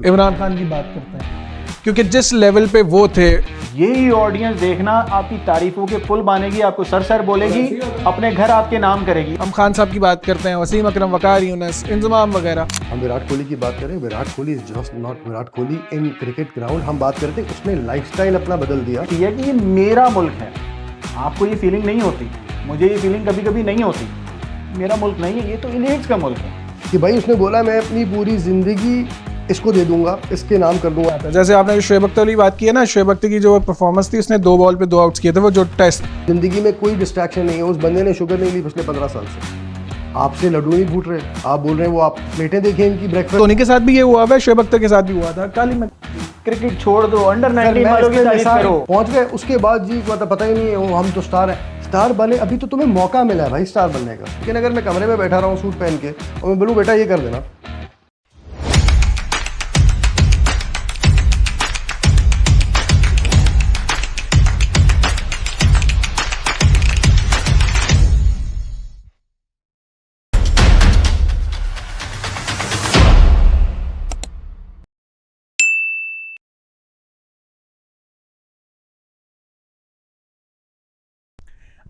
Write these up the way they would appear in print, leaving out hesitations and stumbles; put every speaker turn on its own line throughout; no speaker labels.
इमरान खान की बात करते हैं क्योंकि जिस लेवल पे वो थे,
यही ऑडियंस देखना आपकी तारीफों के पुल बानेगी, आपको सर सर बोलेगी, अपने घर आपके नाम करेगी।
हम खान साहब की बात करते हैं, वसीम अकरम, वकार यूनुस, इंजमाम वगैरह।
हम विराट कोहली की बात करें, Virat Kohli is just not Virat Kohli in cricket ground. हम बात करते हैं उसने लाइफस्टाइल अपना बदल दिया।
ये कि ये मेरा मुल्क है, आपको ये फीलिंग नहीं होती, मुझे ये फीलिंग कभी कभी नहीं होती। मेरा मुल्क नहीं है, ये तो इलियट्स का मुल्क है।
कि भाई उसने बोला मैं अपनी पूरी जिंदगी इसको दे दूंगा, इसके नाम कर दूंगा।
जैसे आपने जो शोएब अख्तर वाली बात की है ना, शोएब अख्तर की जो परफॉर्मेंस थी, उसने 2 बॉल पे 2 आउट्स किए थे, वो जो टेस्ट।
जिंदगी में कोई डिस्ट्रैक्शन नहीं है। उस बंदे ने शुगर नहीं ली पिछले 15 साल से। आपसे लड्डू नहीं फूट रहे, आप बोल रहे हैं वो आप प्लेटें देखें इनकी ब्रेकफास्ट।
धोनी के साथ भी ये हुआ है, शोएब अख्तर के साथ भी हुआ था। काली में
क्रिकेट छोड़ दो, अंडर 19 वालों की तारीफ करो।
पहुंच गए उसके बाद जी पता ही नहीं है, वो हम तो स्टार हैं। स्टार बने, अभी तो तुम्हें मौका मिला है भाई स्टार बनने का। लेकिन अगर मैं कमरे में बैठा रहा हूँ सूट पहन के और मैं बोलूँ बेटा ये कर देना,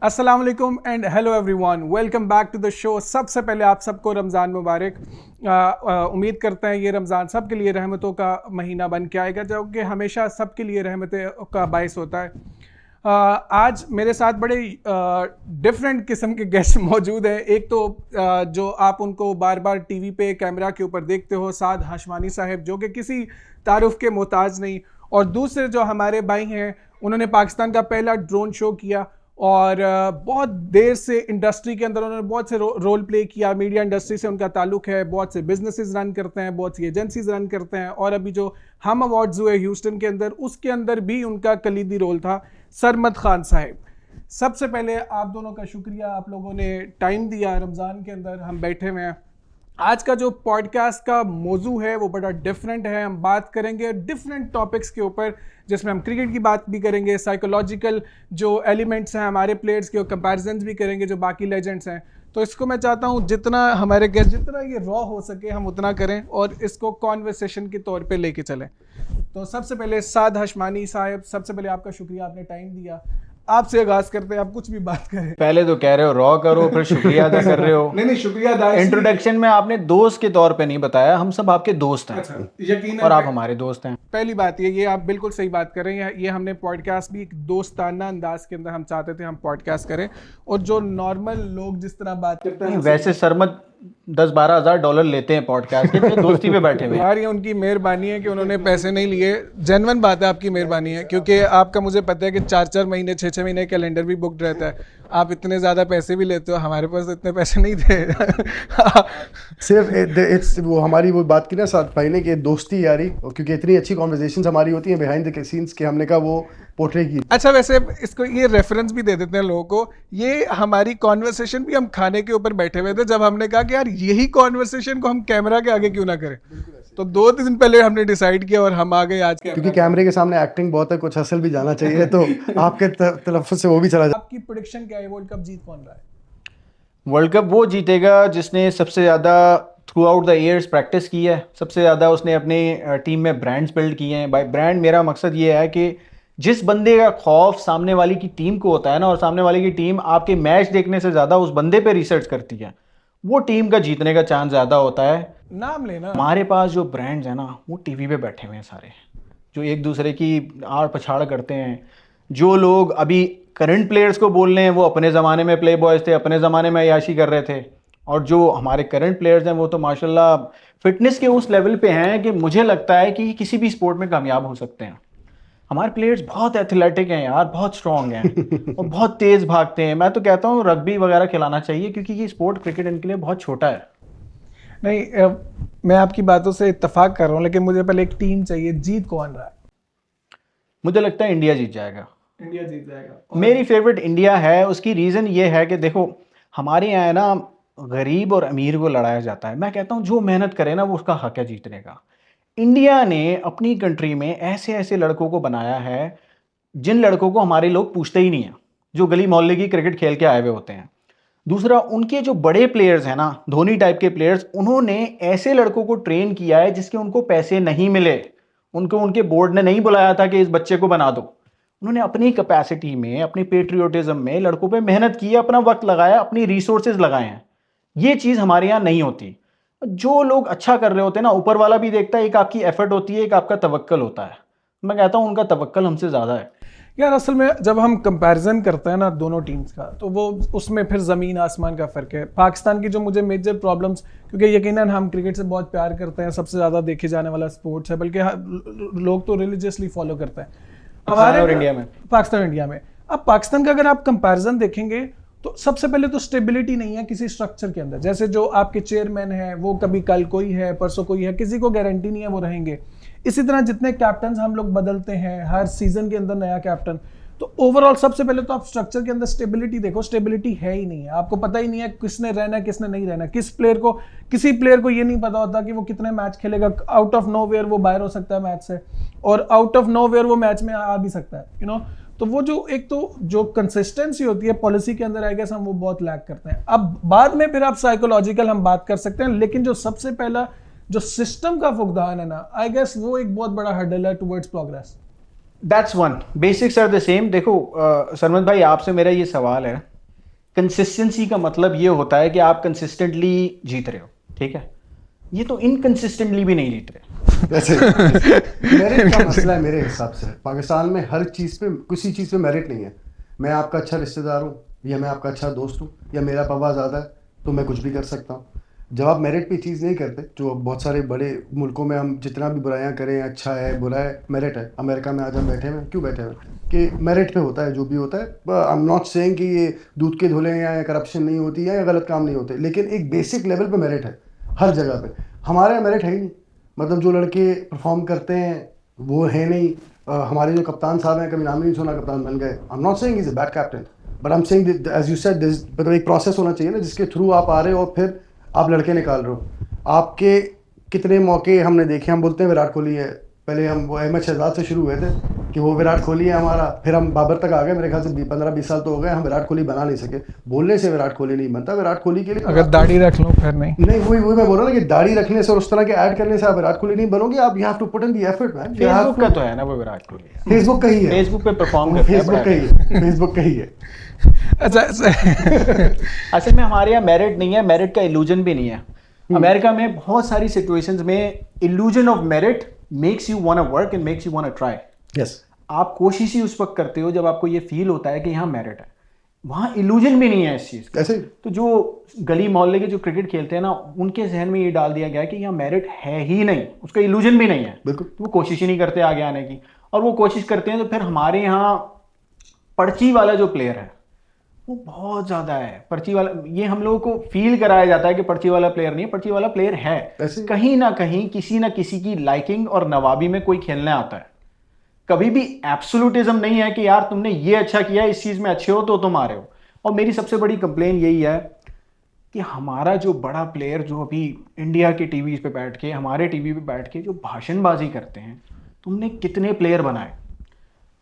अस्सलाम वालेकुम and hello everyone, welcome back to the show. सबसे पहले आप सबको रमज़ान मुबारक। उम्मीद करते हैं ये रमज़ान सब के लिए रहमतों का महीना बन के आएगा, जो कि हमेशा सब के लिए रहमत का बायस होता है। आज मेरे साथ बड़े डिफरेंट किस्म के गेस्ट मौजूद हैं। एक तो जो आप उनको बार बार टीवी पे कैमरा के ऊपर देखते हो, साद हाशमानी साहब, जो कि किसी तारुफ के मोहताज नहीं। और दूसरे जो हमारे भाई हैं, उन्होंने पाकिस्तान का पहला ड्रोन शो किया और बहुत देर से इंडस्ट्री के अंदर उन्होंने बहुत से रोल प्ले किया। मीडिया इंडस्ट्री से उनका ताल्लुक है, बहुत से बिजनेसेस रन करते हैं, बहुत सी एजेंसीज रन करते हैं। और अभी जो हम अवार्ड्स हुए ह्यूस्टन के अंदर, उसके अंदर भी उनका कलीदी रोल था। सरमद खान साहब, सबसे पहले आप दोनों का शुक्रिया, आप लोगों ने टाइम दिया। रमज़ान के अंदर हम बैठे हुए हैं। आज का जो पॉडकास्ट का मौजू है वो बड़ा डिफरेंट है। हम बात करेंगे डिफरेंट टॉपिक्स के ऊपर, जिसमें हम क्रिकेट की बात भी करेंगे, साइकोलॉजिकल जो एलिमेंट्स हैं हमारे प्लेयर्स के, कंपैरिजन्स भी करेंगे जो बाकी लेजेंड्स हैं। तो इसको मैं चाहता हूँ जितना हमारे गेस्ट, जितना ये रॉ हो सके हम उतना करें और इसको कॉन्वर्सेशन के तौर पे लेके चलें। तो सबसे पहले साद हाशमानी साहब, सबसे पहले आपका शुक्रिया, आपने टाइम दिया। आपसे आगाज करते हैं, आप कुछ भी बात करें।
पहले तो कह रहे हो रॉ करो, फिर शुक्रिया अदा कर रहे हो।
नहीं, शुक्रिया अदा।
इंट्रोडक्शन में आपने दोस्त के तौर पे नहीं बताया, हम सब आपके दोस्त हैं।
अच्छा, यकीनन।
और आप हमारे दोस्त हैं।
पहली बात ये आप बिल्कुल सही बात कर रहे हैं। ये हमने पॉडकास्ट भी एक दोस्ताना अंदाज के अंदर हम चाहते थे हम पॉडकास्ट करें, और जो नॉर्मल लोग जिस तरह बात करते हैं,
वैसे सरमद 10-12 हज़ार डॉलर लेते हैं पॉडकास्ट के, तो दोस्ती पे बैठे हुए हैं।
यार ये उनकी मेहरबानी है कि उन्होंने पैसे नहीं लिए। जेन्युइन बात है, आपकी मेहरबानी है, क्योंकि आपका मुझे पता है कि 4-4 महीने 6-6 महीने कैलेंडर भी बुकड रहता है। आप इतने ज़्यादा पैसे भी लेते हो, हमारे पास तो इतने पैसे नहीं थे।
सिर्फ इट्स वो हमारी वो बात की ना साथ भाई ने कि दोस्ती यारी, क्योंकि इतनी अच्छी कॉन्वर्जेशंस हमारी होती हैं बिहाइंड द सीन्स के हमने कहा वो पोर्ट्रे की।
अच्छा, वैसे इसको ये रेफरेंस भी दे देते हैं लोगों को। ये हमारी कॉन्वर्सेशन भी हम खाने के ऊपर बैठे हुए थे, जब हमने कहा कि यार यही कॉन्वर्सेशन को हम कैमरा के आगे क्यों ना करें। तो 2 दिन पहले हमने डिसाइड किया और हम आ गए आज के।
क्योंकि कैमरे के सामने एक्टिंग बहुत है, कुछ हसल भी जाना चाहिए, तो आपके तरफ से वो भी चला जाए।
आपकी प्रेडिक्शन क्या है, वर्ल्ड कप जीत कौन रहा है?
वर्ल्ड कप वो जीतेगा जिसने सबसे ज़्यादा through out the years practice की है, सबसे ज़्यादा उसने अपनी टीम में ब्रांड्स बिल्ड किए हैं। बाय ब्रांड मेरा मकसद ये है कि जिस बंदे का खौफ सामने वाली की टीम को होता है ना, और सामने वाली की टीम आपके मैच देखने से ज़्यादा उस बंदे पे रिसर्च करती है, वो टीम का जीतने का चांस ज़्यादा होता है।
नाम लेना।
हमारे पास जो ब्रांड्स हैं ना, वो टीवी पे बैठे हुए हैं सारे, जो एक दूसरे की आड़ पछाड़ करते हैं। जो लोग अभी करंट प्लेयर्स को बोल रहे हैं, वो अपने ज़माने में प्ले बॉयज़ थे, अपने ज़माने में अय्याशी कर रहे थे। और जो हमारे करंट प्लेयर्स हैं, वो तो माशाल्लाह फिटनेस के उस लेवल पे हैं कि मुझे लगता है कि किसी भी स्पोर्ट में कामयाब हो सकते हैं। हमारे प्लेयर्स बहुत एथलेटिक हैं यार, बहुत स्ट्रॉन्ग हैं और बहुत तेज़ भागते हैं। मैं तो कहता हूँ रग्बी वगैरह खिलाना चाहिए, क्योंकि ये स्पोर्ट क्रिकेट इनके लिए बहुत छोटा है।
नहीं, मैं आपकी बातों से इत्तेफाक कर रहा हूँ, लेकिन मुझे पहले एक टीम चाहिए। जीत कौन रहा है?
मुझे लगता है इंडिया जीत जाएगा।
इंडिया जीत जाएगा।
मेरी फेवरेट इंडिया है। उसकी रीज़न ये है कि देखो, हमारे यहाँ है ना, गरीब और अमीर को लड़ाया जाता है। मैं कहता हूँ जो मेहनत करे ना, वो उसका हक है जीतने का। इंडिया ने अपनी कंट्री में ऐसे ऐसे लड़कों को बनाया है जिन लड़कों को हमारे लोग पूछते ही नहीं हैं, जो गली मोहल्ले की क्रिकेट खेल के आए हुए होते हैं। दूसरा, उनके जो बड़े प्लेयर्स हैं ना, धोनी टाइप के प्लेयर्स, उन्होंने ऐसे लड़कों को ट्रेन किया है जिसके उनको पैसे नहीं मिले, उनको उनके बोर्ड ने नहीं बुलाया था कि इस बच्चे को बना दो। उन्होंने अपनी कैपेसिटी में, अपनी पेट्रियोटिज्म में लड़कों पे मेहनत की है, अपना वक्त लगाया, अपनी रिसोर्सेज लगाए हैं। ये चीज़ हमारे यहाँ नहीं होती। जो लोग अच्छा कर रहे होते हैं ना, ऊपर वाला भी देखता है, एक आपकी एफर्ट होती है, एक आपका तवक्कल होता है। मैं कहता हूँ उनका तवक्कल हमसे ज़्यादा है।
यार असल में जब हम कंपैरिजन करते हैं ना दोनों टीम्स का, तो वो उसमें फिर ज़मीन आसमान का फ़र्क है। पाकिस्तान की जो मुझे मेजर प्रॉब्लम्स, क्योंकि यकीनन हम क्रिकेट से बहुत प्यार करते हैं, सबसे ज़्यादा देखे जाने वाला स्पोर्ट्स है, बल्कि लोग तो रिलीजियसली फॉलो करते हैं
पाकिस्तान और इंडिया में।
पाकिस्तान इंडिया में। अब पाकिस्तान का अगर आप कंपैरिजन देखेंगे तो सबसे पहले तो स्टेबिलिटी नहीं है किसी स्ट्रक्चर के अंदर। जैसे जो आपके चेयरमैन है वो कभी कल कोई है, परसों कोई है, किसी को गारंटी नहीं है वो रहेंगे। इसी तरह जितने कैप्टन हम लोग बदलते हैं, हर सीजन के अंदर नया कैप्टन, तो ओवरऑल सबसे पहले तो आप स्ट्रक्चर के अंदर स्टेबिलिटी देखो। स्टेबिलिटी है ही नहीं है, आपको पता ही नहीं है किसने रहना है किसने नहीं रहना। किसी प्लेयर को ये नहीं पता होता कि वो कितने मैच खेलेगा। आउट ऑफ नोवेयर वो बाहर हो सकता है मैच से, और आउट ऑफ नोवेयर वो मैच में आ भी सकता है, यू नो। तो वो जो एक तो जो कंसिस्टेंसी होती है पॉलिसी के अंदर, आई गेस हम वो बहुत लैक करते हैं। अब बाद में फिर आप साइकोलॉजिकल हम बात कर सकते हैं, लेकिन जो सबसे पहला जो सिस्टम का फुकदान है ना, आई गेस वो एक बहुत बड़ा हर्डल है towards progress.
That's one. Basics are the same. देखो सरमद भाई, आपसे मेरा ये सवाल है, कंसिस्टेंसी का मतलब ये होता है कि आप कंसिस्टेंटली जीत रहे हो, ठीक है? ये तो इनकंसिस्टेंटली भी नहीं जीत रहे।
वैसे मेरिट का मसला है मेरे हिसाब से। पाकिस्तान में हर चीज़ पे, किसी चीज़ पे मेरिट नहीं है। मैं आपका अच्छा रिश्तेदार हूँ, या मैं आपका अच्छा दोस्त हूँ, या मेरा पवा ज़्यादा है तो मैं कुछ भी कर सकता हूँ। जब आप मेरिट पे चीज़ नहीं करते, जो बहुत सारे बड़े मुल्कों में हम जितना भी बुराइयां करें, अच्छा है बुरा है, मेरिट है। अमेरिका में आज हम बैठे हुए, क्यों बैठे हुए? कि मेरिट पे होता है जो भी होता है। आई एम नॉट सेइंग कि ये दूध के धुले या करप्शन नहीं होती है या गलत काम नहीं होते, लेकिन एक बेसिक लेवल पे मेरिट है हर जगह पे। हमारे यहाँ मेरिट है ही नहीं। मतलब जो लड़के परफॉर्म करते हैं वो है नहीं। हमारे जो कप्तान साहब हैं, कभी नाम नहीं सुना, कप्तान बन गए। I am not saying is a bad captain, but I am saying as you said, मतलब एक प्रोसेस होना चाहिए ना जिसके थ्रू आप आ रहे हो और फिर आप लड़के निकाल रहे हो। आपके कितने मौके हमने देखे। हम बोलते हैं विराट कोहली है, पहले हम वो अहमद शहजाद से शुरू हुए थे कि वो विराट कोहली है हमारा, फिर हम बाबर तक आ गए। मेरे ख्याल से 15-20 साल तो हो गए हम विराट कोहली बना नहीं सके। बोलने से विराट कोहली नहीं बनता। विराट कोहली के लिए
अगर दाढ़ी रख लो फिर नहीं।
वही मैं बोल रहा हूँ ना कि दाढ़ी रखने से और उस तरह के ऐड करने से आप विराट कोहली नहीं बनोगे। आप you have to put in the effort man.
Facebook का तो है ना वो विराट कोहली,
फेसबुक का ही है,
फेसबुक पे परफॉर्म करता है,
फेसबुक का ही है, फेसबुक का ही है।
अच्छा
असल में हमारे यहाँ मेरिट नहीं है, मेरिट का इल्यूजन भी नहीं है। अमेरिका में बहुत सारी सिचुएशंस में illusion of merit makes you want to work and makes you want to try.
Yes,
आप कोशिश ही उस वक्त करते हो जब आपको ये फील होता है कि यहाँ मेरिट है। वहाँ इल्यूजन भी नहीं है इस चीज़ का।
ऐसे
तो जो गली मोहल्ले के जो क्रिकेट खेलते हैं ना, उनके जहन में ये डाल दिया गया है कि यहाँ मेरिट है ही नहीं, उसका इल्यूजन भी नहीं है।
बिल्कुल।
तो वो कोशिश ही नहीं करते आगे आने की, और वो कोशिश करते हैं तो फिर हमारे यहाँ पर्ची वाला जो प्लेयर है वो बहुत ज़्यादा है। पर्ची वाला, ये हम लोगों को फील कराया जाता है कि पर्ची वाला प्लेयर नहीं है, पर्ची वाला प्लेयर है।
ऐसे
कहीं ना कहीं किसी ना किसी की लाइकिंग और नवाबी में कोई खेलने आता है। कभी भी एब्सोल्यूटिज्म नहीं है कि यार तुमने ये अच्छा किया, इस चीज़ में अच्छे हो तो तुम आ रहे हो। और मेरी सबसे बड़ी कंप्लेन यही है कि हमारा जो बड़ा प्लेयर जो अभी इंडिया के टीवी पे बैठ के, हमारे टीवी पे बैठ के जो भाषणबाजी करते हैं, तुमने कितने प्लेयर बनाए?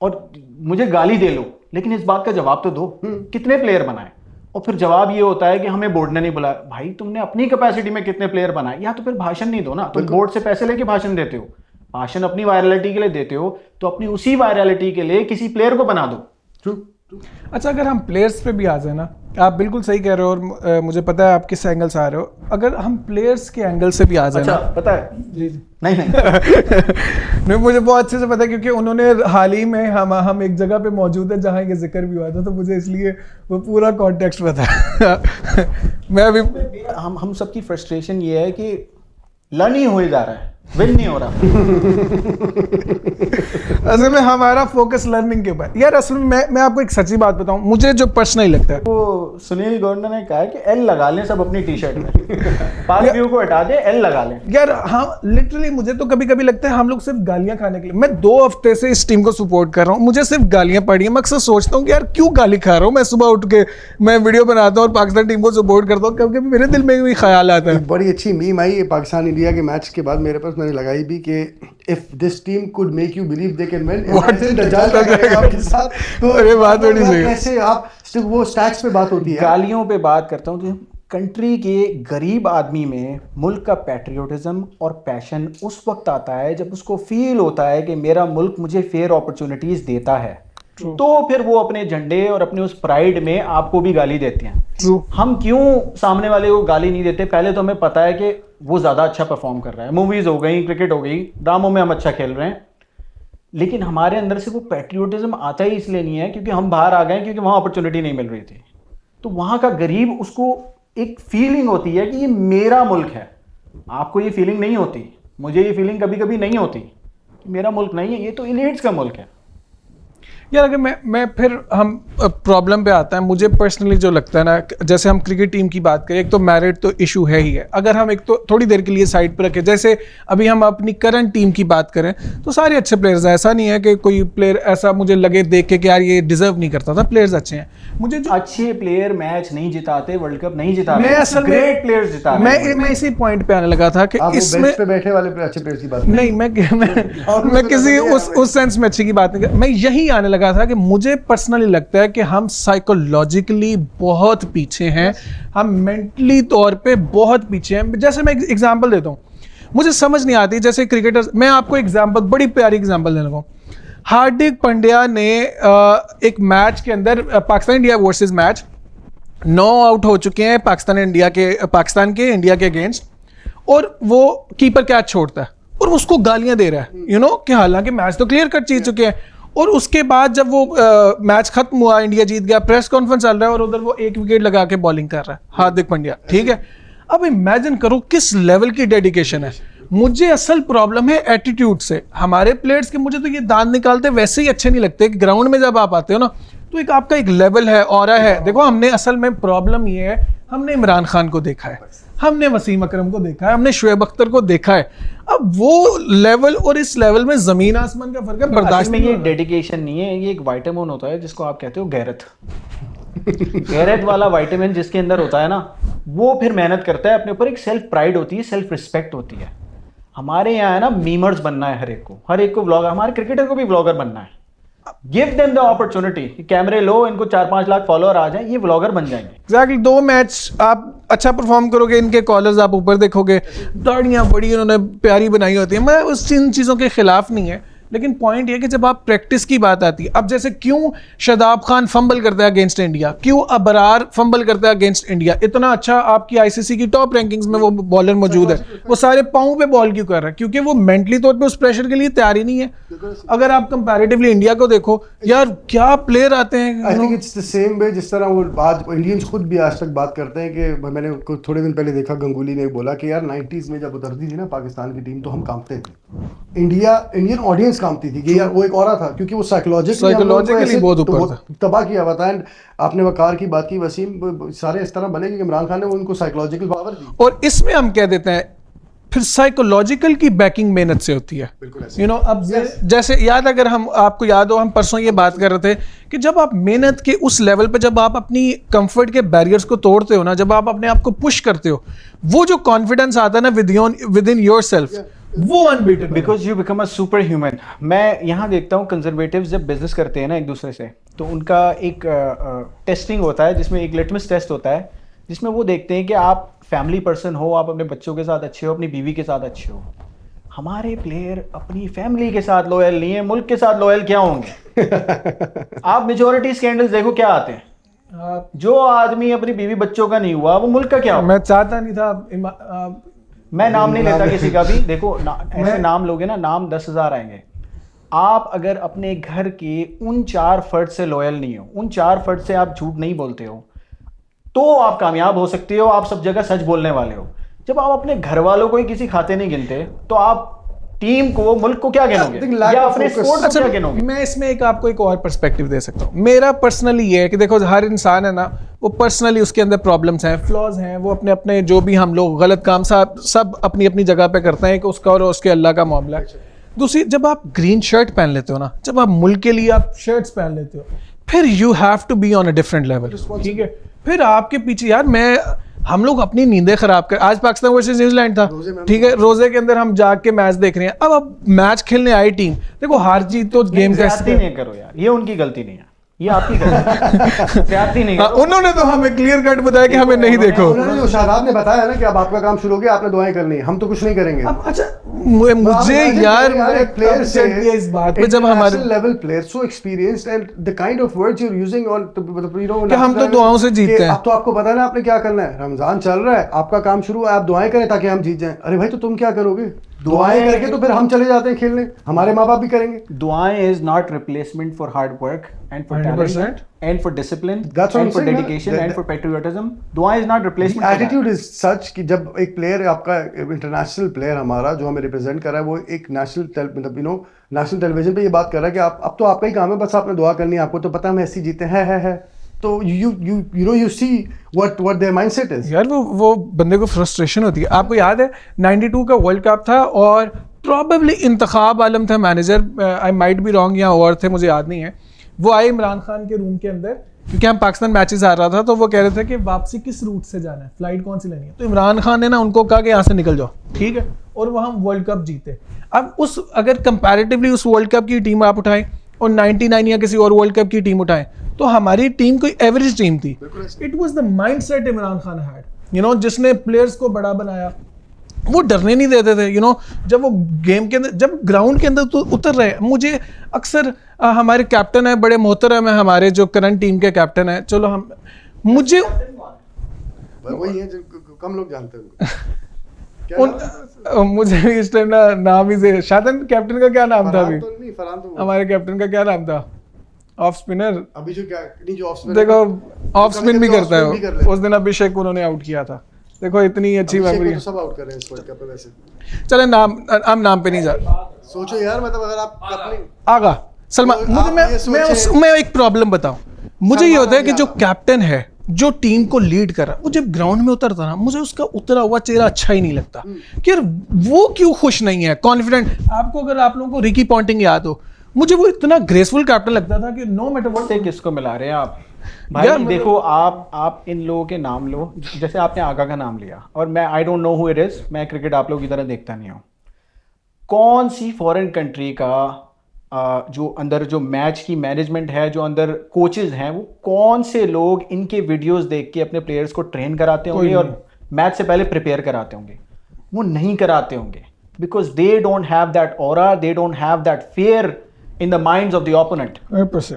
और मुझे गाली दे लो लेकिन इस बात का जवाब तो दो, कितने प्लेयर बनाए? और फिर जवाब ये होता है कि हमें बोर्ड ने नहीं बुलाया। भाई तुमने अपनी कैपेसिटी में कितने प्लेयर बनाए? या तो फिर भाषण नहीं दो ना, तुम बोर्ड से पैसे लेके भाषण देते हो, भाषण अपनी वायरलिटी के लिए देते हो, तो अपनी उसी वायरलिटी के लिए किसी प्लेयर को बना दो।
ट्रू।
अच्छा, अगर हम प्लेयर्स पे भी आ जाए ना, आप बिल्कुल सही कह रहे हो, और मुझे पता है आप किस एंगल से आ रहे हो। अगर हम प्लेयर्स के एंगल से भी आ जाए
अच्छा,
ना,
पता है?
जी
नहीं
नहीं, मुझे बहुत अच्छे से पता है क्योंकि उन्होंने हाल ही में हम एक जगह पे मौजूद है जहाँ ये जिक्र भी हुआ था, तो मुझे इसलिए वो पूरा कॉन्टेक्स्ट पता है। मैं अभी
हम सबकी फ्रस्ट्रेशन ये है कि लर्न ही हो जा रहा है, विन नहीं हो रहा।
असल में हमारा फोकस लर्निंग के ऊपर। यार असल में मैं आपको एक सच्ची बात बताऊं, मुझे जो पर्सनली लगता है,
वो सुनील गौंडा ने कहा है कि एल लगा लें सब अपनी टी शर्ट में, पार्क व्यू को हटा दें, एल लगा लें।
यार हाँ, लिटरली मुझे तो कभी कभी लगता है हम लोग सिर्फ गालियां खाने के लिए। मैं 2 हफ्ते से इस टीम को सपोर्ट कर रहा हूँ, मुझे सिर्फ गालियां पड़ी हैं। मैं अक्सर सोचता हूँ कि यार क्यों गाली खा रहा हूँ। मैं सुबह उठ के मैं वीडियो बनाता हूँ और पाकिस्तान टीम को सपोर्ट करता हूँ, कभी कभी मेरे दिल में भी ख्याल आता है।
एक बड़ी अच्छी मीम आई है पाकिस्तान इंडिया के मैच के बाद मेरे पास, मैंने लगाई भी कि if this team could make you believe they can win, ऐसे दज्जाल का करेगा आपके साथ, तो
अरे बात बड़ी सही है।
कैसे आप सिर्फ वो स्टैट्स पे बात होती है।
गालियों पे बात करता हूँ तो कंट्री के गरीब आदमी में मुल्क का पैट्रियोटिज्म और पैशन उस वक्त आता है जब उसको फील होता है कि मेरा मुल्क मुझे फेयर अपॉर्चुनिटीज देता है, तो फिर वो अपने झंडे और अपने उस प्राइड में आपको भी गाली देते हैं।
True.
हम क्यों सामने वाले को गाली नहीं देते? पहले तो हमें पता है कि वो ज़्यादा अच्छा परफॉर्म कर रहा है, मूवीज़ हो गई, क्रिकेट हो गई, ड्रामों में हम अच्छा खेल रहे हैं, लेकिन हमारे अंदर से वो पैट्रियोटिज्म आता ही इसलिए नहीं है क्योंकि हम बाहर आ गए, क्योंकि वहाँ अपॉर्चुनिटी नहीं मिल रही थी। तो वहाँ का गरीब, उसको एक फीलिंग होती है कि ये मेरा मुल्क है। आपको ये फीलिंग नहीं होती, मुझे ये फीलिंग कभी कभी नहीं होती कि मेरा मुल्क नहीं है, ये तो इलीट्स का मुल्क है।
यार अगर मैं फिर हम प्रॉब्लम पे आता है, मुझे पर्सनली जो लगता है ना, जैसे हम क्रिकेट टीम की बात करें, एक तो मेरिट तो इशू है ही है। अगर हम एक तो थोड़ी देर के लिए साइड पर रखें, जैसे अभी हम अपनी करंट टीम की बात करें तो सारे अच्छे प्लेयर्स हैं, ऐसा नहीं है कि कोई प्लेयर ऐसा मुझे लगे देख के कि यार ये डिजर्व नहीं करता था, प्लेयर्स अच्छे हैं। मुझे जो
अच्छे प्लेयर मैच नहीं जिताते, वर्ल्ड कप नहीं जिताते,
मैं असल में
ग्रेट प्लेयर्स जिताते।
मैं इसी पॉइंट पे आने लगा था कि
आप वो
इसमें
बेंच पे बैठे वाले अच्छे प्लेयर्स की बात
नहीं, मैं किसी उस सेंस में अच्छी की बात नहीं कर, मैं यही आने लगा था कि मुझे पर्सनली लगता है कि हम साइकोलॉजिकली बहुत पीछे हैं, हम मेंटली तौर पे बहुत पीछे हैं। जैसे मैं एग्जांपल देता हूँ, मुझे समझ नहीं आती, जैसे क्रिकेटर्स, मैं आपको एग्जांपल, बड़ी प्यारी एग्जांपल देने लगा। हार्दिक पांड्या ने एक मैच के अंदर, Pakistan India versus match, 9 out हो चुके हैं पाकिस्तान के इंडिया के अगेंस्ट, और वो कीपर कैच छोड़ता है और उसको गालियां दे रहा है, यू नो, कि हालांकि मैच तो क्लियर कट जीत चुके हैं। और उसके बाद जब वो मैच खत्म हुआ, इंडिया जीत गया, प्रेस कॉन्फ्रेंस चल रहा है और उधर वो 1 विकेट लगा के बॉलिंग कर रहा है हार्दिक पांड्या, ठीक है। अब इमेजिन करो किस लेवल की डेडिकेशन है। मुझे असल प्रॉब्लम है एटीट्यूड से। हमारे प्लेयर्स के मुझे तो ये दांत निकालते वैसे ही अच्छे नहीं लगते कि ग्राउंड में जब आप आते हो ना, तो एक आपका एक लेवल है, ऑरा है। देखो, हमने असल में प्रॉब्लम ये है, हमने इमरान खान को देखा है, हमने वसीम अकरम को देखा है, हमने शुएब अख्तर को देखा है। अब वो लेवल और इस लेवल में जमीन आसमान का फर्क है। बर्दाश्त
में ये डेडिकेशन नहीं है, ये एक विटामिन होता है जिसको आप कहते हो गैरत। गैरत वाला विटामिन जिसके अंदर होता है ना, वो फिर मेहनत करता है अपने ऊपर, एक सेल्फ प्राइड होती है, सेल्फ रिस्पेक्ट होती है। हमारे यहाँ है ना, मीमर्स बनना है, हर एक को व्लॉगर, हमारे क्रिकेटर को भी व्लॉगर बनना है। गिव देम द अपॉर्चुनिटी, कैमरे लो, इनको 4-5 लाख फॉलोअर आ जाएं, ये व्लॉगर बन जाएंगे।
एग्जैक्टली, 2 मैच आप अच्छा परफॉर्म करोगे, इनके कॉलर्स आप ऊपर देखोगे, दाढ़ियाँ बड़ी उन्होंने प्यारी बनाई होती है। मैं उस चीज़ों के खिलाफ नहीं है, लेकिन पॉइंट ये कि जब आप प्रैक्टिस की बात आती है, अब जैसे क्यों शादाब खान फंबल करता है अगेंस्ट इंडिया, क्यों अबरार फंबल करता है अगेंस्ट इंडिया, इतना अच्छा आपकी आईसीसी की टॉप रैंकिंग्स में वो बॉलर मौजूद है, वो सारे पाँव पे बॉल क्यों कर रहा है? क्योंकि वो मेंटली तौर पे उस प्रेशर के लिए तैयार ही नहीं है। अगर आप कंपैरेटिवली इंडिया को देखो यार, क्या प्लेयर आते हैं।
I think it's the same way जिस तरह वो आज इंडियंस खुद भी आज तक बात करते हैं कि मैंने थोड़े दिन पहले देखा, गंगुली ने बोला कि यार 90s में जब उतरती थी ना पाकिस्तान की टीम, तो हम कांपते थे, इंडियन ऑडियंस कांपती थी कि यार वो एक और था, क्योंकि वो साइकोलॉजिकली
बहुत ऊपर था,
तबाह किया हुआ था। एंड आपने वकार की बात की, वसीम, सारे इस तरह बने कि इमरान खान ने उनको साइकोलॉजिकल पावर दी।
और इसमें हम कह देते हैं फिर साइकोलॉजिकल की बैकिंग मेहनत से होती है, यू नो। अब जैसे याद, अगर हम, आपको याद हो, हम परसों ये बात कर रहे थे कि जब आप मेहनत के उस लेवल पे, जब आप अपनी कंफर्ट के बैरियर्स को तोड़ते हो ना, जब आप अपने आप को पुश करते हो, वो जो कॉन्फिडेंस आता है ना विद इन योरसेल्फ, वो unbeatable,
because you become a super human. मैं यहाँ देखता हूँ कंजर्वेटिव्स जब बिजनेस करते हैं ना एक दूसरे से, तो उनका एक टेस्टिंग होता है, जिसमें एक लिटमस टेस्ट होता है, जिसमें वो देखते हैं कि आप फैमिली पर्सन हो, आप अपने बच्चों के साथ अच्छे हो, अपनी बीवी के साथ अच्छे हो। हमारे प्लेयर अपनी फैमिली के साथ लॉयल नहीं है, मुल्क के साथ लॉयल क्या होंगे? आप मेजोरिटी स्कैंडल्स देखो क्या आते हैं। जो आदमी अपनी बीवी बच्चों का नहीं हुआ, वो मुल्क का क्या होगा?
मैं चाहता नहीं था,
मैं नाम नहीं लेता किसी का भी। देखो ऐसे नाम लोगे ना, नाम 10,000 आएंगे। आप अगर अपने घर के उन 4 फर्द से लॉयल नहीं हो, उन 4 फर्द से आप झूठ नहीं बोलते हो, तो आप कामयाब हो सकते हो, आप सब जगह सच बोलने वाले हो। जब आप अपने घर वालों को ही किसी खाते नहीं गिनते, तो आप टीम को, मुल्क को क्या गिनोगे, या अपने स्पोर्ट को क्या गिनोगे?
मैं इसमें आपको एक और पर्सपेक्टिव दे सकता हूँ। मेरा पर्सनली ये है कि देखो, हर इंसान है ना, वो पर्सनली उसके अंदर प्रॉब्लम्स हैं, फ्लॉज हैं, वो अपने अपने जो भी हम लोग गलत काम सब अपनी अपनी जगह पे करते हैं, कि उसका और उसके अल्लाह का मामला है। दूसरी, जब आप ग्रीन शर्ट पहन लेते हो ना, जब आप मुल्क के लिए आप शर्ट्स पहन लेते हो, फिर you have to be on a different level, ठीक है। फिर आपके पीछे यार हम लोग अपनी नींदें खराब कर, आज पाकिस्तान वर्सेस न्यूजीलैंड था, ठीक है, रोजे के अंदर हम जाग के मैच देख रहे हैं। अब मैच खेलने आई टीम, देखो हार जीत तो गेम का
नहीं करो यार, ये उनकी गलती नहीं है, ये आपकी गलती नहीं है।
उन्होंने तो हमें क्लियर कट बताया कि हमें नहीं देखो।
उन्होंने शादाब ने बताया ना कि अब आपका काम शुरू हो गया, आपने दुआएं करनी है, हम तो कुछ नहीं करेंगे।
अब अच्छा मुझे यार
प्लेयर से
इस बात पे जब हमारे
level player so experienced and the kind of words you are using on you know,
हम तो दुआओं से जीतते हैं।
अब तो आपको पता है ना आपने क्या करना है, रमजान चल रहा है, आपका काम शुरू है, आप दुआएं करें ताकि हम जीत जाएं। अरे भाई तो तुम क्या करोगे? दुआएं करके तो फिर हम चले जाते हैं खेलने, हमारे माँ बाप भी करेंगे।
दुआएं is not replacement for hard work and for talent and for discipline and for dedication and for patriotism. दुआ is not replacement.
Attitude is such कि जब एक प्लेयर आपका इंटरनेशनल प्लेयर हमारा जो हमें रिप्रेजेंट कर रहा है, वो एक नेशनल नेशनल टेलीविजन पे ये बात कर रहा है कि आप अब तो आपका ही काम है, बस आपने दुआ करनी है, आपको तो पता है हम ऐसे जीते हैं। तो you see what their mindset is.
यार वो बंदे को फ्रस्ट्रेशन होती है। आपको याद है 92 का वर्ल्ड कप था और प्रोबेबली इंतखाब आलम था manager, I might be wrong या और थे, मुझे याद नहीं है। वो आए इमरान खान के रूम के अंदर, क्योंकि हम पाकिस्तान मैचेस आ रहा था, तो वो कह रहे थे कि वापसी किस रूट से जाना है, फ्लाइट कौन सी लेनी है। तो इमरान खान ने ना उनको कहा कि यहाँ से निकल जाओ, ठीक है, और वो हम वर्ल्ड कप जीते। अब अगर कंपैरेटिवली उस वर्ल्ड कप की टीम आप उठाएं और 99 या किसी और वर्ल्ड कप की टीम उठाएं, तो हमारी टीम कोई एवरेज टीम थी। It was the mindset Imran Khan had, जिसने प्लेयर्स को बड़ा बनाया। वो डरने नहीं देते थे, जब वो गेम के अंदर, जब ग्राउंड के अंदर तो उतर रहे। मुझे अक्सर हमारे कैप्टन है, बड़े मोहतरम है हमारे जो करंट टीम के कैप्टन है, चलो मुझे
वही है जो कम लोग जानते
हैं। मुझे भी इस टाइम नाम ही से शादन, कैप्टन का क्या नाम था अभी? हमारे कैप्टन का क्या नाम था? ऑफ स्पिनर
अभी जो ऑफ स्पिनर,
देखो ऑफ स्पिन भी करता है। उस दिन अभिषेक उन्होंने आउट किया था। देखो इतनी अच्छी मेमोरी,
तो सब आउट कर रहे हैं इस वर्ल्ड कप में। वैसे
चले नाम पे नहीं जा,
सोचो यार, मतलब अगर आप अपनी
आगा सलमान, मुझे मैं एक प्रॉब्लम बताऊं, मुझे ये होता है कि जो कैप्टन है, जो टीम को लीड कर रहा है, वो जब ग्राउंड में उतरता ना, मुझे उसका उतरा हुआ चेहरा अच्छा ही नहीं लगता कि यार वो क्यों खुश नहीं है, कॉन्फिडेंट। आपको अगर आप लोगों को रिकी पॉन्टिंग याद हो, मुझे वो इतना ग्रेसफुल कैप्टन लगता था कि नो मैटर व्हाट।
किसको मिला रहे हैं आप भाई? देखो आप इन लोगों के नाम लो, जैसे आपने आगा का नाम लिया, और मैं आई don't know who it is, मैं क्रिकेट आप लोगों की तरह देखता नहीं हूँ। कौन सी फॉरेन कंट्री का जो अंदर जो मैच की मैनेजमेंट है, जो अंदर कोचेज हैं, वो कौन से लोग इनके वीडियोस देख के अपने प्लेयर्स को ट्रेन कराते होंगे और मैच से पहले प्रिपेयर कराते होंगे? वो नहीं कराते होंगे, because they don't have that aura, they don't have that fear in the minds of the opponent.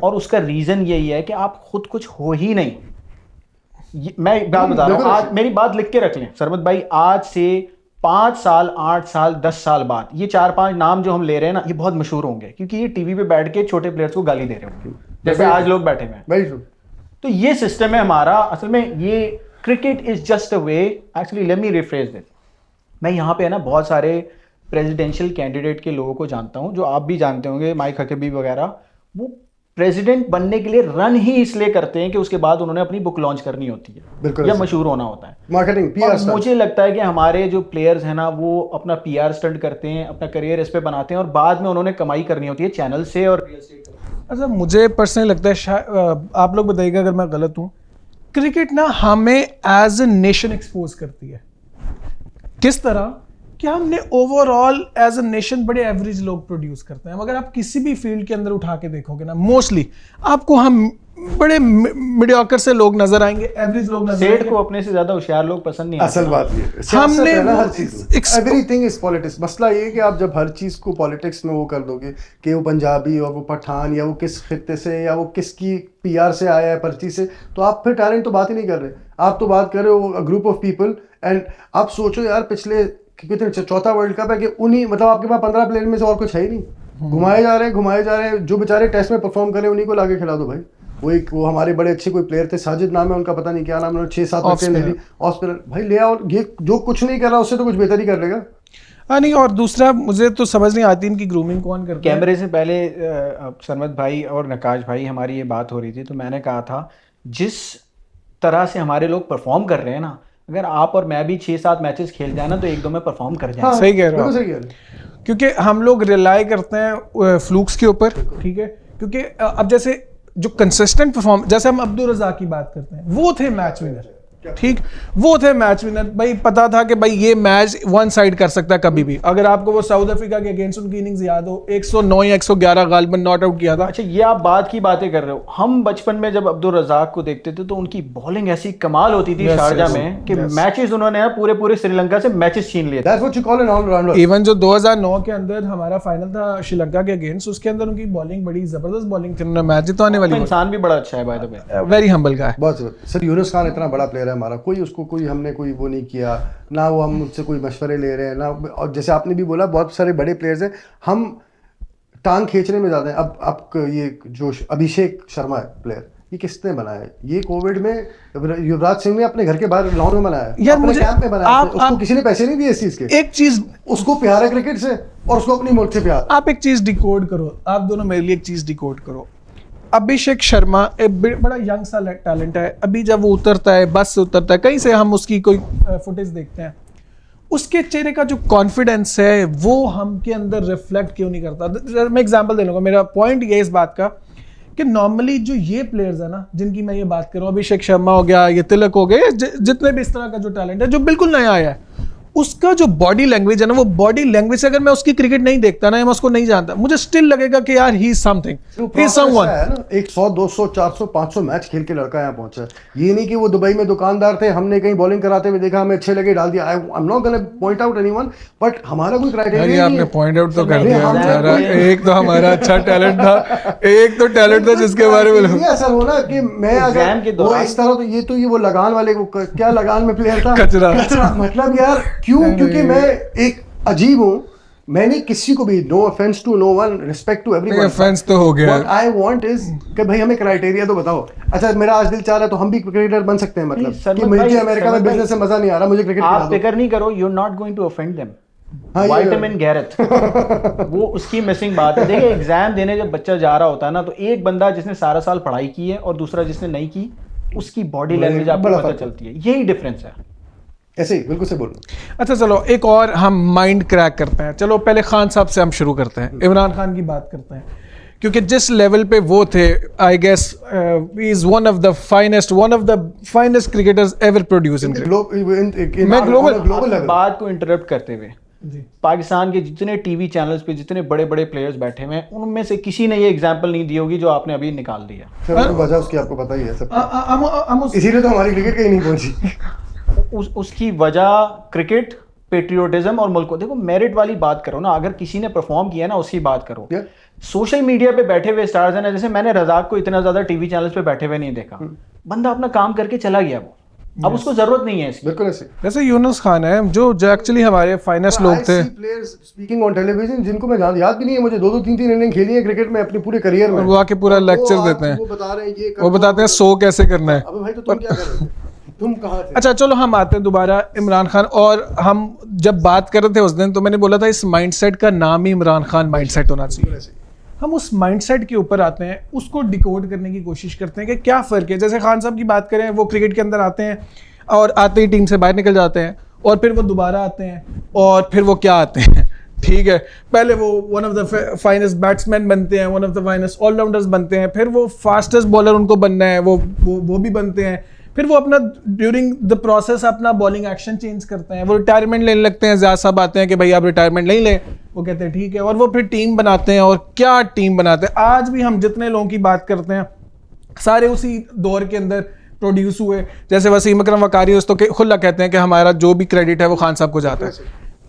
और उसका रीजन यही है कि आप खुद कुछ हो ही नहीं। मैं बात बता रहा हूँ, आज मेरी बात लिख के रख लें सरमत भाई, आज से 5 साल 8 साल 10 साल बाद ये 4-5 नाम जो हम ले रहे हैं ना, ये बहुत मशहूर होंगे, क्योंकि ये टीवी पे बैठ के छोटे प्लेयर्स को गाली दे रहे होंगे, जैसे आज लोग बैठे हुए हैं। तो ये सिस्टम है हमारा। असल में ये cricket is just a way, actually let me rephrase this. मैं यहाँ पे है ना बहुत सारे प्रेसिडेंशियल कैंडिडेट के लोगों को जानता हूँ, जो आप भी जानते होंगे, माइक हकीबी वगैरह। वो प्रेसिडेंट बनने के लिए रन ही इसलिए करते हैं कि उसके बाद उन्होंने अपनी बुक लॉन्च करनी होती है या मशहूर होना होता है,
मार्केटिंग, पीआर।
मुझे लगता है कि हमारे जो प्लेयर्स हैं ना, वो अपना पीआर स्टंट करते हैं, अपना करियर इस पे बनाते हैं, और बाद में उन्होंने कमाई करनी होती है चैनल से और रियल एस्टेट से।
अच्छा, मुझे पर्सनली लगता है, आप लोग बताइएगा अगर मैं गलत हूँ, क्रिकेट ना हमें एज ए नेशन एक्सपोज करती है। किस तरह कि हमने ओवरऑल एज अ नेशन बड़े एवरेज लोग प्रोड्यूस करते हैं। अगर आप किसी भी फील्ड के अंदर उठा के देखोगे ना, मोस्टली आपको हम बड़े मीडियोकर से लोग नजर आएंगे, एवरेज लोग नजर आएंगे।
सेठ को अपने से ज्यादा होशियार लोग पसंद नहीं आते।
असल बात ये
हमने
हर चीज, एवरीथिंग इज पॉलिटिक्स। मसला ये है कि आप जब हर चीज को पॉलिटिक्स में वो कर दोगे कि वो पंजाबी और वो पठान या वो किस खित्ते से या वो किसकी पीआर से आया है, पर्ची से, तो आप फिर टैलेंट तो बात ही नहीं कर रहे। आप तो बात कर रहे हो ग्रुप ऑफ पीपल। एंड आप सोचो यार, पिछले कितने 4था वर्ल्ड कप है कि उन्हीं, मतलब आपके पास 15 प्लेयर में से और कुछ है ही नहीं, घुमाए जा रहे हैं। जो बेचारे टेस्ट में परफॉर्म करे उन्हीं को लाके खिला दो भाई। वो हमारे बड़े अच्छे कोई प्लेयर थे, साजिद नाम है उनका, पता नहीं क्या नाम है, 6-7 विकेट ले ली ऑफ स्पिनर भाई, ले आओ। ये जो कुछ नहीं कर रहा उससे तो कुछ बेहतर ही कर लेगा।
हाँ नहीं, और दूसरा मुझे तो समझ नहीं आती इनकी ग्रूमिंग कौन करता है।
कैमरे से पहले सरमत भाई और नकाश भाई हमारी ये बात हो रही थी, तो मैंने कहा था जिस तरह से हमारे लोग परफॉर्म कर रहे हैं ना, अगर आप और मैं भी 6-7 मैचेस खेल जाए ना, तो 1-2 में परफॉर्म कर जाए।
हाँ, सही कह रहे हो, क्योंकि हम लोग रिलाई करते हैं फ्लूक्स के ऊपर, ठीक है, क्योंकि अब जैसे जो कंसिस्टेंट परफॉर्म, जैसे हम अब्दुल रज़ाक की बात करते हैं, वो थे मैच विनर, ठीक, वो थे मैच विनर भाई। पता था कि भाई ये मैच वन साइड कर सकता है कभी भी। अगर आपको वो साउथ अफ्रीका के अगेंस्ट उनकी इनिंग्स याद हो, 109 या 111 गालिबन नॉट आउट किया था।
अच्छा, ये आप बात की बातें कर रहे हो। हम बचपन में जब अब्दुल रज़ाक को देखते थे तो उनकी बॉलिंग ऐसी कमाल होती थी शारजा में कि मैचेस उन्होंने ना पूरे पूरे श्रीलंका से मैचेस छीन लिए थे।
That's what you call an all-rounder.
Even जो 2009 के अंदर हमारा फाइनल था श्रीलंका के अगेंस्ट, उसके अंदर उनकी बॉलिंग बड़ी जबरदस्त बॉलिंग थी, उन्होंने मैच जितवाने वाली।
इंसान भी बड़ा अच्छा है by the way,
very humble गाय।
बहुत जबरदस्त सर। यूनुस खान इतना बड़ा प्लेयर है हमारा, कोई उसको कोई हमने कोई वो नहीं किया ना, वो हम मुझसे कोई मशवरे ले रहे हैं ना। और जैसे आपने भी बोला बहुत सारे बड़े प्लेयर्स हैं, हम टांग खींचने में ज़्यादा हैं। अब ये जो अभिषेक शर्मा है प्लेयर, ये किसने बनाया है? ये कोविड में युवराज सिंह ने अपने घर के बाहर लॉन में बनाया है,
यार
अपने
मुझे
कैंप में बनाया है। उसको
आप
किसी ने पैसे नहीं दिए इस चीज़ के।
एक चीज
उसको प्यार है क्रिकेट से और उसको अपनी मुल्क से प्यार।
आप एक चीज डिकोड करो, आप दोनों मेरे लिए एक चीज डिकोड करो। अभिषेक शर्मा एक बड़ा यंग सा टैलेंट है। अभी जब वो उतरता है, बस से उतरता है, कहीं से हम उसकी कोई फुटेज देखते हैं, उसके चेहरे का जो कॉन्फिडेंस है वो हम के अंदर रिफ्लेक्ट क्यों नहीं करता? मैं एग्जांपल दे लूँगा। मेरा पॉइंट ये इस बात का कि नॉर्मली जो ये प्लेयर्स है ना, जिनकी मैं ये बात कर रहा हूँ, अभिषेक शर्मा हो गया, ये तिलक हो गए, जितने भी इस तरह का जो टैलेंट है जो बिल्कुल नया आया है, उसका जो बॉडी लैंग्वेज है ना, वो बॉडी लैंग्वेज से अगर मैं उसकी क्रिकेट नहीं देखता ना, या मैं उसको नहीं जानता, मुझे स्टिल लगेगा कि यार he is something, he is someone.
है ना, 100 200 400 500 मैच खेल के लड़का यहाँ पहुंचा है। ये नहीं कि वो दुबई में दुकानदार थे, हमने कहीं बॉलिंग कराते हुए देखा, हमें अच्छे लगे, डाल दिया। आई am not gonna point out anyone, but हमारा कोई क्राइटेरिया नहीं है।
आपने पॉइंट आउट तो कर
नहीं,
दिया
हम
बेचारा।
कोई-
एक तो हमारा अच्छा टैलेंट था, एक तो टैलेंट था जिसके बारे में
ये ऐसा हो ना कि मैं
एग्जाम के
अगर वो
दौरान-
इस तरह, तो ये वो लगान वाले को क्या लगान में प्लेयर था,
कचरा।
मतलब यार क्यों? क्योंकि मैं एक अजीब हूँ। मैंने किसी को भी, no offence to no one, respect to everyone,
offence तो हो गया।
व्हाट आई वांट इज कि भाई हमें क्राइटेरिया तो बताओ। अच्छा, मेरा आज दिल चाह रहा है तो हम भी क्रिकेटर बन सकते हैं, मतलब
नहीं, सलमान
कि मुझे
भाई,
अमेरिका में
सलमान
बिजनेस से मजा नहीं आ रहा, मुझे क्रिकेट
आप
खिला दो।
फिक्र नहीं करो, you are not going to offend them.
हाँ, ये-
विटामिन गैरेथ वो उसकी मिसिंग बात है। देखिए, एग्जाम देने जब बच्चा जा रहा होता है ना, तो एक बंदा जिसने सारा साल पढ़ाई की है और दूसरा जिसने नहीं की, उसकी बॉडी लैंग्वेज आपको
बड़ा
पता
फर्क
चलती है। यही डिफरेंस है।
ऐसे ही बिल्कुल से बोल।
अच्छा चलो एक और हम माइंड क्रैक करते हैं। चलो पहले खान साहब से हम शुरू करते हैं, इमरान खान की बात करते हैं, क्योंकि जिस लेवल पे वो थे, I guess he is one of the finest cricketers ever produce in मैं global-
ग्लोबल लेवल।
बात को इंटरप्ट करते हुए, पाकिस्तान के जितने टीवी चैनल्स पे जितने बड़े बड़े प्लेयर्स बैठे हुए हैं, उनमें से किसी ने ये एग्जांपल नहीं दी होगी जो आपने अभी निकाल दी है।
सर वजह उसकी आपको पता ही है सब,
हम
इसीलिए तो हमारी क्रिकेट कहीं नहीं पहुंची।
उसकी वजह क्रिकेट, पेट्रियोटिज्म और मुल्क को देखो। मेरिट वाली बात करो ना, अगर किसी ने परफॉर्म किया ना उसकी बात करो।
Yeah.
सोशल मीडिया पे बैठे हुए स्टार्स हैं ना, जैसे मैंने रज़ाक को इतना ज्यादा टीवी चैनल्स पे बैठे हुए नहीं देखा। बंदा अपना काम करके चला गया, वो अब उसको जरूरत नहीं है इसकी।
बिल्कुल ऐसे।
जैसे यूनुस खान है जो एक्चुअली हमारे फाइनेस्ट लोग थे,
प्लेयर्स स्पीकिंग ऑन टेलीविजन जिनको मैं याद भी नहीं है मुझे, 2-2 3-3 इनिंग खेली है क्रिकेट में अपने पूरे करियर में।
और वो आके पूरा
और वो
लेक्चर
आज
देते हैं,
वो बता रहे हैं ये कर
वो
दो,
बताते हैं
वो-
100 कैसे करना है।
अबे भाई तो तुम क्या कर रहे थे? तुम कहाँ थे?
अच्छा चलो हम आते हैं दोबारा इमरान खान। और हम जब बात कर रहे थे उस दिन, तो मैंने बोला था इस माइंडसेट का नाम ही इमरान खान माइंडसेट होना चाहिए। हम उस माइंडसेट के ऊपर आते हैं, उसको डिकोड करने की कोशिश करते हैं कि क्या फ़र्क है। जैसे खान साहब की बात करें, वो क्रिकेट के अंदर आते हैं और आते ही टीम से बाहर निकल जाते हैं, और फिर वो दोबारा आते हैं, और फिर वो क्या आते हैं, ठीक है, पहले वो one of the finest batsman बनते हैं, one of the finest allrounders बनते हैं, फिर वो फास्टेस्ट बॉलर उनको बनना है, वो भी बनते हैं, फिर वो अपना ड्यूरिंग द प्रोसेस अपना बॉलिंग एक्शन चेंज करते हैं, वो रिटायरमेंट लेने लगते हैं। ज़्यादा साहब आते हैं कि भाई आप रिटायरमेंट नहीं लें, वो कहते हैं ठीक है, और वो फिर टीम बनाते हैं, और क्या टीम बनाते हैं। आज भी हम जितने लोगों की बात करते हैं सारे उसी दौर के अंदर प्रोड्यूस हुए। जैसे वसीम अकरम वकारी तो खुला कहते हैं कि हमारा जो भी क्रेडिट है वो खान साहब को जाता है।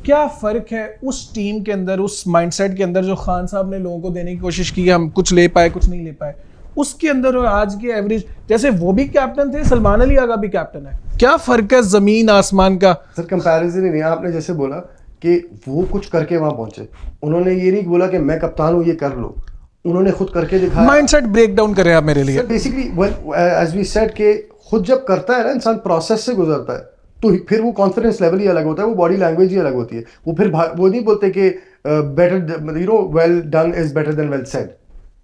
क्या फ़र्क है उस टीम के अंदर, उस माइंडसेट के अंदर जो खान साहब ने लोगों को देने की कोशिश की, हम कुछ ले पाए कुछ नहीं ले पाए, उसके अंदर और आज के एवरेज, जैसे वो भी कैप्टन थे, सलमान अली आगा भी कैप्टन है, क्या फ़र्क है ज़मीन आसमान का।
सर कंपैरिजन ही नहीं। आपने जैसे बोला कि वो कुछ करके वहां पहुंचे, उन्होंने ये नहीं बोला कि मैं कप्तान हूँ ये कर लो, उन्होंने खुद करके दिखाया।
माइंडसेट ब्रेक डाउन करें आप मेरे लिए।
बेसिकली एज वी सेड के खुद जब करता है ना इंसान, प्रोसेस से गुजरता है, तो फिर वो कॉन्फिडेंस लेवल ही अलग होता है, वो बॉडी लैंग्वेज ही अलग होती है। वो फिर वो नहीं बोलते कि better you know well done is better than well said,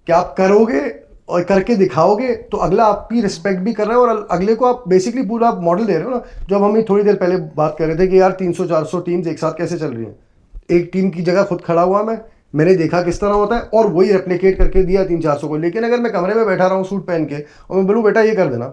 कि आप करोगे और करके दिखाओगे तो अगला आपकी रिस्पेक्ट भी कर रहा है, और अगले को आप बेसिकली पूरा मॉडल दे रहे हो ना। जो हम थोड़ी देर पहले बात कर रहे थे कि यार 300-400 टीम्स एक साथ कैसे चल रही हैं, एक टीम की जगह खुद खड़ा हुआ मैं, मैंने देखा किस तरह होता है और वही रेप्लिकेट करके दिया 300-400 को। लेकिन अगर मैं कमरे में बैठा रहा हूँ सूट पहन के और मैं बोलूँ बेटा ये कर देना,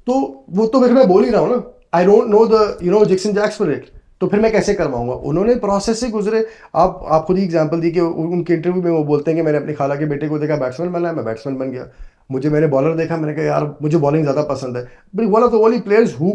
तो वो तो फिर मैं बोल ही रहा हूँ ना, I don't know the jigs and jacks for it, तो फिर मैं कैसे करवाऊंगा? उन्होंने प्रोसेस से गुजरे। आप खुद ही एग्जांपल दी कि उनके इंटरव्यू में वो बोलते हैं कि मैंने अपनी खाला के बेटे को देखा बैट्समैन बनना है, मैं बैट्समैन बन गया। मैंने बॉलर देखा, मैंने कहा यार मुझे बॉलिंग ज़्यादा पसंद है। But one of the only players who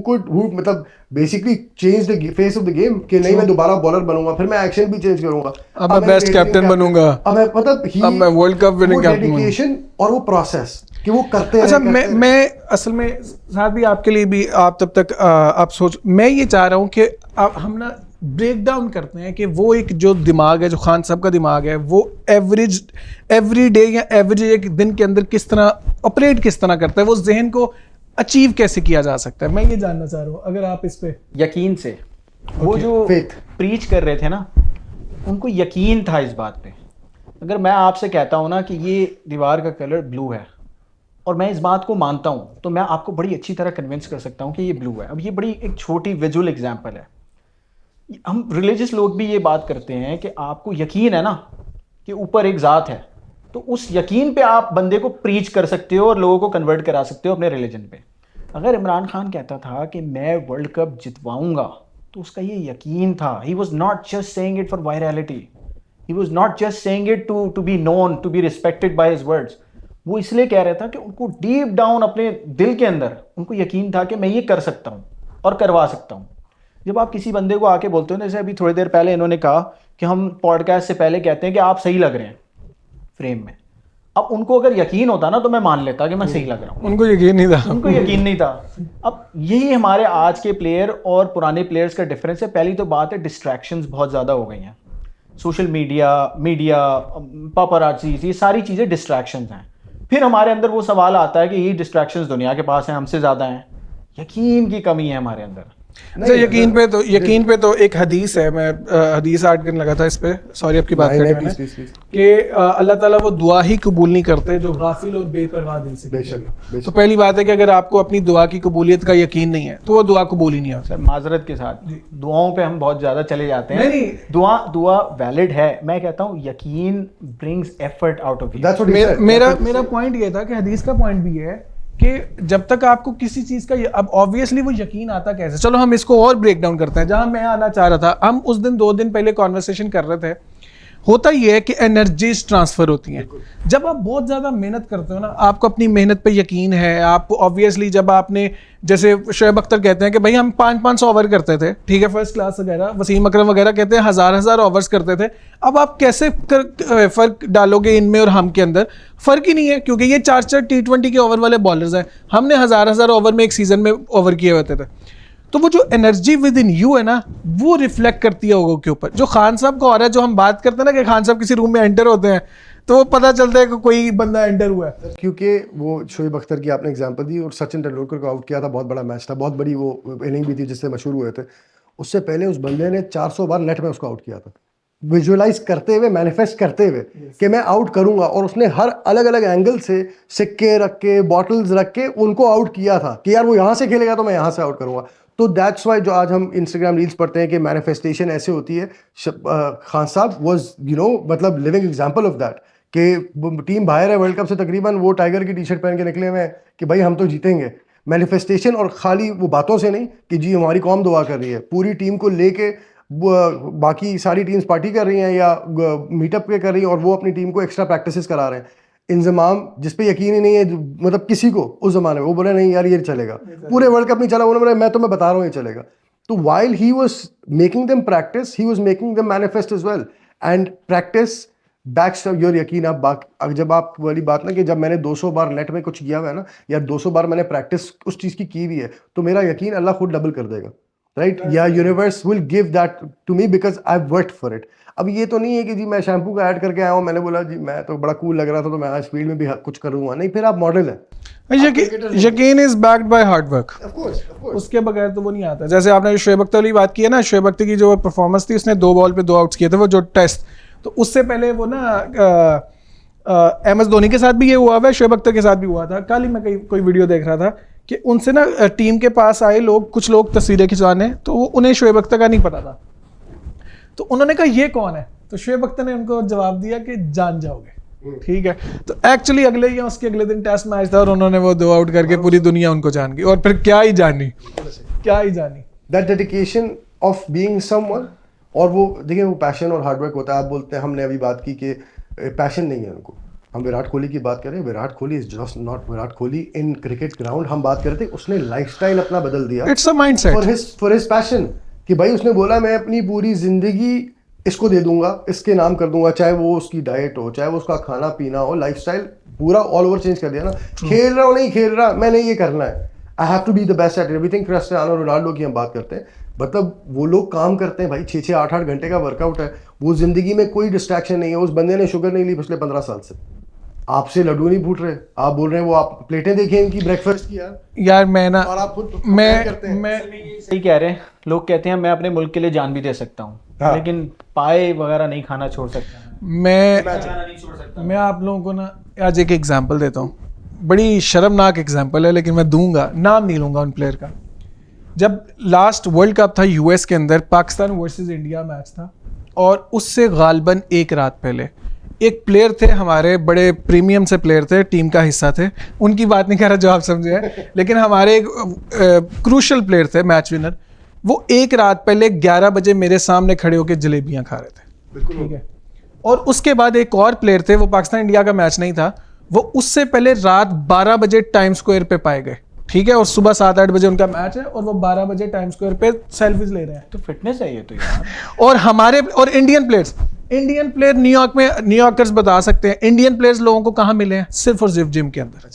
मतलब basically change the face of the game, कि नहीं मैं दोबारा बॉलर बनूंगा, फिर मैं एक्शन भी चेंज करूंगा,
अब मैं बेस्ट कैप्टन बनूंगा,
अब मैं मतलब
अब मैं world cup winning captain.
Dedication और वो प्रोसेस कि वो करते हैं।
अच्छा, मैं असल में साथ भी आपके लिए भी, आप तब तक आप सोच, मैं ये चाह रहा हूँ कि हम ना ब्रेक डाउन करते हैं कि वो एक जो दिमाग है, जो खान साहब का दिमाग है, वो एवरी डे या एवरेज एक दिन के अंदर किस तरह ऑपरेट किस तरह करता है, वो जहन को अचीव कैसे किया जा सकता है, मैं ये जानना चाह रहा हूँ। अगर आप इस पे
यकीन से वो जो प्रीच कर रहे थे ना, उनको यकीन था इस बात पे। अगर मैं आपसे कहता हूँ ना कि ये दीवार का कलर ब्लू है और मैं इस बात को मानता हूँ, तो मैं आपको बड़ी अच्छी तरह कन्विंस कर सकता हूँ कि ये ब्लू है। अब ये बड़ी एक छोटी विजुअल एग्जांपल है। हम रिलीजियस लोग भी ये बात करते हैं कि आपको यकीन है ना कि ऊपर एक ज़ात है, तो उस यकीन पे आप बंदे को प्रीच कर सकते हो और लोगों को कन्वर्ट करा सकते हो अपने रिलीजन पे। अगर इमरान खान कहता था कि मैं वर्ल्ड कप जितवाऊंगा, तो उसका ये यकीन था। He was not just saying it for virality, he was not just saying it to be known, to be respected by his words. वो इसलिए कह रहा था कि उनको डीप डाउन अपने दिल के अंदर उनको यकीन था कि मैं ये कर सकता हूँ और करवा सकता हूँ। जब आप किसी बंदे को आके बोलते हो, जैसे अभी थोड़ी देर पहले इन्होंने कहा कि हम पॉडकास्ट से पहले कहते हैं कि आप सही लग रहे हैं फ्रेम में, अब उनको अगर यकीन होता ना तो मैं मान लेता कि मैं सही लग रहा हूँ।
उनको यकीन नहीं था,
उनको यकीन नहीं था। अब यही हमारे आज के प्लेयर और पुराने प्लेयर्स का डिफरेंस है। पहली तो बात है, डिस्ट्रैक्शंस बहुत ज़्यादा हो गई हैं। सोशल मीडिया पापराज़ी, ये सारी चीज़ें डिस्ट्रैक्शंस हैं। फिर हमारे अंदर वो सवाल आता है कि ये डिस्ट्रैक्शंस दुनिया के पास हैं, हमसे ज़्यादा हैं। यकीन की कमी है हमारे अंदर।
अच्छा, यकीन पे तो एक हदीस है, मैं हदीस ऐड करने लगा था इस पे, सॉरी आपकी बात करने में, कि अल्लाह ताला वो दुआ ही कबूल नहीं करते जो गाफिल और बेपरवाह दिल से।
बेशक।
तो पहली बात है कि अगर आपको अपनी दुआ की कबूलियत का यकीन नहीं है तो वो दुआ कबूल ही नहीं होता।
सर माजरत के साथ दुआओं पे हम बहुत ज़्यादा चले जाते हैं।
नहीं,
दुआ वैलिड है। मैं कहता हूँ यकीन brings effort out of you.
मेरा पॉइंट ये था कि हदीस का पॉइंट भी है कि जब तक आपको किसी चीज का, अब ऑब्वियसली वो यकीन आता कैसे, चलो हम इसको और ब्रेक डाउन करते हैं। जहां मैं आना चाह रहा था, हम उस दिन 2 दिन पहले कॉन्वर्सेशन कर रहे थे, होता ये है कि एनर्जीज ट्रांसफर होती हैं। जब आप बहुत ज़्यादा मेहनत करते हो ना, आपको अपनी मेहनत पे यकीन है, आप ऑब्वियसली जब आपने, जैसे शोएब अख्तर कहते हैं कि भाई हम 500 ओवर करते थे, ठीक है, फर्स्ट क्लास वगैरह, वसीम अकरम वगैरह कहते हैं 1000 ओवर्स करते थे। अब आप कैसे फ़र्क डालोगे इनमें और हम के अंदर? फ़र्क ही नहीं है, क्योंकि ये 4 T20 के ओवर वाले बॉलर्स हैं, हमने 1000 ओवर में एक सीज़न में ओवर किए होते थे। तो वो जो एनर्जी विद इन यू है ना, वो रिफ्लेक्ट करती है लोगों के ऊपर। जो खान साहब का हो रहा है, जो हम बात करते हैं ना कि खान साहब किसी रूम में एंटर होते हैं तो वो पता चलता है कि कोई बंदा एंटर हुआ है।
क्योंकि वो शोएब अख्तर की आपने एग्जांपल दी और सचिन तेंदुलकर को आउट किया था, बहुत बड़ा मैच था, बहुत बड़ी वो इनिंग भी थी जिससे मशहूर हुए थे। उससे पहले उस बंदे ने 400 बार नेट में उसको आउट किया था, विजुअलाइज करते हुए, मैनिफेस्ट करते हुए कि मैं आउट करूंगा। और उसने हर अलग अलग एंगल से सिक्के रख के, बॉटल्स रख के उनको आउट किया था कि यार वो यहाँ से खेलेगा तो मैं यहाँ से आउट करूंगा। तो दैट्स वाई जो आज हम इंस्टाग्राम रील्स पढ़ते हैं कि मैनिफेस्टेशन ऐसे होती है, खान साहब वाज मतलब लिविंग एग्जांपल ऑफ दैट। कि टीम बाहर है वर्ल्ड कप से, तकरीबन वो टाइगर की टी शर्ट पहन के निकले हुए हैं कि भाई हम तो जीतेंगे। मैनिफेस्टेशन, और खाली वो बातों से नहीं कि जी हमारी कौम दुआ कर रही है, पूरी टीम को लेके बाकी सारी टीम्स पार्टी कर रही हैं या मीटअप पे कर रही हैं और वो अपनी टीम को एक्स्ट्रा प्रैक्टिसेस करा रहे हैं। इंजमाम जिस पे यकीन ही नहीं है मतलब किसी को उस जमाने में, वो बोले नहीं यार ये चलेगा, पूरे वर्ल्ड कप नहीं चला, उन्होंने बोला मैं तुम्हें बता रहा हूँ ये चलेगा। तो while he was making them practice, he was making them manifest as well. And practice backs your यकीन। अब जब आप वाली बात ना कि जब मैंने 200 बार नेट में कुछ किया हुआ है ना, या 200 बार मैंने प्रैक्टिस उस चीज़ की हुई है, तो मेरा यकीन अल्लाह खुद डबल कर देगा, राइट? या universe will give that to me because I worked for it. अब ये तो नहीं है कि जी मैं शैम्पू का ऐड करके आया हूँ, मैंने बोला जी मैं तो बड़ा कूल लग रहा था तो मैं आज फील्ड में भी कुछ करूँगा, नहीं। फिर आप मॉडल है।
यकीन is backed by hard work, उसके बगैर तो वो नहीं आता। जैसे आपने शोएब अख्तर की बात की है ना, शोएब अख्तर की जो परफॉर्मेंस थी, उसने 2 बॉल पे 2 आउट्स किए थे, वो जो टेस्ट, तो उससे पहले वो ना MS धोनी के साथ भी ये हुआ है, शोएब अख्तर के साथ भी हुआ था। कल ही मैं कोई वीडियो देख रहा था कि उनसे ना टीम के पास आए लोग, कुछ लोग तस्वीरें खिंचवाने, तो उन्हें शोएब अख्तर का नहीं पता था। तो उन्होंने कहा ये कौन है, तो शोएब अख्तर ने उनको जवाब दिया कि जान जाओगे, ठीक है। तो एक्चुअली अगले या उसके अगले दिन टेस्ट मैच था और उन्होंने वो 2 आउट करके पूरी दुनिया उनको जान गई, और फिर क्या ही जानी
that dedication of being someone. और वो देखिए वो पैशन और हार्डवर्क होता है। आप बोलते हैं, हमने अभी बात की कि पैशन नहीं है उनको। हम विराट कोहली की बात करें, Virat Kohli is just not Virat Kohli in cricket ground. हम बात कर रहे थे, उसने लाइफस्टाइल अपना बदल दिया।
It's a mindset
for his passion, कि भाई उसने बोला मैं अपनी पूरी जिंदगी इसको दे दूंगा, इसके नाम कर दूंगा, चाहे वो उसकी डाइट हो, चाहे वो उसका खाना पीना हो, लाइफस्टाइल पूरा ऑल ओवर चेंज कर दिया ना। खेल रहा हो नहीं खेल रहा, मैंने ये करना है, I have to be the best at everything. Cristiano Ronaldo की हम बात करते हैं, मतलब वो लोग काम करते हैं भाई, 6-6 8-8 घंटे का वर्कआउट है। वो जिंदगी में कोई डिस्ट्रैक्शन नहीं है। उस बंदे ने शुगर नहीं ली पिछले 15 साल से। आपसे लड्डू नहीं फूट रहे, आप बोल रहे हैं वो आप प्लेटें देखें इनकी ब्रेकफास्ट की यार
मैं ना
और आप खुद
मैं
सही कह रहे हैं। लोग कहते हैं मैं अपने मुल्क के लिए जान भी दे सकता हूँ,
हाँ।
लेकिन पाए वगैरह नहीं खाना छोड़ सकता।
मैं आप लोगों को ना आज एक एग्जांपल देता हूँ, बड़ी शर्मनाक एग्जांपल है, लेकिन मैं दूंगा, नाम नहीं लूंगा उन प्लेयर का। जब लास्ट वर्ल्ड कप था यूएस के अंदर, पाकिस्तान वर्सेस इंडिया मैच था, और उससे गालबन एक रात पहले एक प्लेयर थे हमारे, बड़े प्रीमियम से प्लेयर थे, टीम का हिस्सा थे, उनकी बात नहीं कर रहा जो आप समझे हैं, लेकिन हमारे एक क्रूशल प्लेयर थे, मैच विनर। वो एक रात पहले 11 बजे मेरे सामने खड़े होकर जलेबियां खा रहे थे, ठीक है। और उसके बाद एक और प्लेयर थे, वो पाकिस्तान इंडिया का मैच नहीं था, वो उससे पहले रात 12 बजे टाइम स्क्वायर पे पाए गए, ठीक है। और सुबह 7-8 बजे उनका मैच है और वो 12 बजे टाइम स्क्वायर पे सेल्फीज ले रहे हैं।
तो फिटनेस है ये तो यार।
और हमारे और इंडियन प्लेयर न्यूयॉर्क में, न्यूयॉर्कर्स बता सकते हैं, इंडियन प्लेयर्स लोगों को कहाँ मिले हैं? सिर्फ और सिर्फ जिम के अंदर।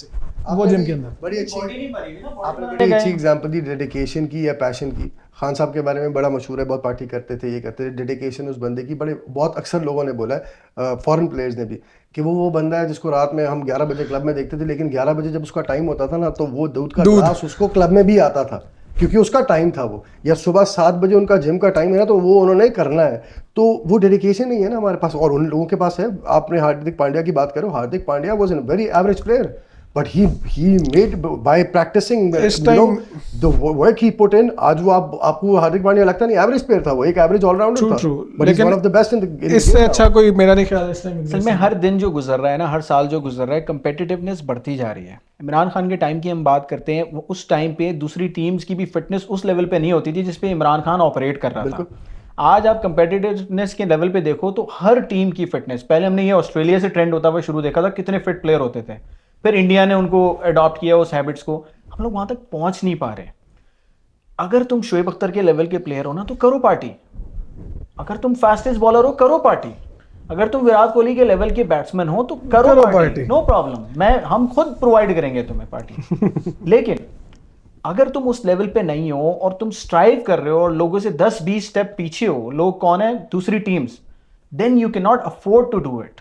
वो जिम के अंदर
बड़ी अच्छी आपने बड़ी अच्छी एग्जांपल दी डेडिकेशन की या पैशन की। खान साहब के बारे में बड़ा मशहूर है, बहुत पार्टी करते थे, ये करते थे। डेडिकेशन उस बंदे की बड़े बहुत अक्सर लोगों ने बोला है, फॉरेन प्लेयर्स ने भी, कि वो बंदा है जिसको रात में हम 11 बजे क्लब में देखते थे, लेकिन 11 बजे जब उसका टाइम होता था ना, तो वो दूध का ग्लास उसको क्लब में भी आता था, क्योंकि उसका टाइम था वो। या सुबह 7 बजे उनका जिम का टाइम है ना, तो वो उन्होंने करना है। तो वो डेडिकेशन नहीं है ना हमारे पास, और उन लोगों के पास है। आपने हार्दिक पांड्या की बात करो, Hardik Pandya was an very average player, but he made by practicing the work he put in। आज वो आपको हार्दिक पांड्या लगता नहीं एवरेज प्लेयर था, वो एक एवरेज ऑलराउंडर था, but he's one of the best in the
इससे अच्छा कोई मेरा नहीं ख्याल इस टाइम।
असल में हर दिन जो गुजर रहा है ना, हर साल जो गुजर रहा है, कंपेटिटिवनेस बढ़ती जा रही है। इमरान खान के टाइम की हम बात करते हैं, वो उस टाइम पे दूसरी टीम्स की भी फिटनेस उस लेवल पे नहीं होती थी जिस पे इमरान खान ऑपरेट कर रहा था। आज आप कंपेटिटिवनेस के लेवल पे देखो तो हर टीम की फिटनेस, पहले हमने ये ऑस्ट्रेलिया से ट्रेंड होता हुआ शुरू देखा था, कितने फिट प्लेयर होते थे, फिर इंडिया ने उनको अडॉप्ट किया उस हैबिट्स को, हम लोग वहां तक पहुंच नहीं पा रहे। अगर तुम शोएब अख्तर के लेवल के प्लेयर हो ना, तो करो पार्टी। अगर तुम फास्टेस्ट बॉलर हो, करो पार्टी। अगर तुम विराट कोहली के लेवल के बैट्समैन हो, तो करो पार्टी, नो प्रॉब्लम। हम खुद प्रोवाइड करेंगे तुम्हें पार्टी। लेकिन अगर तुम उस लेवल पे नहीं हो और तुम स्ट्राइव कर रहे हो और लोगों से 10-20 स्टेप पीछे हो, लोग कौन है? दूसरी teams, then you can not afford to do it.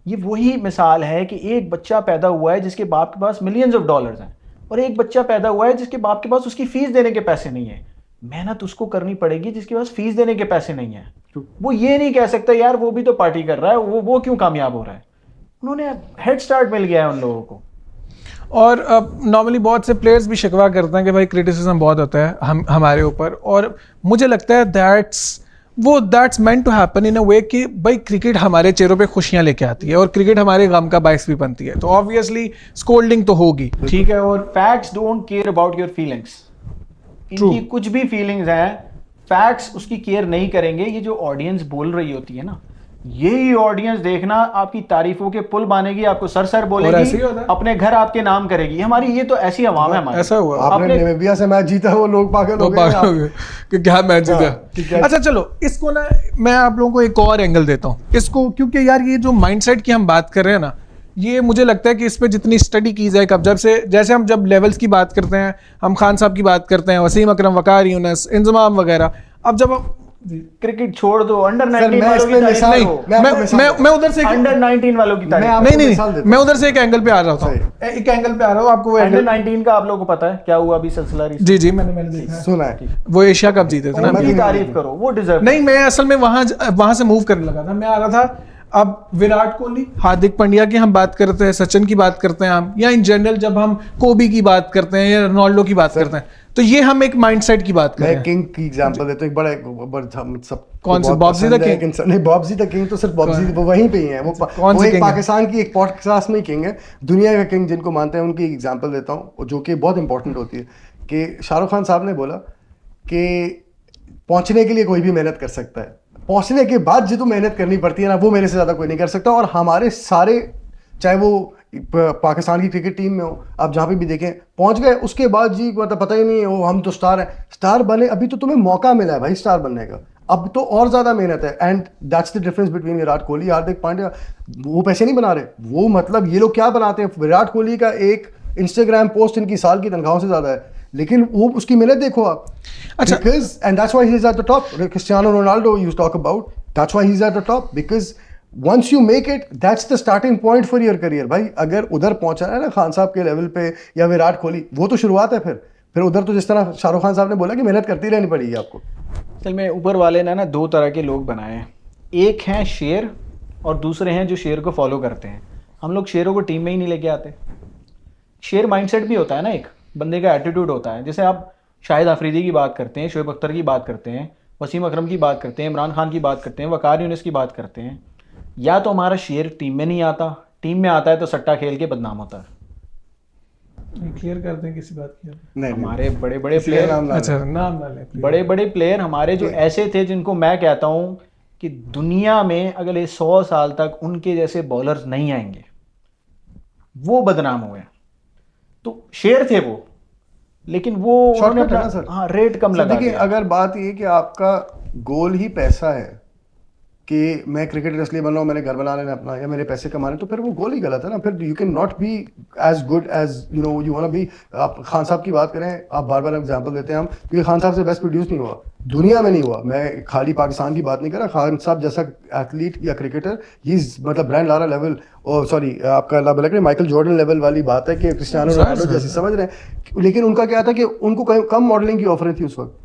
ये वही मिसाल है कि एक बच्चा पैदा हुआ है जिसके बाप के पास मिलियंस ऑफ डॉलर्स हैं, और एक बच्चा पैदा हुआ है जिसके बाप के पास उसकी फीस देने के पैसे नहीं है। मेहनत उसको करनी पड़ेगी जिसके पास फीस देने के पैसे नहीं है। वो ये नहीं कह सकता यार वो भी तो पार्टी कर रहा है, वो क्यों कामयाब हो रहा है। उन्होंने हेड स्टार्ट मिल गया है उन लोगों को।
और नॉर्मली बहुत से प्लेयर्स भी शिकवा करते हैं कि भाई क्रिटिसिज्म बहुत होता है हमारे ऊपर, और मुझे लगता है that's meant to happen in a way कि भाई क्रिकेट हमारे चेहरों पे खुशियां लेके आती है और क्रिकेट हमारे गम का बायस भी बनती है, तो ऑब्वियसली स्कोल्डिंग तो होगी, ठीक है। और
facts don't care about your feelings. इनकी कुछ भी फीलिंग्स हैं, फैक्ट्स उसकी केयर नहीं करेंगे। ये जो ऑडियंस बोल रही होती है ना, यही ऑडियंस देखना आपकी तारीफों के पुल बानेगी, आपको सर बोलेगी, अपने घर आपके नाम करेगी। हमारी ये तो ऐसी आवाम है हमारी।
ऐसा हुआ
आपने नामीबिया से मैच जीता, वो लोग पागल हो गए
कि क्या मैच जीता। अच्छा चलो, इसको ना मैं आप लोगों को एक और एंगल देता हूँ इसको, क्योंकि यार ये जो माइंडसेट की हम बात कर रहे हैं ना, ये मुझे लगता है कि इस पे जितनी स्टडी की जाए, कब जब से, जैसे हम जब लेवल्स की बात करते हैं, हम खान साहब की बात करते हैं, वसीम अकरम, वकार यूनुस, इंजमाम वगैरह, अब जब हम
क्रिकेट छोड़ दो, अंडर 19 वालों की
मैं उधर से
अंडर 19 वालों की
नहीं, मैं उधर से एक एंगल पे आ रहा था, एक एंगल पे आ रहा हूँ। आपको वो
अंडर 19 का आप लोगों को पता है क्या हुआ अभी सिलसिला?
जी मैंने देखा,
सुना है।
वो एशिया कप जीते थे ना,
तारीफ करो, वो डिजर्व।
नहीं, मैं असल में वहां से मूव करने लगा था। मैं आ रहा था अब विराट कोहली, हार्दिक पांड्या की हम बात करते हैं, सचिन की बात करते हैं हम, या इन जनरल जब हम कोबी की बात करते हैं या रोनाल्डो की बात करते हैं, तो ये हम एक माइंडसेट की बात कर रहे
मैं
हैं।
किंग की एग्जांपल देता हूँ, एक बड़ा हम सब
कौन से? Bobji the king?
नहीं, बॉब्जी द किंग तो सिर्फ बॉब्जी वो वहीं पे ही है,
कौन
वो
से
एक
king है?
पाकिस्तान की एक पॉडकास्ट में किंग है, दुनिया का किंग जिनको मानते हैं उनकी एग्जांपल देता हूँ जो कि बहुत इंपॉर्टेंट होती है। कि शाहरुख खान साहब ने बोला कि पहुंचने के लिए कोई भी मेहनत कर सकता है, पहुंचने के बाद जो मेहनत करनी पड़ती है ना, वो मेरे से ज़्यादा कोई नहीं कर सकता। और हमारे सारे, चाहे वो पाकिस्तान की क्रिकेट टीम में हो, आप जहाँ पे भी देखें, पहुंच गए, उसके बाद जी मतलब पता ही नहीं है वो हम तो स्टार हैं, स्टार बने, अभी तो तुम्हें मौका मिला है भाई स्टार बनने का, अब तो और ज़्यादा मेहनत है। And that's the difference between Virat Kohli, Hardik Pandya. वो पैसे नहीं बना रहे, वो मतलब ये लोग क्या बनाते हैं, विराट कोहली का एक इंस्टाग्राम पोस्ट इनकी साल की तनख्वाहों से ज़्यादा है, लेकिन वो उसकी मेहनत देखो आप।
अच्छा।
Because, and that's why he's at the top. Cristiano Ronaldo you talk about, that's why he's at the top, because once you make it, that's the starting point for your career. भाई अगर उधर पहुंचा है ना खान साहब के level पे या विराट कोहली, वो तो शुरुआत है, फिर उधर तो जिस तरह शाहरुख खान साहब ने बोला कि मेहनत करती रहनी पड़ेगी आपको।
असल में ऊपर वाले ने ना दो तरह के लोग बनाए हैं, एक हैं शेर और दूसरे हैं जो शेर को फॉलो करते हैं। हम लोग शेरों को टीम में ही नहीं लेके आते। शेर माइंडसेट भी होता है ना, एक बंदे का एटीट्यूड होता है। जैसे आप शाहिद अफरीदी की बात करते हैं, शोएब अख्तर की बात करते हैं, वसीम अकरम की बात करते हैं, इमरान खान की बात करते हैं, वकार यूनिस की बात करते हैं, या तो हमारा शेर टीम में नहीं आता, टीम में आता है तो सट्टा खेल के बदनाम होता है।
क्लियर कर दें किसी बात की?
नहीं,
हमारे बड़े बड़े
इसलिए
प्लेयर,
नाम ना लें।
अच्छा, नाम ना ले।
बड़े बड़े प्लेयर हमारे जो ऐसे थे जिनको मैं कहता हूँ कि दुनिया में अगले 100 साल तक उनके जैसे बॉलर्स नहीं आएंगे, वो बदनाम हुए। तो शेर थे वो, लेकिन वो उन्होंने
शॉर्टकट है ना
अपना
सर।
हाँ रेट कम लगा
देखिए,
दिया।
अगर बात ये कि आपका गोल ही पैसा है कि मैं क्रिकेटर इसलिए बन रहा हूँ, मैंने घर बना लेना अपना या मेरे पैसे कमाने, तो फिर वो गोल ही गलत है ना। फिर you can not be as good as you want be. आप खान साहब की बात करें, आप बार बार एग्जांपल देते हैं हम, क्योंकि खान साहब से बेस्ट प्रोड्यूस नहीं हुआ, दुनिया में नहीं हुआ। मैं खाली पाकिस्तान की बात नहीं कर रहा, खान साहब जैसा एथलीट या क्रिकेटर, ही मतलब ब्रांड लारा लेवल, सॉरी आपका अल्लाह भला करे माइकल जॉर्डन लेवल वाली बात है कि क्रिस्टियानो रोनाल्डो जैसी, समझ रहे हैं। लेकिन उनका क्या था कि उनको कम मॉडलिंग की ऑफर थी उस वक्त।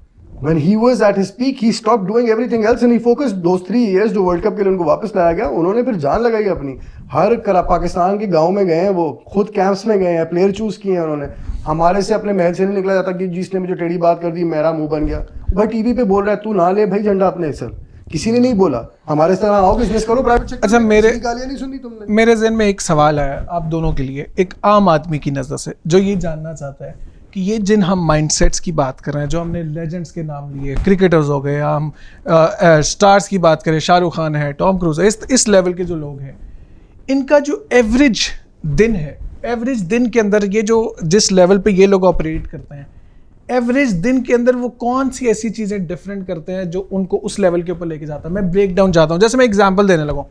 When he was at his peak, he stopped doing everything else and he focused those 3 years जो वर्ल्ड कप के लिए उनको वापस लाया गया, उन्होंने फिर जान लगाई अपनी। हर पाकिस्तान के गांव में गए हैं, वो खुद कैंप्स में गए हैं, प्लेयर चूज किए हैं उन्होंने। हमारे से अपने महल से नहीं निकला जाता कि जिसने मुझे टेढ़ी बात कर दी मेरा मुंह बन गया। भाई टीवी पे बोल रहा है, तू ना ले भाई झंडा अपने सर, किसी ने नहीं बोला। हमारे तरह आओ, बिजनेस करो, प्राइवेट सेक्टर।
अच्छा,
गालियां नहीं सुनी तुमने।
मेरे ज़हन में एक सवाल है आप दोनों के लिए, एक आम आदमी की नज़र से, जो ये जानना चाहता है कि ये जिन हम माइंडसेट्स की बात कर रहे हैं, जो हमने लेजेंड्स के नाम लिए, क्रिकेटर्स हो गए, हम स्टार्स की बात करें, शाहरुख खान है, टॉम क्रूज है, इस लेवल के जो लोग हैं, इनका जो एवरेज दिन है, एवरेज दिन के अंदर ये जो जिस लेवल पे ये लोग ऑपरेट करते हैं, एवरेज दिन के अंदर वो कौन सी ऐसी चीज़ें डिफरेंट करते हैं जो उनको उस लेवल के ऊपर लेके जाता है। मैं ब्रेक डाउन चाहता हूँ, जैसे मैं एग्जांपल देने लगा,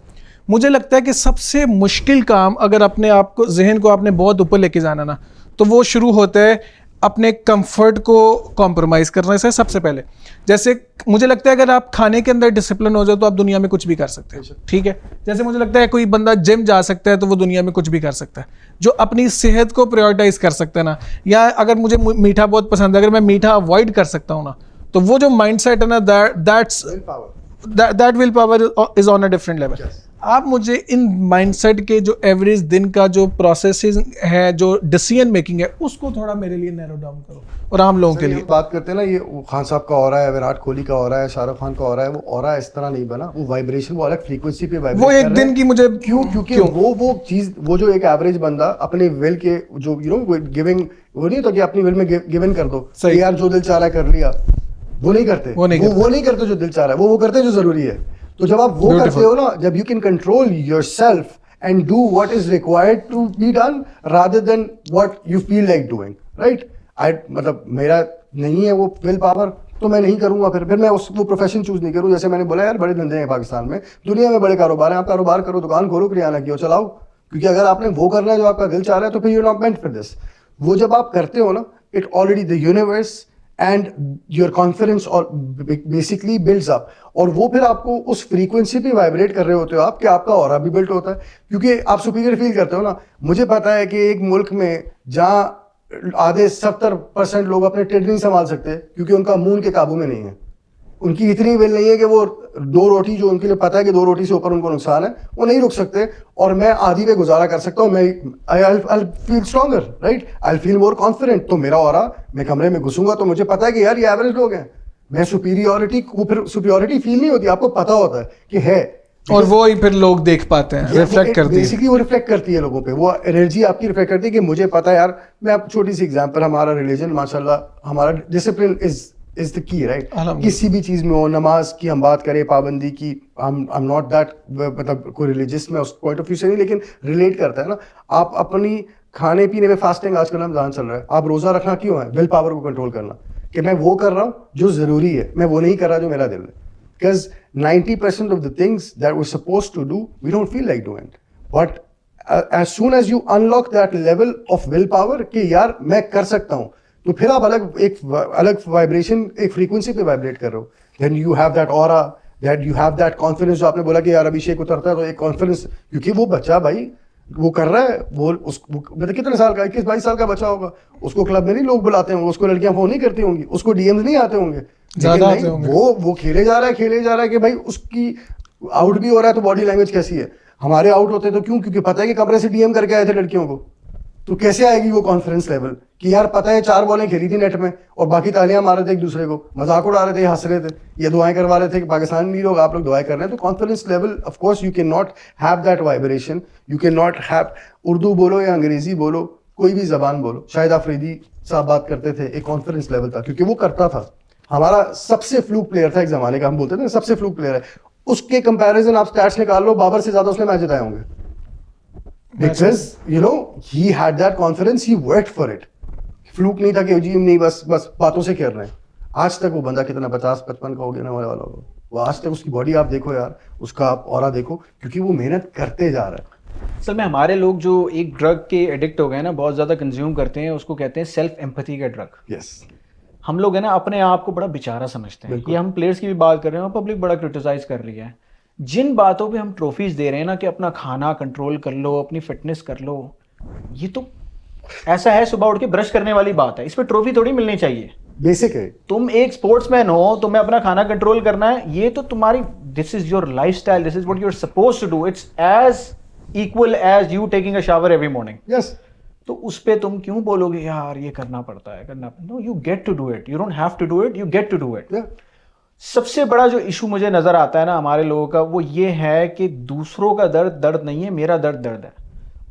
मुझे लगता है कि सबसे मुश्किल काम अगर अपने आप को, जहन को आपने बहुत ऊपर लेके जाना ना, तो वो शुरू होता है अपने कंफर्ट को कॉम्प्रोमाइज़ करने से सबसे पहले। जैसे मुझे लगता है अगर आप खाने के अंदर डिसिप्लिन हो जाओ तो आप दुनिया में कुछ भी कर सकते हैं, ठीक है। जैसे मुझे लगता है कोई बंदा जिम जा सकता है तो वो दुनिया में कुछ भी कर सकता है, जो अपनी सेहत को प्रायोरिटाइज कर सकता है ना। या अगर मुझे मीठा बहुत पसंद है, अगर मैं मीठा अवॉइड कर सकता हूँ ना, तो वो जो माइंडसेट है ना, that will power is on a different level. आप मुझे इन माइंडसेट के जो एवरेज दिन का जो प्रोसेस है, जो डिसीजन मेकिंग है, उसको थोड़ा मेरे लिए नैरो डाउन करो और आम लोगों के लिए।
बात करते हैं ना, ये खान साहब का ऑरा है, विराट कोहली का ऑरा है, शाहरुख खान का ऑरा है, वो ऑरा इस तरह नहीं बना, वो वाइब्रेशन, वो अलग फ्रीक्वेंसी पे वाइब्रेट
वो एक दिन की मुझे
क्योंकि वो चीज, वो जो एक एवरेज बंदा अपने विल के जो गिविंग, वो नहीं होता कि अपनी विल में गिवन कर दो, यार जो दिल चाह रहा है कर लिया, वो नहीं करते, वो नहीं करते जो दिल चाह रहा है, वो करते जो जरूरी है। तो जब आप वो करते हो ना, जब you can control yourself and do what is required to be done rather than what you feel like doing, right. मतलब मेरा नहीं है वो विल पावर, तो मैं नहीं करूंगा, फिर मैं वो प्रोफेशन चूज नहीं करूँ। जैसे मैंने बोला यार, बड़े धंधे हैं पाकिस्तान में, दुनिया में बड़े कारोबार हैं, आप कारोबार करो, दुकान खोलो, किराना की, चलाओ, क्योंकि अगर आपने वो करना है जो आपका दिल चाह रहा है, तो फिर you not meant for this. वो जब आप करते हो ना, it already the universe and your confidence और बेसिकली बिल्ड्स अप, और वो फिर आपको उस फ्रीक्वेंसी पे वाइब्रेट कर रहे होते हो आप, कि आपका ऑरा भी बिल्ड होता है, क्योंकि आप सुपीरियर फील करते हो ना। मुझे पता है कि एक मुल्क में जहाँ आधे 70% लोग अपने टेड नहीं संभाल सकते क्योंकि उनका मून के काबू में नहीं है, उनकी इतनी विल नहीं है कि वो 2 रोटी, जो उनके लिए पता है कि 2 रोटी से ऊपर उनको नुकसान है, वो नहीं रुक सकते, और मैं आधी पे गुजारा कर सकता हूँ, मैं I feel stronger, right, I feel more confident. तो मेरा ऑरा, मैं कमरे में घुसूंगा तो मुझे पता है कि यार ये एवरेज लोग हैं, मैं सुपीरियोरिटी, वो फिर सुपीरियोरिटी फील नहीं होती, आपको पता होता है कि है,
और वो ही फिर लोग देख पाते हैं, रिफ्लेक्ट करती है।
बेसिकली वो रिफ्लेक्ट करती है लोगों पे, वो एनर्जी आपकी रिफ्लेक्ट करती है कि मुझे पता है यार। मैं आप छोटी सी एग्जांपल, हमारा रिलीजन माशाल्लाह, हमारा discipline is the key, right. किसी भी चीज में हो, नमाज की हम बात करें, पाबंदी की, आई एम नॉट दैट, मतलब कोई रिलीजियस में उस पॉइंट ऑफ व्यू से नहीं, लेकिन रिलेट करता है ना। आप अपनी खाने पीने में फास्टिंग, आजकल रमजान चल रहा है, आप रोजा रखना क्यों है? विल पावर को कंट्रोल करना, कि मैं वो कर रहा हूँ जो जरूरी है, मैं वो नहीं कर रहा जो मेरा दिल है। Because 90% of the things that we're supposed to do, we don't feel like doing. But as soon as you unlock that level of willpower कि यार मैं कर सकता हूँ, तो फिर आप अलग वाइब्रेशन, एक फ्रीक्वेंसी पे वाइब्रेट कर रहे हो। Then you have that aura, that you have that confidence, जो आपने बोला कि यार अभिषेक उतरता है तो एक कॉन्फिडेंस, क्योंकि वो बच्चा भाई वो कर रहा है, वो मतलब कितने साल का, 21-22 साल का बच्चा होगा, उसको क्लब में नहीं लोग बुलाते होंगे, उसको लड़कियां फोन नहीं करती होंगी, उसको डीएम्स नहीं आते होंगे,
ज्यादा आते होंगे।
वो खेले जा रहा है कि भाई उसकी आउट भी हो रहा है, तो बॉडी लैंग्वेज कैसी है। हमारे आउट होते तो क्यों? क्योंकि पता है कि कमरे से डीएम करके आए थे लड़कियों को, तो कैसे आएगी वो कॉन्फिडेंस लेवल कि यार पता है 4 बॉलें खेली थी नेट में और बाकी तालियां मार रहे थे एक दूसरे को, मजाक उड़ा रहे थे, हंस रहे थे, ये दुआएं करवा रहे थे कि पाकिस्तानी लोग, आप लोग दुआएं कर रहे हैं। तो confidence level, of course you can not have that vibration, you can not have, Urdu बोलो या अंग्रेजी बोलो, कोई भी जबान बोलो, शाहिद आफरीदी साहब बात करते थे, एक कॉन्फिडेंस लेवल था, क्योंकि वो करता था। हमारा सबसे फ्लूक प्लेयर था एक जमाने का, हम बोलते थे ना सबसे फ्लूक प्लेयर है, उसके कंपैरिजन आप स्टैट्स निकाल लो, बाबर से ज्यादा उसने मैच जिताए होंगे, because you know he had that confidence, he worked for it। Fluke नहीं था कि जी नहीं बस बातों से खेल रहे हैं। आज तक वो बंदा कितना 50-55 का हो गया ना वाला होगा, वो आज तक उसकी बॉडी आप देखो यार, उसका आप ऑरा देखो, क्योंकि वो मेहनत करते जा रहा है।
असल में हमारे लोग जो एक ड्रग के एडिक्ट हो गए ना, बहुत ज़्यादा कंज्यूम करते हैं, उसको कहते हैं सेल्फ एम्पैथी का ड्रग।
यस,
हम लोग है ना अपने आप को बड़ा बेचारा समझते हैं। ये हम प्लेयर्स की भी बात कर रहे हैं और पब्लिक बड़ा क्रिटिसाइज कर रही है। जिन बातों पे हम ट्रॉफीज दे रहे हैं ना कि अपना खाना कंट्रोल कर लो, अपनी फिटनेस कर लो, ये तो ऐसा है सुबह उठ के ब्रश करने वाली बात है, इस पे ट्रॉफी थोड़ी मिलनी चाहिए।
बेसिक है।
तुम एक स्पोर्ट्समैन हो, तुम्हें अपना खाना कंट्रोल करना है, ये तो तुम्हारी, this is your lifestyle, this is what you are supposed to do, it's as equal as you taking a shower every morning.
Yes,
तो उस पे तुम क्यों बोलोगे यार ये करना पड़ता है, no, you get to do it, you don't have to do it, you get to do it. सबसे बड़ा जो इशू मुझे नजर आता है ना हमारे लोगों का, वो ये है कि दूसरों का दर्द दर्द नहीं है, मेरा दर्द दर्द है।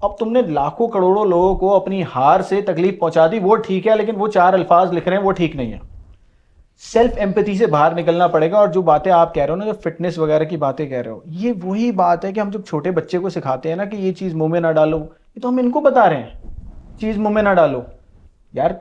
अब तुमने लाखों करोड़ों लोगों को अपनी हार से तकलीफ पहुंचा दी, वो ठीक है, लेकिन वो 4 अल्फाज लिख रहे हैं वो ठीक नहीं है। सेल्फ एम्पैथी से बाहर निकलना पड़ेगा। और जो बातें आप कह रहे हो ना, जो फिटनेस वगैरह की बातें कह रहे हो, ये वही बात है कि हम जब छोटे बच्चे को सिखाते हैं ना कि ये चीज़ मुंह में ना डालो, ये तो हम इनको बता रहे हैं, चीज़ मुंह में ना डालो। यार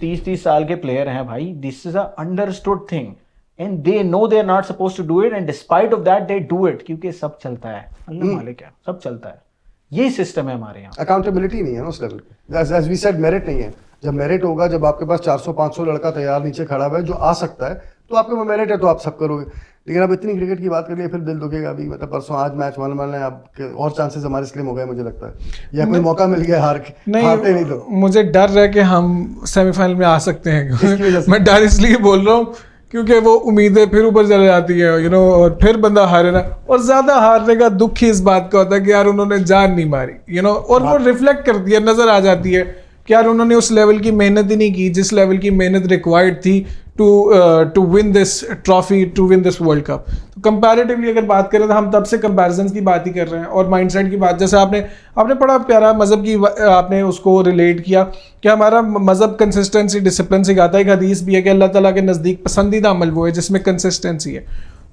30-30 साल के प्लेयर हैं भाई, this is a understood thing and they know they are not supposed to do it, and despite of that they do it, क्योंकि सब चलता है, अल्लाह मालिक है, सब चलता है। ये सिस्टम है हमारे यहाँ।
अकाउंटेबिलिटी नहीं है ना उस लेवल पे, एज वी सेड मेरिट नहीं है। जब मेरिट होगा, जब आपके पास 400-500 लड़का तैयार नीचे खड़ा हुआ है जो आ सकता है, तो आपके पास मेरिट है तो आप सब करोगे। लेकिन अब इतनी क्रिकेट की बात कर लिए, फिर दिल दुखेगा भी, मतलब परसों आज मैच 1-1 है, अब और चांसेस हमारे स्लिम हो गए मुझे लगता है, या कोई मौका मिल गया हारते नहीं तो।
मुझे डर है कि हम सेमीफाइनल में आ सकते हैं। मैं डर इसलिए बोल रहा हूँ क्योंकि वो उम्मीदें फिर ऊपर चले जाती है, यू नो, और फिर बंदा हारे ना, और ज्यादा हारने का दुख ही इस बात का होता है कि यार उन्होंने जान नहीं मारी, यू नो, और वो रिफ्लेक्ट करती है, नजर आ जाती है कि यार उन्होंने उस लेवल की मेहनत ही नहीं की जिस लेवल की मेहनत रिक्वायर्ड थी to win this trophy, to win this world cup. तो कंपैरेटिवली अगर बात करें तो हम तब से कंपैरिजन्स की बात ही कर रहे हैं, और माइंडसेट की बात, जैसे आपने बड़ा प्यारा मज़हब की आपने उसको रिलेट किया कि हमारा मज़हब कंसिस्टेंसी, डिसिप्लिन सिखाता है। एक हदीस भी है कि अल्लाह ताला के नज़दीक पसंदीदा अमल वो है जिसमें कंसिस्टेंसी है।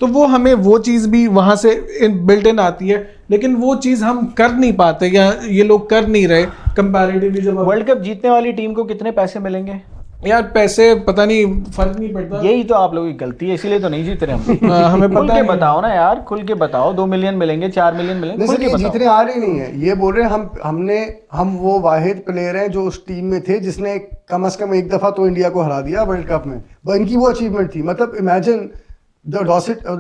तो वो हमें वो चीज़ भी वहाँ से बिल्ट इन आती है, लेकिन वो चीज़ हम कर नहीं पाते, या ये लोग कर नहीं रहे कंपैरेटिवली। जब
वर्ल्ड कप जीतने वाली टीम को कितने पैसे मिलेंगे
यार, पैसे पता नहीं, फर्क नहीं पड़ता।
यही तो आप लोगों की गलती है, इसीलिए तो नहीं जीत रहे हम।
हमें
खुल
पता
के बताओ ना यार, खुल के बताओ, 2 मिलियन मिलेंगे, 4 मिलियन मिलेंगे, खुल के बताओ।
जीतने आ रही नहीं है, ये बोल रहे हैं हम वो वाहिद प्लेयर हैं जो उस टीम में थे जिसने कम से कम एक दफा तो इंडिया को हरा दिया वर्ल्ड कप में। इनकी वो अचीवमेंट थी, मतलब इमेजिन द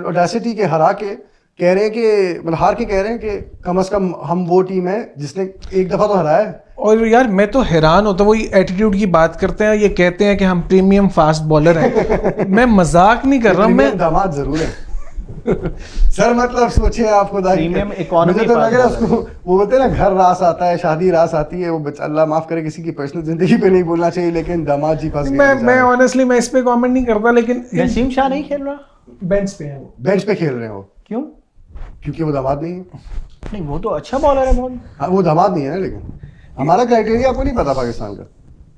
ऑडेसिटी के हरा के कह रहे हैं कि मतलब हार के कह रहे हैं कि कम से कम हम वो टीम है जिसने एक दफा तो हराया है।
और यार मैं तो हैरान होता हूँ, वो एटीट्यूड की बात करते हैं, ये कहते हैं कि हम प्रीमियम फास्ट बॉलर हैं। मैं मजाक नहीं कर रहा, मैं
प्रीमियम दामाद जरूर है। सर मतलब सोचिए आप खुदा की
प्रीमियम
मुझे
इकोनॉमी
तो लग रहा है उसको, वो बोलते हैं ना घर रास आता है, शादी रास आती है, वो अल्लाह माफ करे किसी की पर्सनल जिंदगी पे नहीं बोलना चाहिए, लेकिन दामाद जी फंस गए
मैं ऑनेस्टली मैं इस पे कमेंट नहीं करता, लेकिन
नसीम शाह नहीं खेल रहा,
बेंच पे है वो।
बेंच पे खेल रहे हैं वो,
क्यों?
क्योंकि वो दामाद नहीं है।
नहीं वो तो अच्छा बॉलर है बहुत।
हाँ, वो दामाद नहीं है ना, लेकिन हमारा क्राइटेरिया आपको नहीं पता पाकिस्तान का।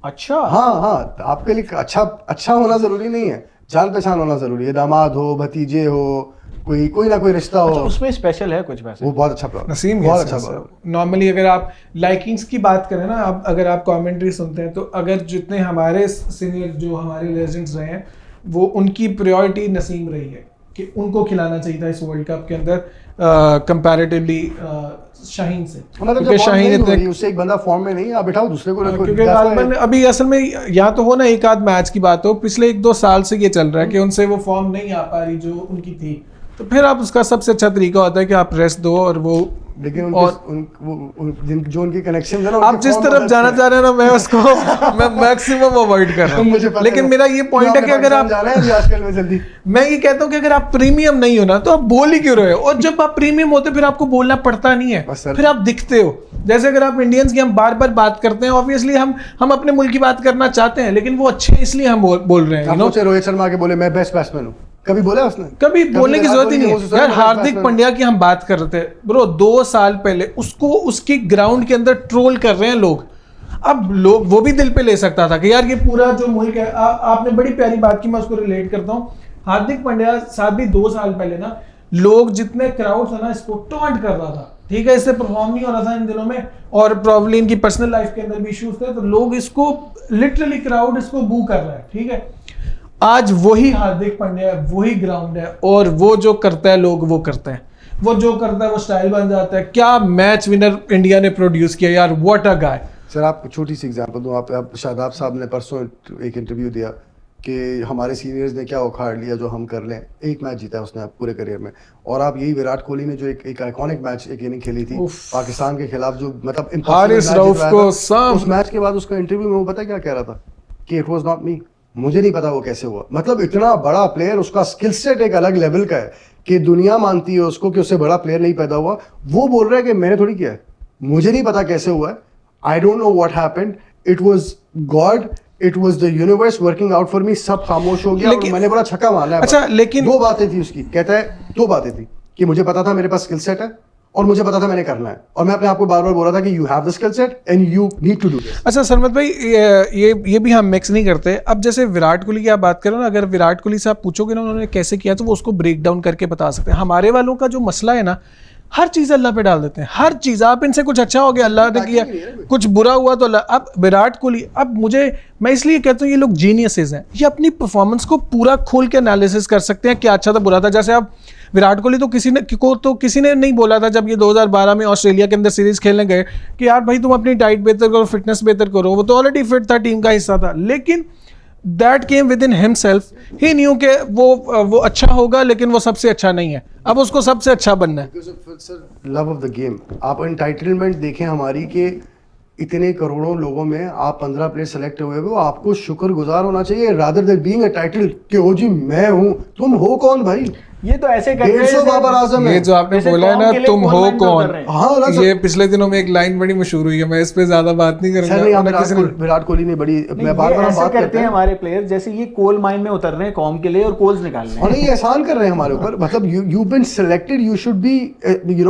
अच्छा
हाँ, आपके लिए अच्छा होना जरूरी नहीं है, जान पहचान होना जरूरी है। दामाद हो, भतीजे हो, कोई ना कोई रिश्ता हो।
अच्छा, उसमें स्पेशल है कुछ वैसे।
वो बहुत अच्छा प्लान,
नसीम
बहुत अच्छा प्लान।
नॉर्मली अगर आप लाइकिंग्स की बात करें ना, आप अगर आप कमेंट्री सुनते हैं, तो अगर जितने हमारे सीनियर जो हमारे लेजेंड्स रहे हैं, वो उनकी प्रायोरिटी नसीम रही है कि उनको खिलाना चाहिए था इस वर्ल्ड कप के अंदर कंपैरेटिवली शाहीन से।
मतलब
क्योंकि शाहीन इतने,
उससे एक बंदा फॉर्म में नहीं है, आप बिठाओ दूसरे को रखो।
क्योंकि गालिबन अभी असल में या तो हो ना एक आध मैच की बात हो, पिछले 1-2 साल से ये चल रहा है कि उनसे वो फॉर्म नहीं आ पा रही जो उनकी थी, तो फिर आप उसका सबसे अच्छा तरीका होता है कि आप रेस्ट दो और वो।
लेकिन
और
जो उनकी कनेक्शन है ना,
आप जिस तरफ जाना चाह रहे हैं ना, मैं उसको मैं मैक्सिमम अवॉइड कर रहा
मुझे
हूँ,
पता
लेकिन
है।
मेरा ये पॉइंट है कि अगर आप,
जा रहे हैं आजकल में जल्दी,
मैं ये कहता हूँ कि अगर आप प्रीमियम नहीं हो ना, तो आप बोल ही क्यों रहे हो? और जब आप प्रीमियम होते फिर आपको बोलना पड़ता नहीं है,
बस सर।
फिर आप दिखते हो। जैसे अगर आप इंडियंस की हम बार बार बात करते हैं, ऑब्वियसली हम अपने मुल्क की बात करना चाहते हैं, लेकिन वो अच्छे हैं इसलिए हम बोल रहे हैं,
आप सोचे रोहित शर्मा के बोले मैं बेस्ट बैट्समैन हूँ, कभी बोला उसने?
कभी बोलने की
विराट
जरूरत ही
कोहली
नहीं
को
है
सोचा
यार।
मैं
हार्दिक
बैट्समैन
पांड्या की हम बात कर रहे थे ब्रो, 2 साल पहले उसकी ग्राउंड के अंदर ट्रोल कर रहे हैं लोग। अब लोग वो भी दिल पे ले सकता था कि यार ये पूरा जो मुल्क है, आपने बड़ी प्यारी बात की, मैं उसको रिलेट करता हूँ। हार्दिक पांड्या साथ भी 2 साल पहले ना, लोग जितने क्राउड था ना, इसको टॉन्ट कर रहा था, ठीक है, इससे परफॉर्म नहीं हो रहा था इन दिनों में, और प्रॉब्लम इनकी पर्सनल लाइफ के अंदर भी इश्यूज थे, तो लोग इसको लिटरली क्राउड इसको बू कर रहा है, ठीक है। आज वही हार्दिक पांड्या है, वही ग्राउंड है, और वो जो करता है लोग वो करते हैं, वो जो करता है वो स्टाइल बन जाता है। क्या मैच विनर इंडिया ने प्रोड्यूस किया यार, व्हाट अ गाय।
सर आपको छोटी सी एग्जांपल दूं, आप शादाब साहब ने परसों एक इंटरव्यू दिया कि हमारे सीनियर्स ने क्या उखाड़ लिया जो हम कर लें। एक मैच जीता उसने पूरे करियर में, और आप यही विराट कोहली ने जो एक आइकॉनिक मैच एक इनिंग खेली थी पाकिस्तान के खिलाफ, जो मतलब
हारिस रऊफ को
उस मैच के बाद उसका इंटरव्यू में वो पता क्या कह रहा था कि इट वाज नॉट मी, मुझे नहीं पता वो कैसे हुआ। मतलब इतना बड़ा प्लेयर, उसका स्किल सेट एक अलग लेवल का है कि दुनिया मानती है उसको कि उससे बड़ा प्लेयर नहीं पैदा हुआ। वो बोल रहा है कि मैंने थोड़ी किया है, मुझे नहीं पता कैसे हुआ है, आई don't know what happened, it was God, it was the universe working out for me. सब खामोश हो गया और मैंने बड़ा छक्का मारना है।
अच्छा, लेकिन
2 बातें थी उसकी, कहता है 2 बातें थी कि मुझे पता था मेरे पास स्किल सेट है, और मुझे पता था मैंने करना है, और मैं अपने आप को बार बार बोल रहा था कि you have the skill set and you need to do this.
अच्छा सरमत भाई, ये भी हम मिक्स नहीं करते। अब जैसे विराट कोहली की आप बात करो ना, अगर विराट कोहली से आप पूछोगे ना उन्होंने कैसे किया, तो वो उसको ब्रेक डाउन करके बता सकते हैं। हमारे वालों का जो मसला है ना, हर चीज़ अल्लाह पे डाल देते हैं, हर चीज़। आप इनसे कुछ अच्छा हो गया अल्लाह ने किया, कुछ बुरा हुआ तो अल्लाह। अब विराट कोहली, अब मैं इसलिए कहता हूँ ये लोग जीनियसेस हैं, ये अपनी परफॉर्मेंस को पूरा खोल के एनालिसिस कर सकते हैं, क्या अच्छा था बुरा था। जैसे अब विराट कोहली तो किसी ने नहीं बोला था जब ये 2012 में ऑस्ट्रेलिया के अंदर सीरीज खेलने गए कि यार भाई तुम अपनी डाइट बेहतर करो, फिटनेस बेहतर करो। वो तो ऑलरेडी फिट था, टीम का हिस्सा था, लेकिन that came with in himself. He new के वो अच्छा होगा, लेकिन वो सबसे अच्छा नहीं है, अब उसको सबसे अच्छा बनना है।
Love of the game. आप एंटाइटलमेंट देखें हमारी के इतने करोड़ों लोगों में आप 15 प्लेयर सेलेक्ट हुए हो, आपको शुक्रगुजार होना चाहिए rather than being a title कि ओ जी मैं हूं। तुम हो कौन भाई?
ये तो ऐसे करते हैं
150 बाबर आजम है।
ये जो आपने
जैसे
बोला है
कौम
ना,
के लिए
तुम हो
कौन
कौन,
कर रहे हैं।
हाँ ना सर।
ये पिछले दिनों में एक लाइन बड़ी मशहूर हुई है, मैं इस पे ज्यादा बात नहीं
सर नहीं,
करूंगा।
विराट कोहली ने बड़ी,
नहीं,
मैं बार
ये
बार
ऐसे
बात
करते हैं हमारे प्लेयर, जैसे ये कोल माइन में उतर रहे हैं कौम के लिए और कोल्स निकाल रहे
और
हैं।
नहीं एहसान कर रहे हैं हमारे ऊपर। मतलब you been selected, you should be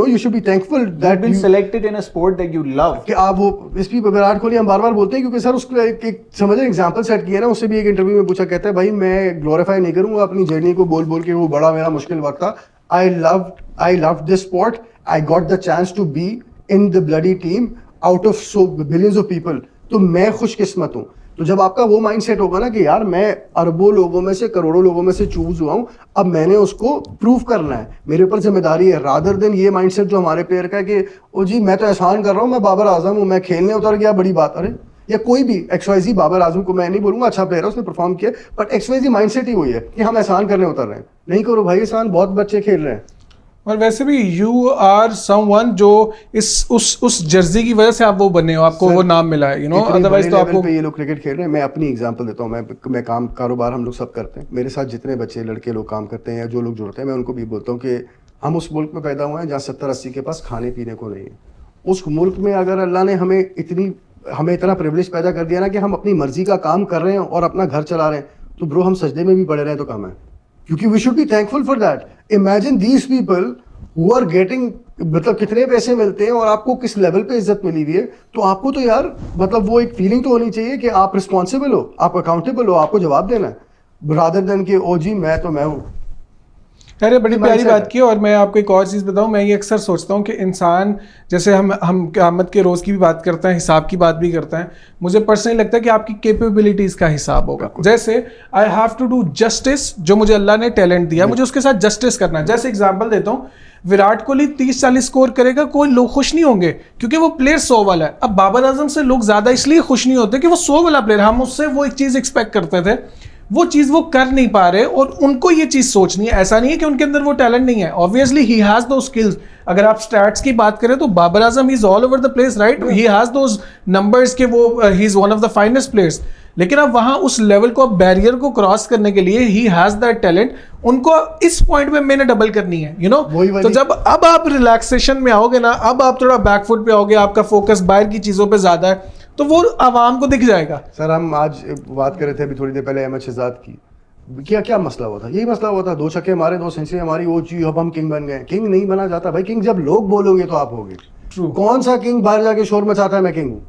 you should be thankful that
been selected in a sport that you love।
कि आप वो इस भी विराट कोहली हम बार बार बोलते हैं क्योंकि सर उसको एक समझ एग्जांपल सेट किया ना। उससे भी एक इंटरव्यू में पूछा, कहता है भाई मैं ग्लोरीफाई नहीं करूंगा अपनी जर्नी को बोल बोल के, वो बड़ा मेरा मुश्किल वक्त था। I loved this sport. I got the chance to be in the bloody team out of so billions of people. तो मैं खुशकिस्मत हूँ। तो जब आपका वो माइंडसेट होगा ना कि यार मैं अरबों लोगों में से, करोड़ों लोगों में से चूज हुआ हूँ, अब मैंने उसको प्रूव करना है, मेरे ऊपर जिम्मेदारी है, रादर देन ये माइंडसेट जो हमारे प्लेयर का है कि ओ जी मैं तो एहसान कर रहा हूँ, मैं बाबर आजम हूँ, मैं खेलने उतर गया, बड़ी बात। अरे या कोई भी XYZ, बाबर आजम को मैं नहीं बोलूंगा अच्छा प्लेयर है, उसने परफॉर्म किया, बट XYZ माइंडसेट ही वही है कि हम एहसान करने उतर रहे हैं। नहीं करो भाई एहसान, बहुत बच्चे खेल रहे हैं।
और वैसे भी यू आर समवन जो उस जर्सी की वजह से आप वो बने हो, आपको वो नाम मिला है, अदरवाइज तो आपको।
पे ये लोग क्रिकेट खेल रहे हैं। मैं अपनी एग्जांपल देता हूँ। मैं काम कारोबार हम लोग सब करते हैं। मेरे साथ जितने बच्चे लड़के लोग काम करते हैं या जो लोग जुड़ते हैं, मैं उनको भी बोलता हूँ कि हम उस मुल्क में पैदा हुए हैं जहाँ 70-80 के पास खाने पीने को नहीं है। उस मुल्क में अगर अल्लाह ने हमें इतना प्रिविलेज पैदा कर दिया ना कि हम अपनी मर्जी का काम कर रहे हैं और अपना घर चला रहे हैं, तो ब्रो हम सजदे में भी पड़े रहे तो कम है, क्योंकि we should be thankful for that. Imagine these people who are getting, मतलब कितने पैसे मिलते हैं और आपको किस लेवल पे इज्जत मिली हुई है। तो आपको तो यार मतलब वो एक फीलिंग तो होनी चाहिए कि आप रिस्पॉन्सिबल हो, आप अकाउंटेबल हो, आपको जवाब देना है, रादर देन कि ओ जी मैं हूँ।
अरे बड़ी
ये
प्यारी
mindset
बात
है।
की। और मैं आपको एक और चीज़ बताऊं, मैं ये अक्सर सोचता हूं कि इंसान, जैसे हम क़यामत के रोज़ की भी बात करते हैं, हिसाब की बात भी करते हैं, मुझे पर्सनली लगता है कि आपकी कैपेबिलिटीज़ का हिसाब होगा। जैसे I have to do justice, जो मुझे अल्लाह ने टैलेंट दिया, मुझे उसके साथ जस्टिस करना है। जैसे एग्जाम्पल देता हूँ, विराट कोहली 30-40 स्कोर करेगा, कोई लोग खुश नहीं होंगे क्योंकि वो प्लेयर 100 वाला है। अब बाबर आजम से लोग ज़्यादा इसलिए खुश नहीं होते कि वो 100 वाला प्लेयर, हम उससे वो एक चीज़ एक्सपेक्ट करते थे, वो चीज वो कर नहीं पा रहे, और उनको ये चीज सोचनी है। ऐसा नहीं है कि उनके अंदर वो टैलेंट नहीं है, obviously he has those skills. अगर आप स्टैट्स की बात करें तो Babar Azam is all over the place, right, he has those numbers के वो he is one of the finest players. लेकिन अब वहां उस लेवल को, बैरियर को क्रॉस करने के लिए ही हैज दैट टैलेंट, उनको इस पॉइंट पे मैंने डबल करनी है, तो जब अब आप रिलैक्सेशन में आओगे ना, अब आप थोड़ा बैकफुट पे आओगे, आपका फोकस बाहर की चीजों पे ज्यादा है, तो वो आवाम को दिख जाएगा।
सर हम आज बात कर रहे थे अभी थोड़ी देर पहले अहमद शहजाद की, क्या मसला हुआ था? यही मसला हुआ था, 2 छक्के मारे, 2 सेंचुरी हमारी, वो जी अब हम किंग बन गए। किंग नहीं बना जाता भाई, किंग जब लोग बोलोगे तो आप होगे।
True.
कौन सा किंग बाहर जाके शोर मचाता है मैं किंग हूँ?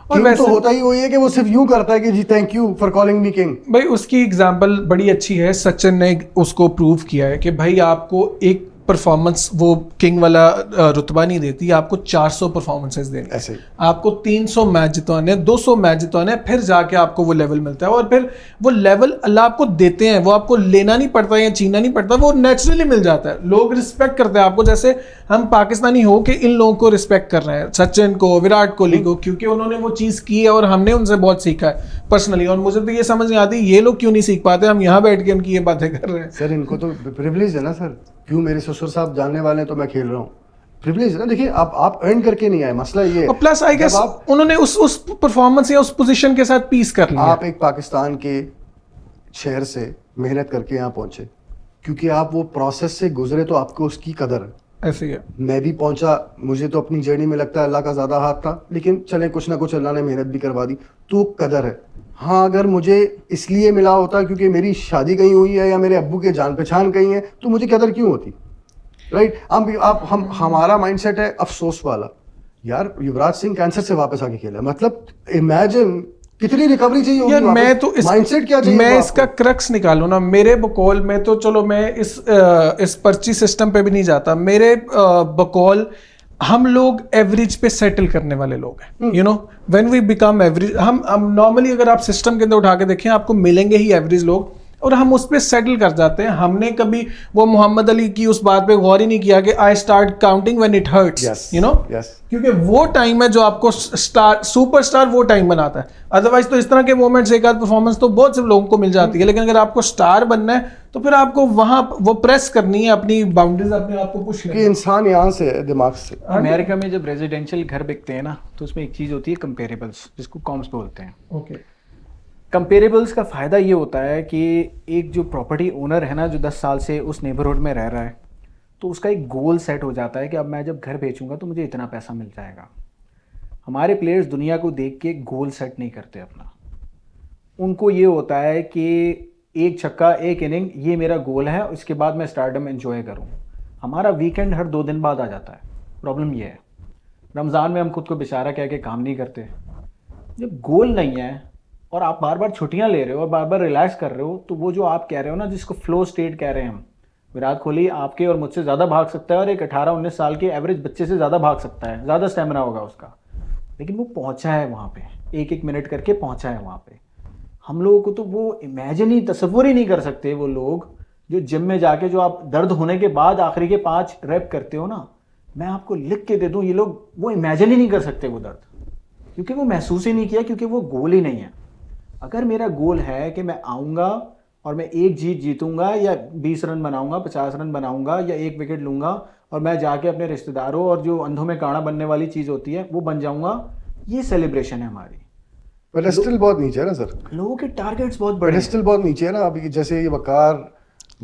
और
किंग तो
वैसे-
होता ही वही है कि वो सिर्फ यूं करता है कि जी thank you for calling me king.
भाई उसकी एग्जाम्पल बड़ी अच्छी है, सचिन ने उसको प्रूव किया है कि भाई आपको एक परफॉर्मेंस वो किंग वाला रुतबा नहीं देती, आपको 400 परफॉर्मेंसेस देनी,
ऐसे ही
आपको 300 मैच जितवाने, 200 मैच जितवाने, फिर जाके आपको वो लेवल मिलता है। और फिर वो लेवल अल्लाह आपको देते हैं, वो आपको लेना नहीं पड़ता या छीनना नहीं पड़ता, वो नेचुरली मिल जाता है। लोग रिस्पेक्ट करते हैं आपको, जैसे हम पाकिस्तानी हो के इन लोगों को रिस्पेक्ट कर रहे हैं, सचिन को, विराट कोहली को, क्योंकि उन्होंने वो चीज़ की है और हमने उनसे बहुत सीखा है पर्सनली। और मुझे तो ये समझ नहीं आती ये लोग क्यों नहीं सीख पाते, हम यहाँ बैठ के उनकी ये बातें कर रहे हैं।
सर इनको तो प्रिविलेज है ना सर, क्यों मेरे ससुर साहब जानने वाले हैं तो मैं खेल रहा हूँ, प्रिविलेज है ना। देखिए आप अर्न करके नहीं आए, मसला ये है।
और प्लस आई गेस उन्होंने उस परफॉर्मेंस या उस पोजीशन के साथ पीस कर लिया।
आप एक पाकिस्तान के शहर से मेहनत करके यहाँ पहुंचे, क्योंकि आप वो प्रोसेस से गुजरे तो आपको उसकी कदर है।
ऐसे ही है।
मैं भी पहुंचा, मुझे तो अपनी जर्नी में लगता है अल्लाह का ज़्यादा हाथ था, लेकिन चले कुछ ना कुछ अल्लाह ने मेहनत भी करवा दी, तो कदर है। हाँ अगर मुझे इसलिए मिला होता क्योंकि मेरी शादी कहीं हुई है या मेरे अब्बू के जान पहचान कहीं है, तो मुझे कदर क्यों होती, राइट। हम हमारा माइंडसेट है अफसोस वाला। यार युवराज सिंह कैंसर से वापस आके खेला, मतलब इमेजिन कितनी रिकवरी चाहिए होगी
यार
वापस।
मैं तो
माइंडसेट क्या चाहिए
मैं
आपको?
इसका क्रक्स निकालूं ना, मेरे बकौल में तो चलो मैं इस पर्ची सिस्टम पे भी नहीं जाता, मेरे बकौल हम लोग एवरेज पे सेटल करने वाले लोग हैं, व्हेन वी बिकम एवरेज, हम नॉर्मली अगर आप सिस्टम के अंदर उठा के देखें आपको मिलेंगे ही एवरेज लोग, और हम उस पर सेटल कर जाते हैं। हमने कभी वो मोहम्मद अली की उस बात पे गौर ही नहीं किया कि I start counting when it hurts,
Yes.
क्योंकि वो टाइम है जो आपको सुपरस्टार वो टाइम बनाता है। अदरवाइज तो इस तरह के मोमेंट्स, एक आध परफॉर्मेंस तो बहुत से लोगों को मिल जाती है, लेकिन अगर आपको स्टार बनना है तो फिर आपको वहां वो प्रेस करनी है, अपनी बाउंड्रीज अपने आप को पुश
कि
करनी है।
इंसान यहाँ से है, दिमाग से।
अमेरिका में जब रेजिडेंशियल घर बिकते हैं ना, तो उसमें एक चीज़ होती है कंपेरेबल्स, जिसको कॉम्स बोलते हैं।
ओके।
कंपेरेबल्स का फ़ायदा ये होता है कि एक जो प्रॉपर्टी ओनर है ना, जो 10 साल से उस नेबरहुड में रह रहा है, तो उसका एक गोल सेट हो जाता है कि अब मैं जब घर बेचूंगा तो मुझे इतना पैसा मिल जाएगा। हमारे प्लेयर्स दुनिया को देख के गोल सेट नहीं करते अपना, उनको ये होता है कि एक छक्का एक इनिंग ये मेरा गोल है, इसके बाद मैं स्टारडम एंजॉय करूँ। हमारा वीकेंड हर 2 दिन बाद आ जाता है। प्रॉब्लम ये है, रमज़ान में हम खुद को बेचारा कह के काम नहीं करते। जब गोल नहीं है और आप बार बार छुट्टियां ले रहे हो और बार बार रिलैक्स कर रहे हो, तो वो जो आप कह रहे हो ना, जिसको फ्लो स्टेट कह रहे हैं हम, विराट कोहली आपके और मुझसे ज़्यादा भाग सकता है और एक 18-19 साल के एवरेज बच्चे से ज़्यादा भाग सकता है, ज़्यादा स्टेमिना होगा उसका, लेकिन वो पहुंचा है वहाँ पे, 1-1 मिनट करके पहुंचा है वहाँ पे। हम लोगों को तो वो इमेजिन ही, तसव्वुर ही नहीं कर सकते वो लोग जो जिम में जाके जो आप दर्द होने के बाद आखिरी के 5 रैप करते हो ना, मैं आपको लिख के दे दूँ, ये लोग वो इमेजिन ही नहीं कर सकते वो दर्द, क्योंकि वो महसूस ही नहीं किया, क्योंकि वो गोल ही नहीं है। अगर मेरा गोल है कि मैं आऊँगा और मैं एक जीतूंगा या 20 रन बनाऊंगा, 50 रन बनाऊंगा या 1 विकेट लूंगा और मैं जाके अपने रिश्तेदारों और जो अंधों में काढ़ा बनने वाली चीज होती है वो बन जाऊंगा, ये सेलिब्रेशन है हमारी।
पेडेस्टल बहुत नीचे है ना सर,
लोगों के टारगेट्स बहुत बड़े हैं।
पेडेस्टल बहुत नीचे है ना। अभी जैसे ये वकार,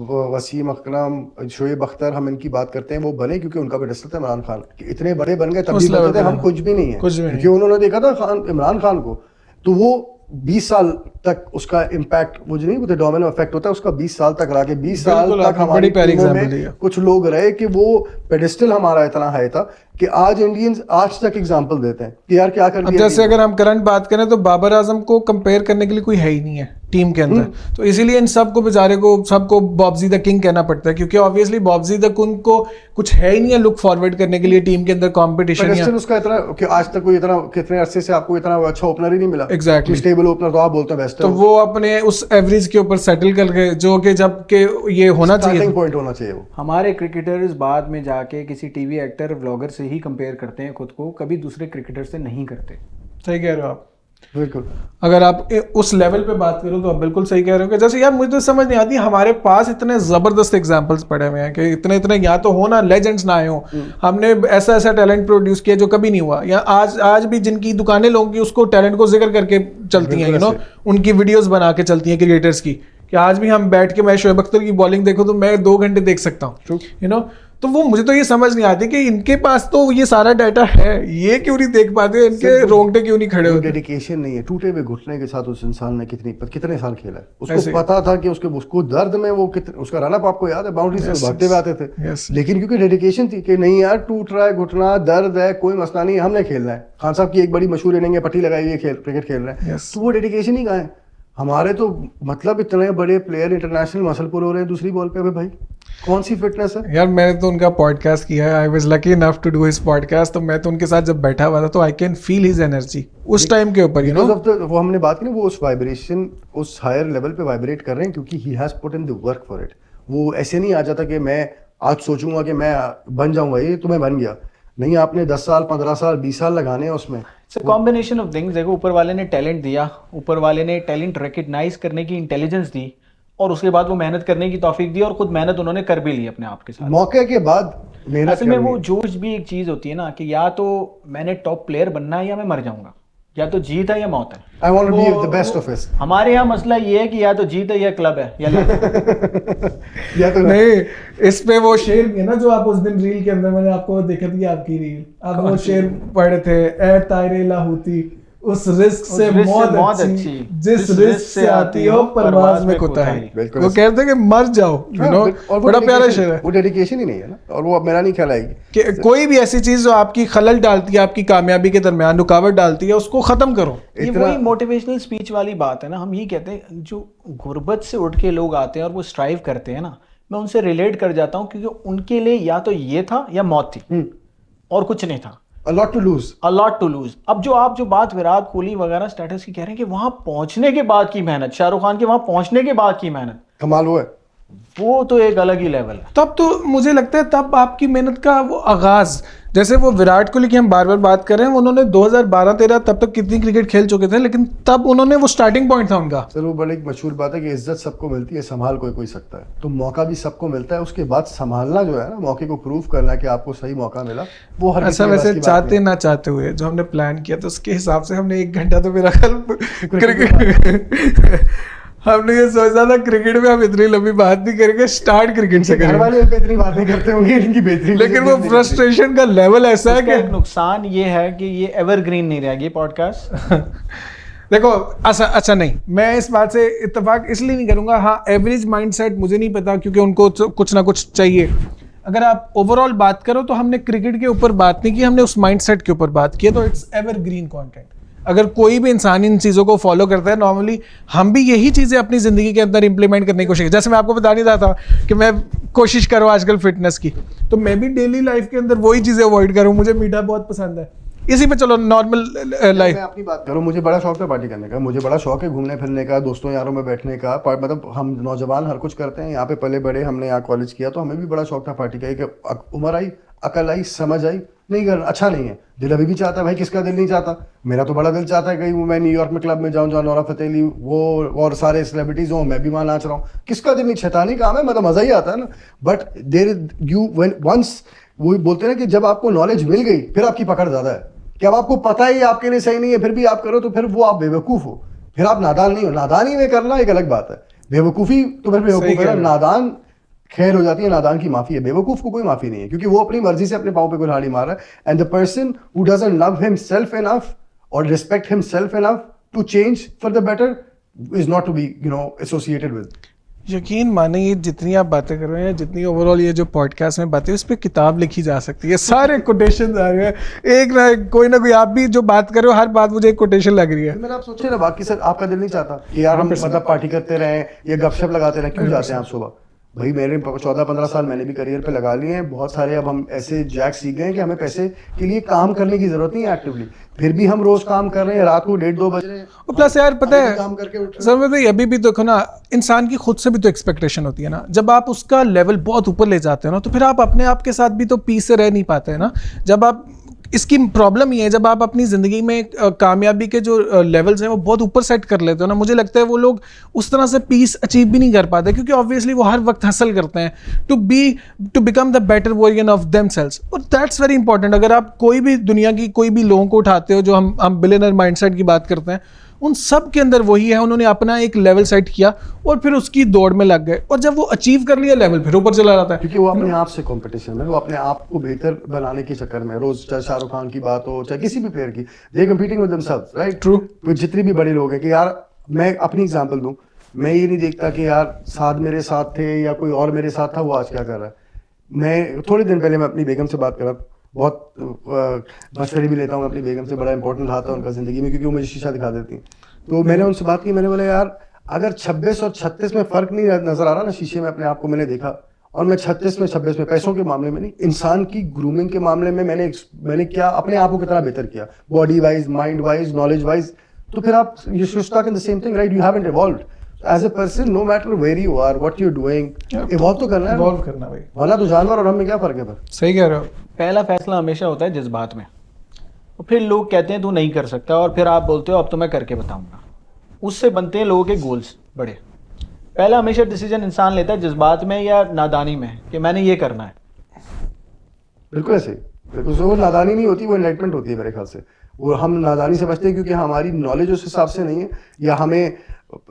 वसीम अकरम, शोएब अख्तर, हम इनकी बात करते हैं, वो बने क्योंकि उनका पेडेस्टल था इमरान खान। इतने बड़े बन गए तब भी बोलते थे हम कुछ भी नहीं है, क्योंकि उन्होंने देखा था इमरान खान को, तो वो 20 साल तक उसका इम्पैक्ट, वो जो नहीं बोलते डोमिनो इफेक्ट होता है, उसका 20 साल तक रहा कि 20 साल तक हमारी टीमों में कुछ लोग रहे कि वो पेडेस्टल हमारा इतना हाई था कि आज इंडियंस आज तक एग्जांपल देते हैं कि यार क्या कर दिया।
जैसे अगर हम करंट बात करें तो बाबर आजम को कंपेयर करने के लिए कोई है ही नहीं है टीम के अंदर, तो इसीलिए इन सबको बेचारे को सबको बॉब्जी द किंग कहना पड़ता है, क्योंकि ऑब्वियसली बॉब्जी द किंग को कुछ है ही नहीं है लुक फॉरवर्ड करने के लिए टीम के अंदर कंपटीशन है
उसका इतना कि आज तक कोई इतना कितने अरसे से आपको इतना अच्छा ओपनर ही नहीं मिला।
एग्जैक्टली,
स्टेबल ओपनर तो आप बोलते हैं बेस्ट है,
तो वो अपने उस एवरेज के ऊपर सेटल करके जो कि जब के ये होना चाहिए,
स्टार्टिंग पॉइंट होना चाहिए। वो
हमारे क्रिकेटर्स बाद में जाके किसी टीवी एक्टर व्लॉगर से ही कंपेयर करते हैं खुद को, कभी दूसरे क्रिकेटर से नहीं करते।
सही कह रहे हो आप,
बिल्कुल।
अगर आप उस लेवल पे बात करो तो आप बिल्कुल सही कह रहे हो कि जैसे यार मुझे तो समझ नहीं आती, हमारे पास इतने जबरदस्त एग्जांपल्स पड़े हुए हैं कि इतने इतने या तो हो ना लेजेंड्स ना आए हो, हमने ऐसा ऐसा टैलेंट प्रोड्यूस किया जो कभी नहीं हुआ, या आज भी जिनकी दुकानें लोगों की उसको टैलेंट को जिक्र करके चलती हैं, उनकी वीडियोस बना के चलती हैं क्रिकेटर्स की, कि आज भी हम बैठ के मैं शोएब अख्तर की बॉलिंग देखो तो मैं 2 घंटे देख सकता हूँ, तो वो मुझे तो ये समझ नहीं आती कि इनके पास तो ये सारा डाटा है, ये क्यों नहीं देख पाते, इनके रोंगटे क्यों नहीं खड़े होते।
डेडिकेशन नहीं है, टूटे हुए घुटने के साथ उस इंसान ने कितने साल खेला है, उसको पता था कि उसको दर्द में वो उसका रन अप आपको याद है, बाउंड्री से भागते हुए आते थे, लेकिन क्योंकि डेडिकेशन थी कि नहीं यार टूट रहा है घुटना, दर्द है, कोई मसला नहीं, हमने खेलना है। खान साहब की एक बड़ी मशहूर इनिंग है, पट्टी लगाई हुई क्रिकेट खेल रहे हैं, तो वो डेडिकेशन ही कहाँ है। हमारे तो मतलब इतने बड़े प्लेयर इंटरनेशनल मसलपुर हो रहे हैं दूसरी बॉल पे, अबे भाई कौन सी फिटनेस है
यार। मैंने तो उनका पॉडकास्ट किया है, I was lucky enough to do his podcast, तो मैं तो उनके साथ जब बैठा हुआ था तो I can feel his energy उस टाइम के ऊपर,
वो हमने बात की ना, वो उस वाइब्रेशन उस हायर लेवल पे वाइब्रेट कर रहे हैं क्योंकि he has put in the work for it. वो ऐसे नहीं आ जाता कि मैं आज सोचूंगा कि मैं बन जाऊंगा, ये तो मैं बन गया, नहीं, आपने 10 साल 15 साल 20 साल लगाने हैं उसमें।
It's a combination of things. देखो, ऊपर वाले ने टैलेंट दिया, ऊपर वाले ने टैलेंट रिकग्नाइज करने की इंटेलिजेंस दी, और उसके बाद वो मेहनत करने की तौफीक दी, और खुद मेहनत उन्होंने कर भी ली अपने आप के साथ।
मौके के बाद मेहनत
असल में वो जोश भी एक चीज होती है ना कि या तो मैंने टॉप प्लेयर बनना है या मैं मर जाऊंगा, या तो जीत है या मौत है।
I want to be the best of it।
हमारे यहाँ मसला ये है कि या तो जीत है या क्लब है या
या तो
नहीं, इस पे वो शेर भी है ना जो आप उस दिन रील के अंदर मैंने आपको देखा थी, आपकी रील, आप वो शेर पढ़े थे, ए तायरे लाहौती, उस रिस्क से मौत अच्छी, जिस रिस्क से आती हो परवाज में कोताही। वो कहते हैं कि मर जाओ, यू नो, बड़ा प्यारा शेर है।
वो डेडिकेशन ही नहीं है ना, और वो अब मेरा नहीं ख्याल आएगी
कि कोई भी ऐसी चीज जो आपकी खलल डालती है, आपकी कामयाबी के दरमियान रुकावट डालती है, उसको खत्म करो।
ये वही मोटिवेशनल स्पीच वाली बात है ना। हम ये कहते हैं जो गुर्बत से उठ के लोग आते हैं और वो स्ट्राइव करते हैं ना, मैं उनसे रिलेट कर जाता हूँ, क्योंकि उनके लिए या तो ये था या मौत थी, और कुछ नहीं था।
A lot to lose।
अब जो बात विराट कोहली वगैरह स्टेटस की कह रहे हैं कि वहां पहुंचने के बाद की मेहनत, शाहरुख खान के वहां पहुंचने के बाद की मेहनत,
कमाल वो है,
वो तो एक अलग ही लेवल है।
तब तो मुझे लगता है तब आपकी मेहनत का वो आगाज, जैसे वो विराट कोहली की हम बार बार बात कर रहे हैं, उन्होंने 2012-13 तब तक कितनी क्रिकेट खेल चुके थे, लेकिन तब उन्होंने वो स्टार्टिंग पॉइंट था उनका।
सर वो बड़ी मशहूर बात है कि इज्जत सबको मिलती है, संभाल कोई सकता है, तो मौका भी सबको मिलता है, उसके बाद संभालना जो है ना, मौके को प्रूव करना कि आपको सही मौका मिला, वो हर
ऐसा वैसे चाहते ना चाहते हुए जो हमने प्लान किया तो उसके हिसाब से हमने 1 घंटा तो मेरा क्रिकेट हमने ये सोचा था क्रिकेट में हम इतनी लंबी बात नहीं करेंगे, स्टार्ट क्रिकेट से करेंगे।
घर वाले इतनी बातें करते होंगे इनकी बेहतरीन,
लेकिन वो फ्रस्ट्रेशन का लेवल ऐसा है कि
नुकसान ये है कि ये एवरग्रीन नहीं रहेगी पॉडकास्ट।
देखो अच्छा नहीं, मैं इस बात से इत्तेफाक इसलिए नहीं करूंगा। हाँ, एवरेज माइंडसेट मुझे नहीं पता, क्योंकि उनको कुछ ना कुछ चाहिए। अगर आप ओवरऑल बात करो तो हमने क्रिकेट के ऊपर बात नहीं की, हमने उस माइंडसेट के ऊपर बात की, तो इट्स एवरग्रीन कंटेंट। अगर कोई भी इंसान इन चीज़ों को फॉलो करता है, नॉर्मली हम भी यही चीज़ें अपनी ज़िंदगी के अंदर इंप्लीमेंट करने की कोशिश, जैसे मैं आपको बता नहीं रहा था कि मैं कोशिश करूँ आजकल फिटनेस की, तो मैं भी डेली लाइफ के अंदर वही चीज़ें अवॉइड करूँ। मुझे मीठा बहुत पसंद है, इसी पे चलो नॉर्मल लाइफ।
मैं अपनी बात करूँ, मुझे बड़ा शौक है पार्टी करने का, मुझे बड़ा शौक है घूमने फिरने का, दोस्तों यारों में बैठने का, मतलब हम नौजवान हर कुछ करते हैं, यहाँ पे पले बड़े, हमने यहाँ कॉलेज किया तो हमें भी बड़ा शौक था पार्टी का। एक उम्र आई, अकल आई, समझ आई, नहीं करना अच्छा नहीं है। दिल अभी भी चाहता है भाई, किसका दिल नहीं चाहता? मेरा तो बड़ा दिल चाहता है कहीं मैं न्यूयॉर्क में क्लब में जाऊं जहाँ नोरा फतेह अली वो और सारे सेलिब्रिटीज हों, मैं भी वहाँ नाच रहा हूँ। किसका दिल नहीं? शैतानी काम है, मतलब मजा ही आता है ना। But there you when once वो बोलते हैं ना कि जब आपको नॉलेज मिल गई फिर आपकी पकड़ ज्यादा है, कि अब आपको पता ही आपके लिए सही नहीं है फिर भी आप करो, तो फिर वो आप बेवकूफ हो, फिर आप नादान नहीं हो। नादानी में करना एक अलग बात है, बेवकूफी तो फिर
सही
बेवकूफ
कह
है
रहे
ना।
हो।
नादान खैर हो जाती है, नादान की माफी है, बेवकूफ को कोई माफी नहीं है, क्योंकि वो अपनी मर्जी से अपने पाँव पे कुल्हाड़ी मार रहा है। And the person who doesn't love himself enough और respect himself enough to change for the better is not to be associated with.
यकीन माने ये जितनी आप बातें कर रहे हैं, जितनी ओवरऑल ये जो पॉडकास्ट में बातें, उस पर किताब लिखी जा सकती है। सारे कोटेशन आ रहे हैं, एक ना कोई ना कोई, आप भी जो बात कर रहे हो हर बात मुझे एक कोटेशन लग रही है।
मैंने आप सोचे ना, बाकी सर आपका दिल नहीं चाहता कि यार हम मतलब पार्टी करते रहें या गपशप लगाते रहें? क्यों जाते हैं आप सुबह? भाई मेरे 14-15 साल मैंने भी करियर पे लगा लिए हैं, बहुत सारे अब हम ऐसे जैक सीख गए हैं कि हमें पैसे के लिए काम करने की जरूरत नहीं है एक्टिवली, फिर भी हम रोज काम कर रहे हैं, रात को 1:30-2 बज रहे हैं
और प्लस यार पता
अभी
है
काम करके उठ रहे
सर, मैं तो अभी भी देखो ना, इंसान की खुद से भी तो एक्सपेक्टेशन होती है ना। जब आप उसका लेवल बहुत ऊपर ले जाते हो ना, तो फिर आप अपने आप के साथ भी तो पीस से रह नहीं पाते हैं ना। जब आप इसकी प्रॉब्लम ये है, जब आप अपनी ज़िंदगी में कामयाबी के जो लेवल्स हैं वो बहुत ऊपर सेट कर लेते हो ना, मुझे लगता है वो लोग उस तरह से पीस अचीव भी नहीं कर पाते, क्योंकि ऑब्वियसली वो हर वक्त हसल करते हैं to become the better version of themselves. और दैट्स वेरी इंपॉर्टेंट। अगर आप कोई भी दुनिया की कोई भी लोगों को उठाते हो, जो हम बिलियनर माइंडसेट की बात करते हैं, उन सब के अंदर वही है, उन्होंने अपना एक लेवल सेट किया और फिर उसकी दौड़ में लग गए, और जब वो अचीव कर लिया लेवल, फिर ऊपर चला जाता है।
क्योंकि वो अपने आप से कंपटीशन में, वो अपने आप को बेहतर बनाने के चक्कर में, रोज चाहे शाहरुख खान की बात हो चाहे किसी भी प्लेयर की, they competing with themselves, right?
True.
जितने भी बड़े लोग हैं कि यार, मैं अपनी एग्जांपल दूं, मैं ये नहीं देखता कि यार साथ मेरे साथ थे या कोई और मेरे साथ था वो आज क्या कर रहा है। मैं थोड़े दिन पहले मैं अपनी बेगम से बात कर रहा था, बहुत मशवरे भी लेता हूँ अपनी बेगम से, बड़ा इंपॉर्टेंट रहा था उनका जिंदगी में, क्योंकि वो मुझे शीशा दिखा देती। तो मैंने उनसे बात की, मैंने बोला यार अगर 26 और 36 में फर्क नहीं नजर आ रहा ना शीशे में अपने आप को, मैंने देखा, और मैं 36 में 26 में, पैसों के मामले में नहीं, इंसान की ग्रूमिंग के मामले में मैंने क्या अपने आप को कितना बेहतर किया, body wise, mind wise, knowledge wise. तो फिर आप you should stuck in the same thing, right? You haven't evolved as a person, no matter where you are, what you are doing, evolve तो करना है,
इवॉल्व करना भाई।
वरना तो जानवर और हम में क्या फर्क है? पर
सही कह रहे हो।
पहला फैसला हमेशा होता है जज्बात में, और फिर लोग कहते हैं तू नहीं कर सकता, और फिर आप बोलते हो अब तो मैं करके बताऊंगा। उससे बनते हैं लोगों के गोल्स बड़े। पहला हमेशा डिसीजन इंसान लेता है जज्बात में या नादानी में कि मैंने ये करना है।
बिल्कुल ऐसे ही, बिल्कुल। वो नादानी नहीं होती, वो एनलाइटमेंट होती है मेरे ख्याल से। वो हम नादानी से बचते हैं क्योंकि हमारी नॉलेज उस हिसाब से नहीं है, या हमें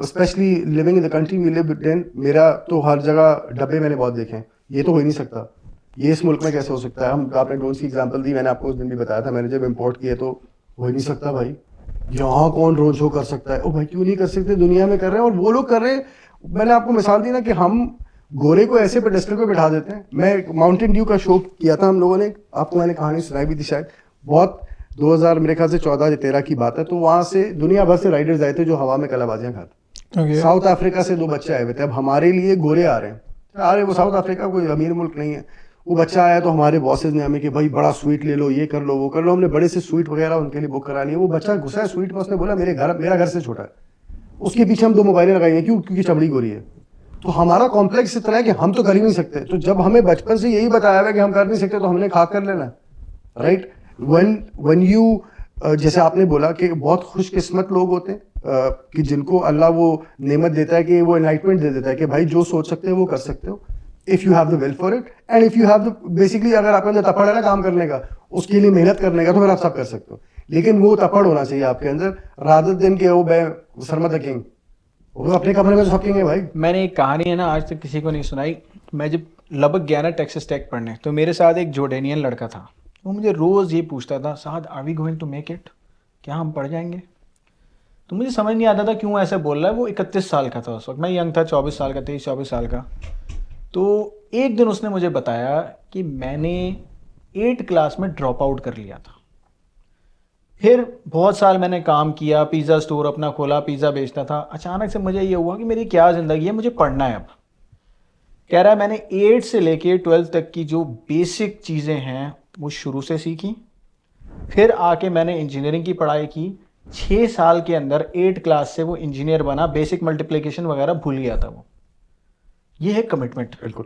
specially living in the country we live in, मेरा तो हर जगह डब्बे मैंने बहुत देखे हैं, ये तो हो ही नहीं सकता, ये इस मुल्क में कैसे हो सकता है? हम आपने ड्रोन्स की एग्जांपल दी, मैंने आपको उस दिन भी बताया था, मैंने जब इंपोर्ट किए तो हो ही नहीं सकता भाई, यहाँ कौन ड्रोन शो कर सकता है? ओ भाई क्यों नहीं कर सकते? दुनिया में कर रहे हैं, और वो लोग कर रहे हैं। मैंने आपको मिसाल दी ना कि हम गोरे को ऐसे पेडेस्टल पे बिठा देते हैं। मैं माउंटेन ड्यू का शो किया था हम लोगों ने, आपको मैंने कहानी सुनाई भी थी शायद, बहुत 2000 मेरे ख्याल से 14 या 13 की बात है। तो वहाँ से दुनिया भर से राइडर्स आए थे जो हवा में कलाबाजियाँ खाते। साउथ अफ्रीका से 2 बच्चे आए हुए थे। अब हमारे लिए गोरे आ रहे हैं, अरे वो साउथ अफ्रीका कोई अमीर मुल्क नहीं है। वो बच्चा आया तो हमारे बॉसेस ने हमें कि भाई बड़ा स्वीट ले लो, ये कर लो, वो कर लो। हमने बड़े से स्वीट वगैरह उनके लिए बुक करा लिए। वो बच्चा घुसा है स्वीट में, उसने बोला मेरा घर से छोटा है। उसके पीछे हम 2 मोबाइलें लगाई हैं, क्यों? क्योंकि चमड़ी गोरी है। तो हमारा कॉम्प्लेक्स इतना है कि हम तो कर ही नहीं सकते। तो जब हमें बचपन से यही बताया हुआ कि हम कर नहीं सकते, तो हमने खा कर लेना, राइट? व्हेन यू जैसे आपने बोला कि बहुत खुशकिस्मत लोग होते हैं कि जिनको अल्लाह वो नेमत देता है कि वो एनलाइटमेंट दे देता है कि भाई जो सोच सकते हो वो कर सकते हो, if you have the will for it, and if you have the basically अगर आपके अंदर तपड़ है ना काम करने का, उसके लिए मेहनत करने का, तो फिर आप सब कर सकते हो। लेकिन वो तपड़ होना चाहिए आपके अंदर, रादर देन के वो शर्मा द किंग, वो अपने कमरे में सब किंग है भाई।
मैंने एक कहानी है ना, आज तक किसी को नहीं सुनाई। मैं जब लबक गया ना टेक्सास टेक पढ़ने, तो मेरे साथ एक जोर्डेनियन लड़का था। वो मुझे रोज़ ये पूछता था, Saad are we going to make it, क्या हम पढ़ जाएंगे? तो मुझे समझ नहीं आता था क्यों ऐसे बोल रहा है। वो 31 साल का था उस वक्त, मैं यंग था, 24 साल का, 23-24 साल का। तो एक दिन उसने मुझे बताया कि मैंने 8th क्लास में ड्रॉप आउट कर लिया था। फिर बहुत साल मैंने काम किया, पिज़्ज़ा स्टोर अपना खोला, पिज़्ज़ा बेचता था। अचानक से मुझे ये हुआ कि मेरी क्या ज़िंदगी है, मुझे पढ़ना है अब। कह रहा है मैंने 8 से लेके 12 तक की जो बेसिक चीज़ें हैं वो शुरू से सीखी। फिर आके मैंने इंजीनियरिंग की पढ़ाई की। 6 साल के अंदर 8 क्लास से वो इंजीनियर बना, बेसिक मल्टीप्लिकेशन वगैरह भूल गया था वो। ये है कमिटमेंट।
बिल्कुल।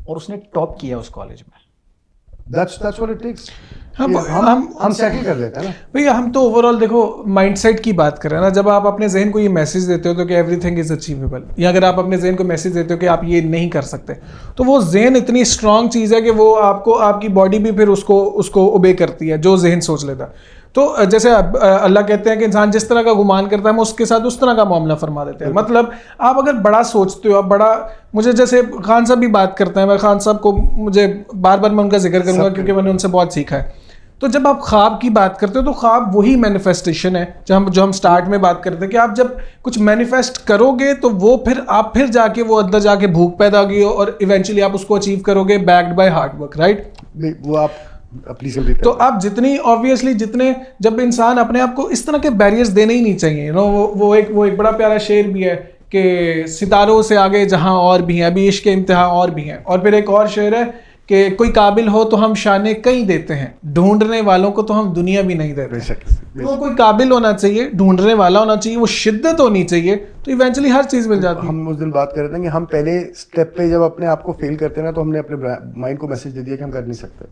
और उसने टॉप किया उस कॉलेज में।
That's what it takes.
हम
सेटल कर लेते हैं ना
भैया। हम तो ओवरऑल देखो माइंडसेट की बात करें ना, जब आप अपने जहन को ये मैसेज देते हो तो कि एवरीथिंग इज अचीवेबल, या अगर आप अपने जहन को मैसेज देते हो कि आप ये नहीं कर सकते, तो वो जहन इतनी स्ट्रांग चीज़ है कि वो आपको, आपकी बॉडी भी फिर उसको ओबे करती है जो जहन सोच लेता है। तो जैसे अल्लाह कहते हैं कि इंसान जिस तरह का गुमान करता है हम उसके साथ उस तरह का मामला फरमा देते हैं। मतलब आप अगर बड़ा सोचते हो, आप बड़ा, मुझे जैसे खान साहब भी बात करते हैं, मैं खान साहब को, मुझे बार बार मैं उनका जिक्र करूंगा क्योंकि मैंने उनसे बहुत सीखा है। तो जब आप ख्वाब की बात करते हो तो ख्वाब वही मैनिफेस्टेशन है जो हम स्टार्ट में बात करते हैं कि आप जब कुछ मैनिफेस्ट करोगे तो वो फिर जाके वो अंदर जाके भूख पैदा होगी और इवेंचुअली आप उसको अचीव करोगे backed by hard work, right?
वो आप प्लीज कंप्लीट।
तो आप जितने जब इंसान अपने आप को इस तरह के बैरियर्स देने ही नहीं चाहिए, यू नो, वो एक बड़ा प्यारा शेर भी है कि सितारों से आगे जहां और भी हैं, अभी इश्क के इम्तिहा और भी हैं। और फिर एक और शेर है कि कोई काबिल हो तो हम शाने कई देते हैं, ढूंढने वालों को तो हम दुनिया भी नहीं देते। तो कोई काबिल होना चाहिए, ढूंढने वाला होना चाहिए, वो शिद्दत होनी चाहिए, तो इवेंचुअली हर चीज़ मिल जाती है।
हम उस दिन बात कर रहे थे कि हम पहले स्टेप पे जब अपने आप को फेल करते हैं ना, तो हमने अपने माइंड को मैसेज दे दिया कि हम कर नहीं सकते।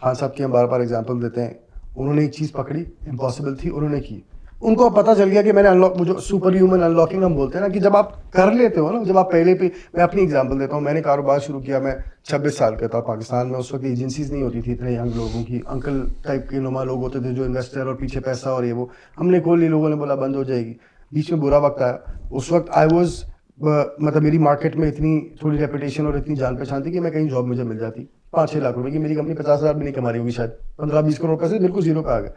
खान साहब की हम बार बार एग्जांपल देते हैं, उन्होंने एक चीज़ पकड़ी, इम्पॉसिबल थी, उन्होंने की, उनको पता चल गया कि मैंने अनलॉक, मुझे सुपर ह्यूमन अनलॉकिंग हम बोलते हैं ना, कि जब आप कर लेते हो ना, जब आप पहले पे, मैं अपनी एग्जांपल देता हूँ, मैंने कारोबार शुरू किया, मैं 26 साल का था। पाकिस्तान में उस वक्त एजेंसीज नहीं होती थी इतने यंग लोगों की, अंकल टाइप के नुमा लोग होते थे जो इन्वेस्टर और पीछे पैसा और ये वो, हमने खोली, लोगों ने बोला बंद हो जाएगी। बीच में बुरा वक्त आया, उस वक्त आई वॉज, मतलब मेरी मार्केट में इतनी थोड़ी रेपुटेशन और इतनी जान पहचान थी कि मैं कहीं जॉब मुझे मिल जाती, 5-6 लाख रुपए की मेरी कंपनी 50,000 भी नहीं कमा रही होगी, शायद 15-20 करोड़ पैसे बिल्कुल जीरो पे आ गए।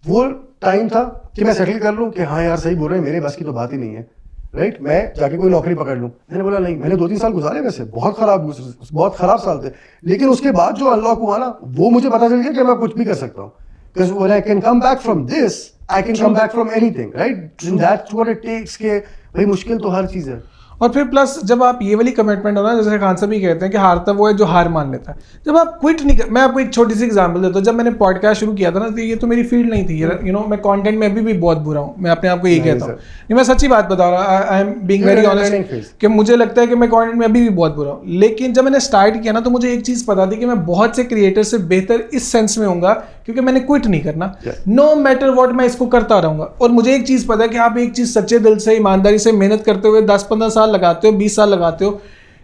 वो टाइम था कि मैं सेटल कर लूं कि हाँ यार सही बोल रहे हैं, मेरे बस की तो बात ही नहीं है, राइट, मैं जाके कोई नौकरी पकड़ लूं। मैंने बोला नहीं, मैंने 2-3 साल गुजारे, वैसे बहुत खराब साल थे, लेकिन उसके बाद जो अनलॉक हुआ ना, वो मुझे पता चल गया कि मैं कुछ भी कर सकता हूँ। Because when I can come back from this, I can come back from anything, right? And that's what it takes के भाई मुश्किल तो हर चीज़ है।
और फिर प्लस जब आप ये वाली कमिटमेंट हो ना, जैसे खान साहब भी कहते हैं कि हारता वो है जो हार मान लेता है। जब आप क्विट नहीं कर, मैं आपको एक छोटी सी एग्जांपल देता हूँ। जब मैंने पॉडकास्ट शुरू किया था ना, तो ये तो मेरी फील्ड नहीं थी, यू नो, मैं कंटेंट में अभी भी बहुत बुरा हूँ, मैं अपने आप को यही कहता हूँ। नहीं, मैं सच्ची बात बता रहा हूँ, I am being very honest कि मुझे लगता है कि मैं कंटेंट में अभी भी बहुत बुरा हूँ। लेकिन जब मैंने स्टार्ट किया ना, तो मुझे एक चीज़ पता थी कि मैं बहुत से क्रिएटर से बेहतर इस सेंस में होऊंगा क्योंकि मैंने क्विट नहीं करना, नो मैटर व्हाट, मैं इसको करता रहूंगा। और मुझे एक चीज़ पता है कि आप एक चीज़ सच्चे दिल से, ईमानदारी से मेहनत करते हुए 10-15 साल लगाते हो, 20 साल लगाते हो,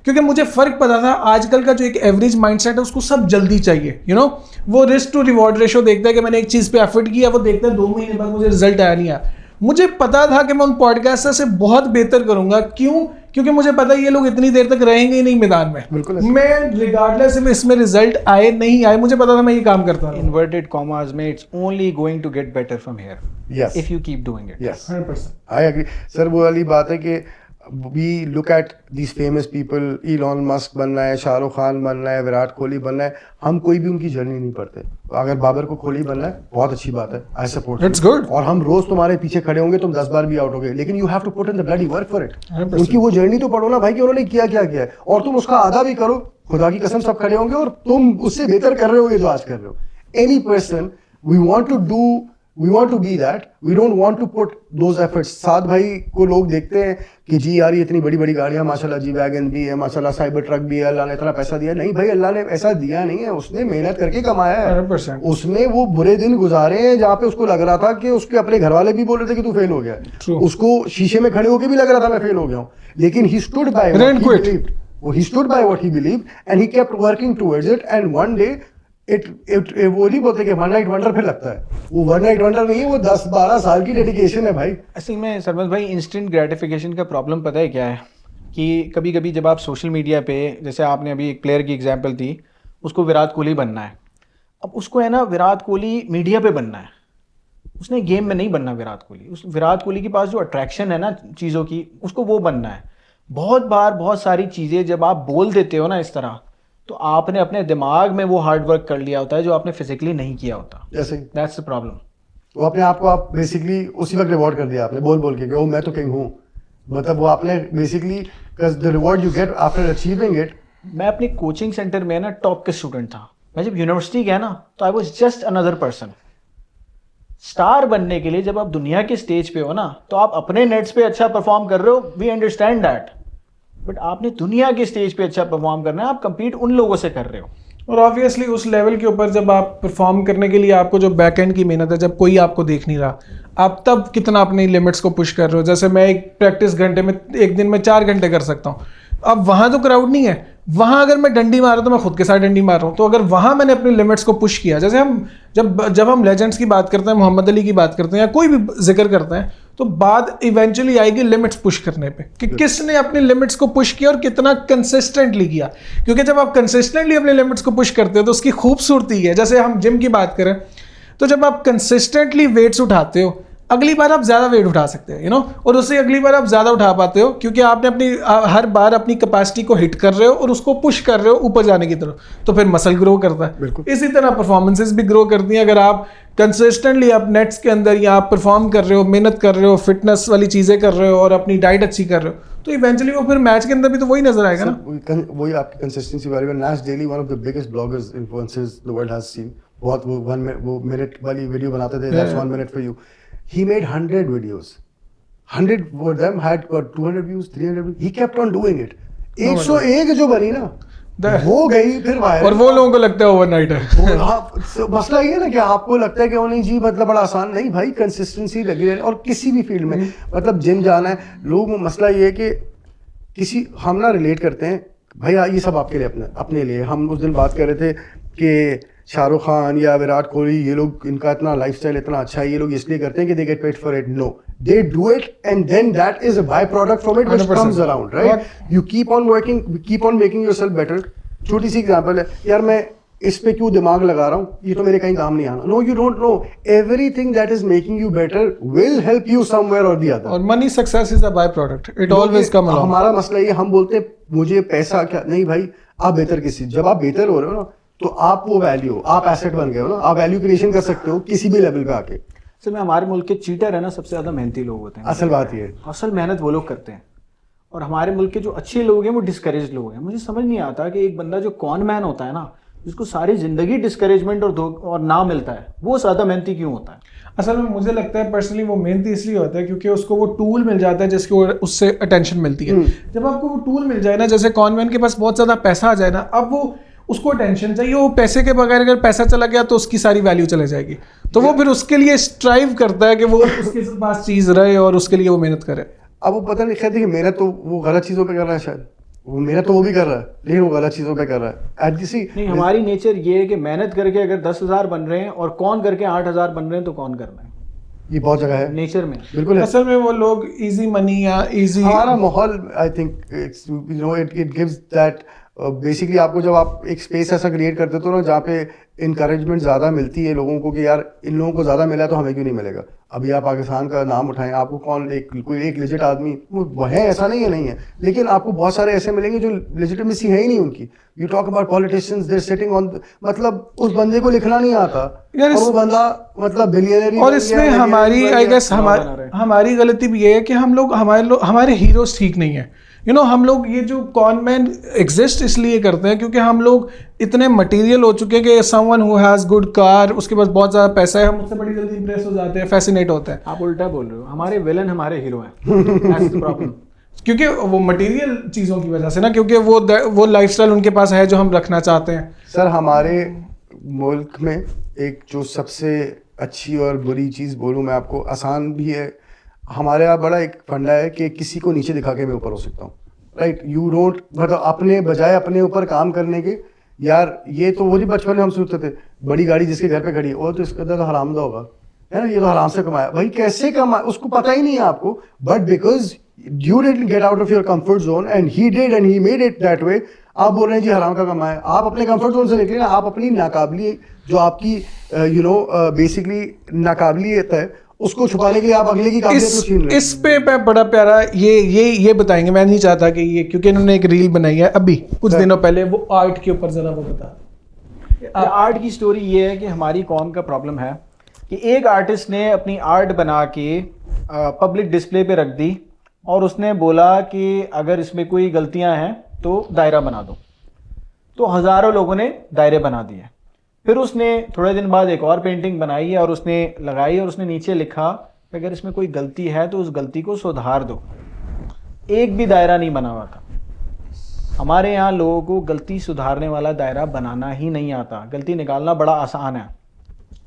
क्योंकि मुझे फर्क पता था आजकल का जो एक एवरेज माइंडसेट है उसको सब जल्दी चाहिए, यू नो, वो रिस्क टू रिवॉर्ड रेशो देखता है कि मैंने एक चीज़ पे एफर्ट किया, वो देखता है 2 महीने बाद मुझे रिजल्ट आया नहीं आया। मुझे पता था कि मैं उन पॉडकास्टर से बहुत बेहतर करूंगा, क्यों? क्योंकि मुझे पता है ये लोग इतनी देर तक रहेंगे ही नहीं मैदान में, मैं रिगार्डलेस इसमें रिजल्ट आए नहीं आए, मुझे पता था मैं ये काम करता हूँ।
इन्वर्टेड कॉमास में it's only going to get better from here,
Yes.
If you keep doing it.
Yes.
100%.
I agree. Sir वो वाली बात है कि we look at these famous people, Elon Musk बनना है, शाहरुख खान बनना है, विराट कोहली बनना है, हम कोई भी उनकी जर्नी नहीं पढ़ते। अगर बाबर को कोहली बनना है, बहुत अच्छी बात है, I support
That's
you.
good.
और हम रोज तुम्हारे पीछे खड़े होंगे, तुम 10 बार भी आउट हो गए, लेकिन you have to put in the bloody work for it.
100%.
उनकी वो जर्नी तो पढ़ो ना भाई कि उन्होंने क्या क्या किया है, और तुम उसका आधा भी करो, खुदा की कसम सब खड़े होंगे और तुम उससे बेहतर कर रहे हो ये जो आज कर रहे हो। Any person, we want to be that, we don't want to put those efforts. साद भाई को लोग देखते हैं कि जी यार ये इतनी बड़ी बड़ी गाड़ियां, माशाल्लाह जी वैगन भी है, माशाल्लाह साइबर ट्रक भी है, अल्लाह ने इतना पैसा दिया। नहीं भाई, अल्लाह ने ऐसा दिया नहीं है, उसने मेहनत करके कमाया है।
100%.
उसने वो बुरे दिन गुजारे हैं जहाँ पे उसको लग रहा था कि उसके अपने घर वाले भी बोल रहे थे कि तू फेल हो गया।
True.
उसको शीशे में खड़े होकर भी लग रहा था मैं फेल हो गया हूँ, लेकिन he stood by what he believed. He stood by what he believed and he kept working towards it, and one day वो नहीं बोलते कि वन नाइट वंडर पे लगता है, वो वन नाइट वंडर नहीं है, वो 10-12 साल की डेडिकेशन है भाई।
असल में सरमद भाई, इंस्टेंट ग्रेटिफिकेशन का प्रॉब्लम पता है क्या है कि कभी कभी जब आप सोशल मीडिया पे, जैसे आपने अभी एक प्लेयर की एग्जांपल दी, उसको विराट कोहली बनना है, अब उसको है ना विराट कोहली मीडिया पे बनना है, उसने गेम में नहीं बनना विराट कोहली। उस विराट कोहली के पास जो अट्रैक्शन है ना चीज़ों की, उसको वो बनना है। बहुत बार बहुत सारी चीज़ें जब आप बोल देते हो ना इस तरह, तो आपने अपने दिमाग में वो हार्ड वर्क कर लिया होता है जो आपने फिजिकली नहीं किया होता।
जैसे
दैट्स द प्रॉब्लम।
वो अपने आप को आप बेसिकली उसी वक्त रिवॉर्ड कर दिया आपने, बोल बोल के कि ओ मैं तो किंग हूँ, मतलब वो आपने basically, because the reward you get after achieving it.
मैं अपनी कोचिंग सेंटर में ना टॉप के स्टूडेंट था। मैं जब यूनिवर्सिटी गया ना, तो I was just another person. Star बनने के लिए जब आप दुनिया के स्टेज पे हो ना, तो आप अपने नेट्स पे अच्छा परफॉर्म कर रहे हो, वी अंडरस्टैंड दैट, बट आपने दुनिया के स्टेज पे अच्छा परफॉर्म करना है, आप कंपीट उन लोगों से कर रहे हो।
और ऑब्वियसली उस लेवल के ऊपर जब आप परफॉर्म करने के लिए आपको जो बैक एंड की मेहनत है, जब कोई आपको देख नहीं रहा, आप तब कितना अपनी लिमिट्स को पुश कर रहे हो। जैसे मैं एक प्रैक्टिस घंटे में एक दिन में 4 घंटे कर सकता हूँ, अब वहाँ तो क्राउड नहीं है, वहाँ अगर मैं डंडी मार रहा हूँ तो मैं खुद के साथ डंडी मार रहा हूँ। तो अगर वहाँ मैंने अपनी लिमिट्स को पुश किया, जैसे हम जब हम लेजेंड्स की बात करते हैं, मोहम्मद अली की बात करते हैं या कोई भी जिक्र करते हैं, तो बात इवेंचुअली आएगी लिमिट्स पुश करने पे कि किसने अपनी लिमिट्स को पुश किया और कितना कंसिस्टेंटली किया। क्योंकि जब आप कंसिस्टेंटली अपनी लिमिट्स को पुश करते हो तो उसकी खूबसूरती है। जैसे हम जिम की बात करें तो जब आप कंसिस्टेंटली वेट्स उठाते हो, अगली बार आप ज़्यादा वेट उठा सकते हैं, और उससे अगली बार आप ज़्यादा उठा पाते हो क्योंकि आपने हर बार अपनी कैपेसिटी को हिट कर रहे हो और उसको पुश कर रहे हो ऊपर जाने की तरफ, तो फिर मसल ग्रो करता है। इसी तरह परफॉर्मेंसेस भी ग्रो करती हैं। अगर आप कंसिस्टेंटली आप नेट्स के अंदर या आप परफॉर्म कर रहे हो, मेहनत कर रहे हो, फिटनेस वाली चीज़ें कर रहे हो और अपनी डाइट अच्छी कर रहे हो, तो इवेंचुअली वो फिर मैच के अंदर भी तो वही नजर आएगा ना।
वही आपकी कंसिस्टेंसी वाली में Nas Daily one of the biggest bloggers influencers the world has seen, बहुत वो मिनट वाली वीडियो बनाते थे, that's 1 minute for you. He made 100 videos. 100 of them had got 200 views, 300 views. He kept on doing it. 101 जो बनी ना वो गई फिर वायरल,
और वो लोगों को लगता है ओवरनाइट है।
हाँ, मसला ये है ना कि आपको लगता है कि नहीं जी मतलब बड़ा आसान, नहीं भाई, कंसिस्टेंसी लगी रहे। और किसी भी फील्ड में मतलब जिम जाना है, लोग मसला ये है कि हम ना रिलेट करते हैं भाई ये सब आपके लिए अपने लिए। हम उस दिन बात कर रहे थे कि शाहरुख खान या विराट कोहली, ये लोग इनका इतना लाइफस्टाइल इतना अच्छा है, ये लोग इसलिए करते हैं कि they get paid for it. No, they do it and then that is a by product from it which comes around, right? You keep on working, keep on making yourself better. छोटी सी example है यार, मैं इस पे क्यों दिमाग लगा रहा हूँ, ये तो मेरे कहीं काम नहीं आना। No, you don't know, everything that is making you better will help you somewhere or the other.
और money success is a by product, it always come along.
हमारा मसला ये, हम बोलते हैं मुझे पैसा क्या, नहीं भाई, आप बेहतर किसी, जब आप बेहतर हो रहे हो ना तो आप वो वैल्यू, आप एसेट बन गए हो ना, आप वैल्यू क्रिएशन कर सकते हो किसी भी लेवल पे आके।
असल में हमारे मुल्क के चीटर है ना, सबसे ज़्यादा मेहनती लोग होते हैं।
असल बात ये है,
असल मेहनत वो लोग करते हैं। और हमारे मुल्क के जो अच्छे लोग हैं वो डिस्करेज लोग हैं। मुझे समझ नहीं आता कि एक बंदा जो कॉन मैन होता है ना, जिसको सारी जिंदगी डिस्करेजमेंट और ना मिलता है, वो ज़्यादा मेहनती क्यों होता है?
असल में मुझे लगता है पर्सनली वो मेहनती इसलिए होता है क्योंकि उसको वो टूल मिल जाता है जिसकी उससे अटेंशन मिलती है। जब आपको वो टूल मिल जाए ना, जैसे कॉनमैन के पास बहुत ज़्यादा पैसा आ जाए ना, अब वो उसको अटेंशन चाहिए, वो पैसे के बगैर अगर पैसा चला गया तो उसकी सारी वैल्यू चले जाएगी। तो वो फिर उसके लिए स्ट्राइव करता है कि वो उसके पास चीज़ रहे और उसके लिए वो मेहनत करे।
अब वो पता नहीं, खैर देखिए, मेहनत तो वो गलत चीज़ों पे कर रहा है, शायद वो मेहनत तो वो भी कर रहा है, लेकिन वो गलत चीज़ों पे कर रहा है। एट दिस
नहीं, हमारी नेचर ये है कि मेहनत करके अगर 10,000 बन रहे हैं और कौन करके 8,000 बन रहे हैं तो कौन कर रहे हैं,
ये बहुत जगह है
नेचर में
बिल्कुल है।
असल में वो लोग इजी मनी या इजी,
हमारा माहौल, I think you know it gives that basically, आपको जब आप एक स्पेस ऐसा क्रिएट करते हो ना जहाँ पे इनकरेजमेंट ज़्यादा मिलती है लोगों को कि यार इन लोगों को ज़्यादा मिला तो हमें क्यों नहीं मिलेगा। अभी आप पाकिस्तान का नाम उठाएं, आपको कोई एक लेजिट आदमी वो है, ऐसा नहीं है, लेकिन आपको बहुत सारे ऐसे मिलेंगे जो लेजिटिमेसी है ही नहीं उनकी। You talk about politicians, they're sitting on, मतलब उस बंदे को लिखना नहीं आता और वो बंदा मतलब बिलियनर।
और इसमें हमारी आई गेस हमारी गलती भी ये है कि हम लोग हमारे हीरोज ठीक नहीं है। हम लोग ये जो कॉनमैन एग्जिस्ट इसलिए करते हैं क्योंकि हम लोग इतने मटेरियल हो चुके हैं कि someone who has good car, उसके पास बहुत ज़्यादा पैसा है, हम उससे बड़ी जल्दी इंप्रेस हो जाते हैं, फैसिनेट होते हैं।
आप उल्टा बोल रहे हो, हमारे विलन हमारे हीरो हैं। That's the problem.
क्योंकि वो मटेरियल चीज़ों की वजह से ना, क्योंकि वो लाइफस्टाइल उनके पास है जो हम रखना चाहते हैं।
सर, हमारे मुल्क में एक जो सबसे अच्छी और बुरी चीज़ बोलूँ मैं आपको, आसान भी है, हमारे यहाँ बड़ा एक फंडा है कि किसी को नीचे दिखा के मैं ऊपर हो सकता हूँ, राइट? यू डोंट, मतलब अपने बजाय अपने ऊपर काम करने के, यार ये तो वो जी बचपन में हम सोचते थे बड़ी गाड़ी जिसके घर पे खड़ी है वो तो इसका तो हरामदा होगा, है ना, ये तो हराम से कमाया। भाई कैसे कमाया उसको पता ही नहीं है आपको, but because you didn't get out of your comfort zone and he did and he made it that way, आप बोल रहे हैं जी हराम का कमाया। आप अपने कंफर्ट जोन से निकले ना, आप अपनी नाकाबिली जो आपकी बेसिकली नाकाबिलियत है उसको छुपाने के लिए आप अगले की काबिलियत को छीन रहे हैं।
इस पे मैं बड़ा प्यारा ये बताएंगे, मैं नहीं चाहता कि ये, क्योंकि इन्होंने एक रील बनाई है अभी कुछ दिनों पहले, वो आर्ट के ऊपर जरा वो बता।
आर्ट की स्टोरी ये है कि हमारी कौम का प्रॉब्लम है कि एक आर्टिस्ट ने अपनी आर्ट बना के पब्लिक डिस्प्ले पे रख दी और उसने बोला कि अगर इसमें कोई गलतियां हैं तो दायरा बना दो, तो हज़ारों लोगों ने दायरे बना दिए। फिर उसने थोड़े दिन बाद एक और पेंटिंग बनाई और उसने लगाई और उसने नीचे लिखा कि अगर इसमें कोई गलती है तो उस गलती को सुधार दो। एक भी दायरा नहीं बना हुआ था। हमारे यहाँ लोगों को गलती सुधारने वाला दायरा बनाना ही नहीं आता, गलती निकालना बड़ा आसान है।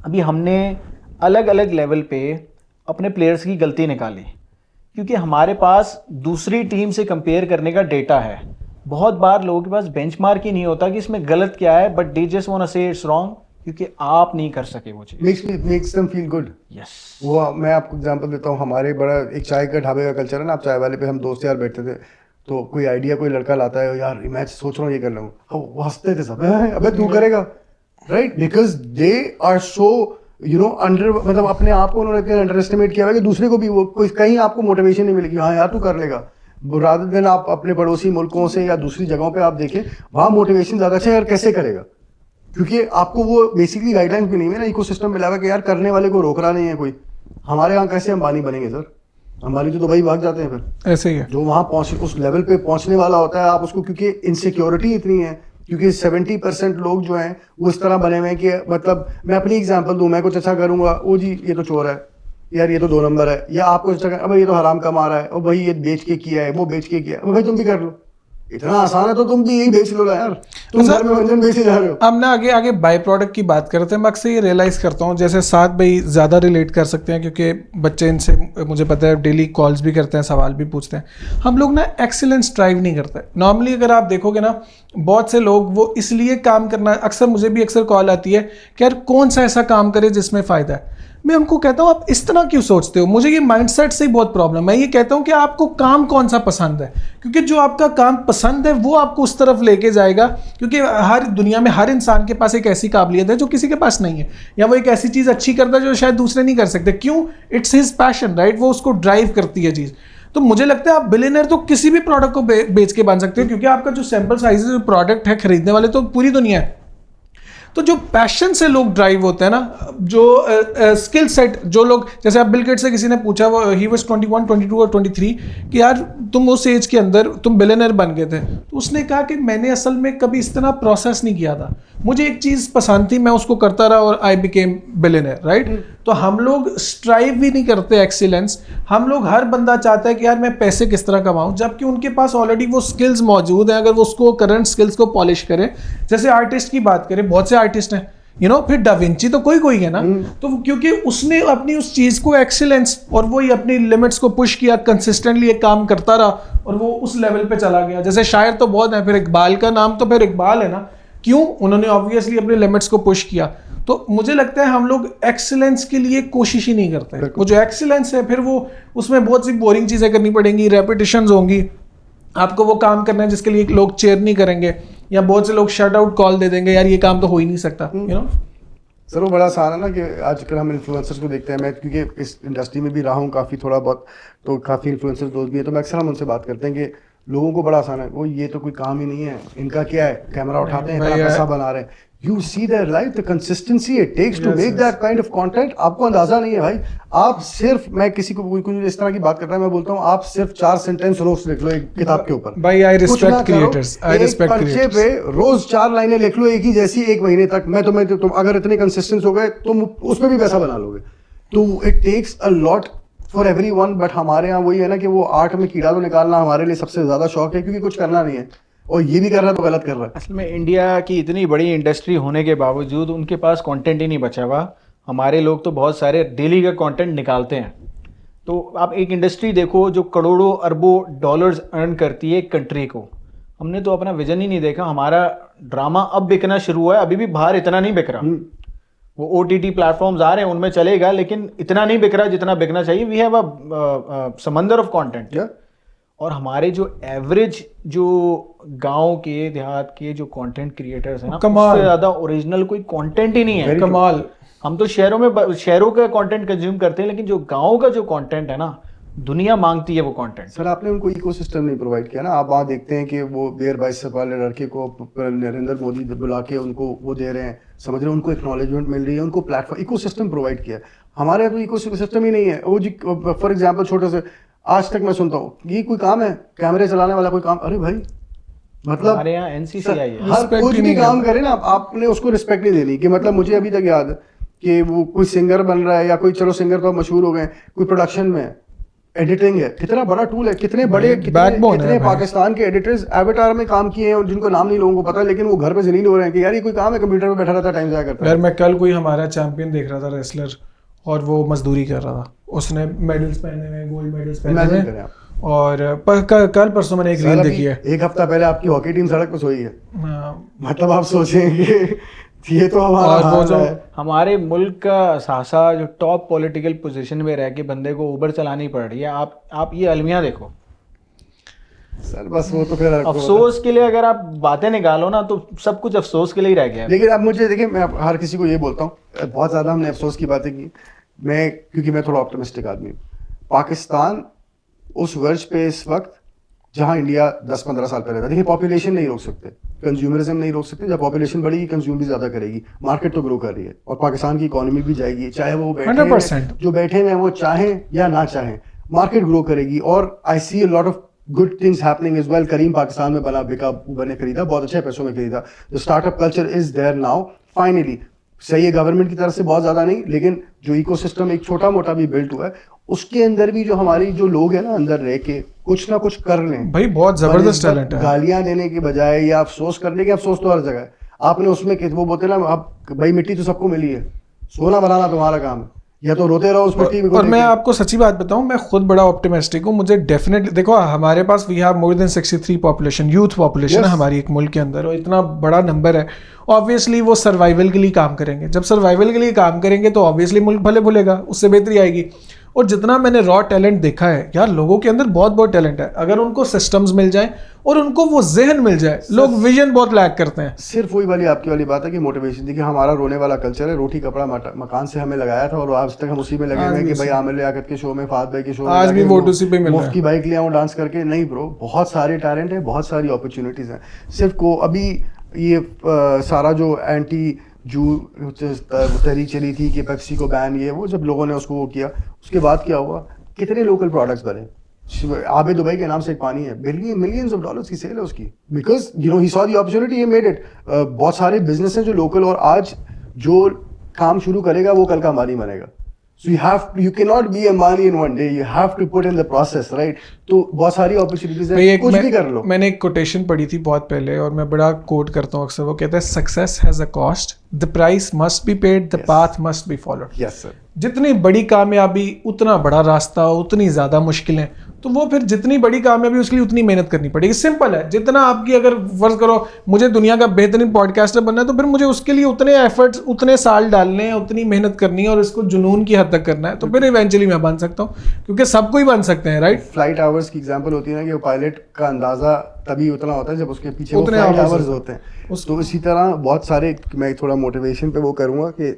अभी हमने अलग अलग लेवल पे अपने प्लेयर्स की गलती निकाली, क्योंकि हमारे पास दूसरी टीम से कंपेयर करने का डेटा है। बहुत बार लोगों के पास बेंचमार्क ही नहीं होता कि इसमें गलत क्या है, but they just want to say it's wrong, क्योंकि आप नहीं कर सके वो चीज़।
Makes them feel good.
Yes,
वो मैं आपको एग्जांपल देता हूँ, हमारे बड़ा एक चाय का ढाबे का कल्चर है ना, आप चाय वाले पे हम दोस्त यार बैठते थे, तो कोई आइडिया कोई लड़का लाता है, यार मैं सोच रहा हूँ ये कर लूँ, वो हंसते थे सब, अबे तू करेगा, right? Because they are so under, मतलब अपने आप को उन्होंने इतना अंडर एस्टिमेट किया है कि दूसरे को भी वो कोई कहीं आपको मोटिवेशन नहीं मिलेगी, हाँ यार तू कर लेगा। रादर देन आप अपने पड़ोसी मुल्कों से या दूसरी जगहों पे आप देखें, वहाँ मोटिवेशन ज़्यादा अच्छा है, यार कैसे करेगा, क्योंकि आपको वो बेसिकली गाइडलाइंस भी नहीं है ना, इकोसिस्टम मिला हुआ कि यार करने वाले को रोक रहा नहीं है कोई। हमारे यहाँ कैसे अंबानी बनेंगे सर? अंबानी तो दुबई भाग जाते हैं फिर।
ऐसे ही है।
जो वहाँ पहुँच उस लेवल पे पहुँचने वाला होता है, आप उसको, क्योंकि इनसिक्योरिटी इतनी है, क्योंकि 70% लोग जो हैं वो इस तरह बने हुए हैं कि, मतलब मैं अपनी एग्जांपल दूं, मैं कुछ अच्छा करूंगा, ओ जी ये तो चोर है, यार ये तो 2 नंबर है, या आपको अच्छा अब ये तो हराम कमा रहा है, और भाई ये बेच के किया है, वो बेच के किया है, भाई तुम भी कर लो, इतना आसान है तो तुम भी यही बेच लो ना यार, तुम घर में व्यंजन बेचे जा रहे हो।
अब ना आगे आगे बाई प्रोडक्ट की बात करते हैं। मैं अक्सर ये रियलाइज़ करता हूँ, जैसे साथ भाई ज़्यादा रिलेट कर सकते हैं क्योंकि बच्चे इनसे मुझे पता है डेली कॉल्स भी करते हैं, सवाल भी पूछते हैं। हम लोग ना एक्सीलेंस ड्राइव नहीं करते नॉर्मली। अगर आप देखोगे ना, बहुत से लोग वो इसलिए काम करना, अक्सर मुझे भी अक्सर कॉल आती है कि यार कौन सा ऐसा काम करे जिसमें फ़ायदा है। मैं उनको कहता हूँ आप इस तरह क्यों सोचते हो, मुझे ये माइंडसेट से ही बहुत प्रॉब्लम है। मैं ये कहता हूँ कि आपको काम कौन सा पसंद है, क्योंकि जो आपका काम पसंद है वो आपको उस तरफ लेके जाएगा। क्योंकि हर दुनिया में हर इंसान के पास एक ऐसी काबिलियत है जो किसी के पास नहीं है, या वो एक ऐसी चीज़ अच्छी करता है जो शायद दूसरे नहीं कर सकते। क्यों? It's his passion, right? वो उसको ड्राइव करती है चीज़। तो मुझे लगता है आप बिलियनर तो किसी भी प्रोडक्ट को बेच के बन सकते हो, क्योंकि आपका जो सैंपल साइज जो प्रोडक्ट है, खरीदने वाले तो पूरी दुनिया है। तो जो पैशन से लोग ड्राइव होते हैं ना, जो स्किल सेट, जो लोग, जैसे आप बिल गेट्स से किसी ने पूछा, वो ही वाज 21, 22 और 23 कि यार तुम उस एज के अंदर तुम बिलियनर बन गए थे, तो उसने कहा कि मैंने असल में कभी इस तरह प्रोसेस नहीं किया था, मुझे एक चीज़ पसंद थी, मैं उसको करता रहा और आई बिकेम बिलियनर, राइट? तो हम लोग स्ट्राइव भी नहीं करते एक्सीलेंस। हम लोग, हर बंदा चाहता है कि यार मैं पैसे किस तरह कमाऊं, जबकि उनके पास ऑलरेडी वो स्किल्स मौजूद हैं। अगर वो उसको करंट स्किल्स को पॉलिश करें, जैसे आर्टिस्ट की बात करें, बहुत से आर्टिस्ट हैं, फिर डाविंची तो कोई है ना, तो क्योंकि उसने अपनी उस चीज़ को एक्सीलेंस और वो ही अपनी लिमिट्स को पुश किया, कंसिस्टेंटली एक काम करता रहा और वो उस लेवल पे चला गया। जैसे शायर तो बहुत है, फिर इकबाल का नाम तो फिर इकबाल है ना, क्यों? उन्होंने ऑब्वियसली अपने लिमिट्स को पुश किया। तो मुझे लगता है हम लोग एक्सीलेंस के लिए कोशिश ही नहीं करते। वो जो एक्सीलेंस है, फिर वो उसमें बहुत सी बोरिंग चीज़ें करनी पड़ेंगी, रेपिटेशंस होंगी, आपको वो काम करना है जिसके लिए लोग चेयर नहीं करेंगे, या बहुत से लोग शट आउट कॉल दे देंगे, यार ये काम तो हो ही नहीं सकता,
सर वो बड़ा आसान है ना कि आजकल हम इन्फ्लुएंसर्स को देखते हैं, मैं क्योंकि इस इंडस्ट्री में भी रहा हूँ काफ़ी थोड़ा बहुत, तो काफ़ी इन्फ्लुएंसर्स दोस्त भी हैं, तो मैं अक्सर हम उनसे बात करते हैं कि लोगों को बड़ा आसान है, वो ये तो कोई काम ही नहीं है इनका, क्या है, कैमरा उठाते हैं, इतना पैसा बना रहे हैं। You see their life, the consistency it takes to make that kind of content, आपको अंदाजा नहीं है भाई। आप सिर्फ, मैं किसी को कोई इस तरह की बात करता है, मैं बोलता हूँ आप सिर्फ 4 सेंटेंस रोज लिख लो एक किताब के ऊपर।
भाई I respect creators, I respect creators.
पे रोज 4 लाइनें लिख लो एक ही जैसी, 1 महीने तक, तुम अगर इतने कंसिस्टेंट हो गए तुम उसमें भी पैसा बना लोगे। तो it takes a lot for everyone, but हमारे यहाँ वही है ना कि वो आर्ट में कीड़ा तो निकालना हमारे लिए सबसे ज्यादा शौक है, क्योंकि कुछ करना नहीं है, और ये भी कर रहा है तो गलत कर रहा है।
असल में इंडिया की इतनी बड़ी इंडस्ट्री होने के बावजूद उनके पास कंटेंट ही नहीं बचा हुआ। हमारे लोग तो बहुत सारे डेली का कंटेंट निकालते हैं। तो आप एक इंडस्ट्री देखो जो करोड़ों अरबों डॉलर्स अर्न करती है एक कंट्री को। हमने तो अपना विजन ही नहीं देखा। हमारा ड्रामा अब बिकना शुरू हुआ है, अभी भी बाहर इतना नहीं बिक रहा। वो OTT प्लेटफॉर्म्स आ रहे हैं, उनमें चलेगा, लेकिन इतना नहीं बिक रहा जितना बिकना चाहिए। वी हैव अ समंदर ऑफ कंटेंट। और हमारे जो एवरेज जो गांव के देहात के जो कंटेंट क्रिएटर्स हैं ना, उससे ज़्यादा ओरिजिनल कोई कंटेंट ही नहीं है।
कमाल।
हम तो शहरों का कंटेंट कंज्यूम करते हैं, लेकिन जो गांव का जो कंटेंट है ना, दुनिया मांगती है वो कंटेंट।
सर आपने उनको इकोसिस्टम नहीं प्रोवाइड किया ना। आप वहाँ देखते हैं कि वो बेयर बाइसेप वाले लड़के को नरेंद्र मोदी बुला के उनको वो दे रहे हैं, समझ रहे हैं, उनको एक्नॉलेजमेंट मिल रही है, उनको प्लेटफॉर्म, इकोसिस्टम प्रोवाइड किया। हमारे यहाँ तो इकोसिस्टम ही नहीं है। वो जी फॉर एग्जाम्पल छोटे से, आज तक मैं सुनता हूँ ये कोई काम है, कैमरे चलाने वाला कोई काम, अरे भाई मतलब
हमारे यहाँ NCCI है,
हर कुछ भी काम करे ना, आपने उसको रिस्पेक्ट नहीं देनी। कि मतलब मुझे अभी तक याद है कि वो कोई सिंगर बन रहा है, या कोई, चलो सिंगर तो मशहूर हो गए, कोई प्रोडक्शन में है, एडिटिंग है, कितना बड़ा टूल है, कितने बड़े
backbone है
कितने
भाई।
पाकिस्तान के एडिटर्स एवेटार में काम किए हैं और जिनको नाम नहीं लोगों को पता, लेकिन वो घर पे जलील हो रहे हैं कि यार ये कोई काम है, कंप्यूटर पे बैठा रहता है, टाइम जाया करता
यार
है।
मैं कल कोई हमारा चैंपियन देख रहा था रेसलर, और वो मजदूरी कर रहा था, उसने मेडल्स पहने हुए, गोल्ड मेडल्स पहने
इमेजिन
हुए,
करें आप,
और कल परसों मैंने एक
सर
रील
अभी
देखी है।
एक हफ्ता पहले आपकी हॉकी टीम सड़क पे सोई है,
हाँ,
मतलब आप सोचेंगे ये तो हमारा
और वो
हाल
जो
है।
हमारे मुल्क का सासा जो टॉप पॉलिटिकल पोजीशन में रह के बंदे को उबर चलानी पड़ रही है, आप ये अलमिया देखो।
सर बस वो तो फिर आपको
अफसोस के लिए अगर आप बातें निकालो ना तो सब कुछ अफसोस के लिए ही रह गया है।
लेकिन अब मुझे देखिए, मैं हर किसी को ये बोलता हूँ, बहुत ज़्यादा हमने अफसोस की बातें की, मैं क्योंकि मैं थोड़ा ऑप्टिमिस्टिक आदमी हूँ। पाकिस्तान उस वर्ष पे इस वक्त जहाँ इंडिया 10-15 साल पहले था, देखिए पॉपुलेशन नहीं रोक सकते, कंज्यूमरिज्म नहीं रोक सकते, जब पॉपुलेशन बढ़ेगी कंज्यूम भी ज़्यादा करेगी, मार्केट तो ग्रो कर रही है और पाकिस्तान की इकोनॉमी भी जाएगी, चाहे वो बैठे
100%।
जो बैठे हैं वो चाहें या ना चाहें, मार्केट ग्रो करेगी। और I see a lot of good things happening as well. Careem Pakistan में बना, बिका, उबर ने खरीदा, बहुत अच्छे पैसों में खरीदा। The startup culture is there now finally. सही है, गवर्नमेंट की तरफ से बहुत ज्यादा नहीं, लेकिन जो इकोसिस्टम एक छोटा मोटा भी बिल्ट हुआ है, उसके अंदर भी जो हमारी जो लोग हैं ना अंदर रह के कुछ ना कुछ कर लें
भाई बहुत जबरदस्त
बनिस्बत
टैलेंट है।
गालियां देने के बजाय या अफसोस करने के, अफसोस तो हर जगह है। आपने उसमें वो बोलते ना, आप भाई मिट्टी तो सबको मिली है, सोना बनाना तुम्हारा काम है, या तो रोते रहो उस मिट्टी को
और मैं
लेके।
आपको सच्ची बात बताऊं, मैं खुद बड़ा ऑप्टिमिस्टिक हूं। मुझे डेफिनेटली देखो, हमारे पास we have more than 63 population, youth population है
Yes.
हमारी एक मुल्क के अंदर, और इतना बड़ा नंबर है। ऑब्वियसली वो सर्वाइवल के लिए काम करेंगे, जब सर्वाइवल के लिए काम करेंगे तो ऑब्वियसली मुल्क भले भुलेगा, उससे बेहतरी आएगी। और जितना मैंने रॉ टैलेंट देखा है यार, लोगों के अंदर बहुत बहुत टैलेंट है, अगर उनको सिस्टम्स मिल जाए और उनको वो जहन मिल जाए। लोग विजन बहुत लैक करते हैं।
सिर्फ वही वाली आपकी वाली बात है कि मोटिवेशन। देखिए हमारा रोने वाला कल्चर है, रोटी कपड़ा मकान से हमें लगाया था और आज तक हम उसी में लगे हुए हैं कि भाई आमिर लियाकत के शो में, फात भाई के शो में
आज भी
जाके
वोट उसी पे मिल रहा
मुफ्त
है।
की बाइक ले आऊं डांस करके। नहीं ब्रो, बहुत सारे टैलेंट है, बहुत सारी अपॉर्चुनिटीज हैं। सिर्फ को अभी ये सारा जो एंटी जू तहरीक चली थी कि पेप्सी को बैन, ये वो जब लोगों ने उसको वो किया, उसके बाद क्या हुआ, कितने लोकल प्रोडक्ट्स बने। आबे दुबई के नाम से एक पानी है, मिलियंस ऑफ डॉलर्स की सेल है उसकी, because you know he saw the opportunity, he made it. बहुत सारे बिजनेस हैं जो लोकल, और आज जो काम शुरू करेगा वो कल का अंबानी बनेगा। सो you cannot be Ambani in one day, you have to put in the process, right? तो बहुत सारी अपॉर्चुनिटीज है, कुछ भी कर लो।
मैंने एक कोटेशन पढ़ी थी बहुत पहले, और मैं बड़ा कोट करता हूँ अक्सर। वो कहता है, success has a cost, the price must be paid, the path must be followed.
Yes sir.
जितनी बड़ी कामयाबी उतना बड़ा रास्ता, उतनी ज़्यादा मुश्किलें, तो वो फिर जितनी बड़ी कामयाबी उसके लिए उतनी मेहनत करनी पड़ेगी। सिंपल है, जितना आपकी, अगर फर्ज करो मुझे दुनिया का बेहतरीन पॉडकास्टर बनना है, तो फिर मुझे उसके लिए उतने एफर्ट्स, उतने साल डालने हैं, उतनी मेहनत करनी है, और इसको जुनून की हद तक करना है, तो फिर इवेंचुअली मैं बन सकता हूँ, क्योंकि सबको ही बन सकते हैं, राइट।
फ्लाइट आवर्स की एग्जांपल होती है ना, कि वो पायलट का अंदाजा तभी उतना होता है जब उसके पीछे वो
उतने
फ्लाइट
hours
आवर्स होते हैं। तो इसी तरह बहुत सारे, मैं थोड़ा मोटिवेशन पे वो करूँगा कि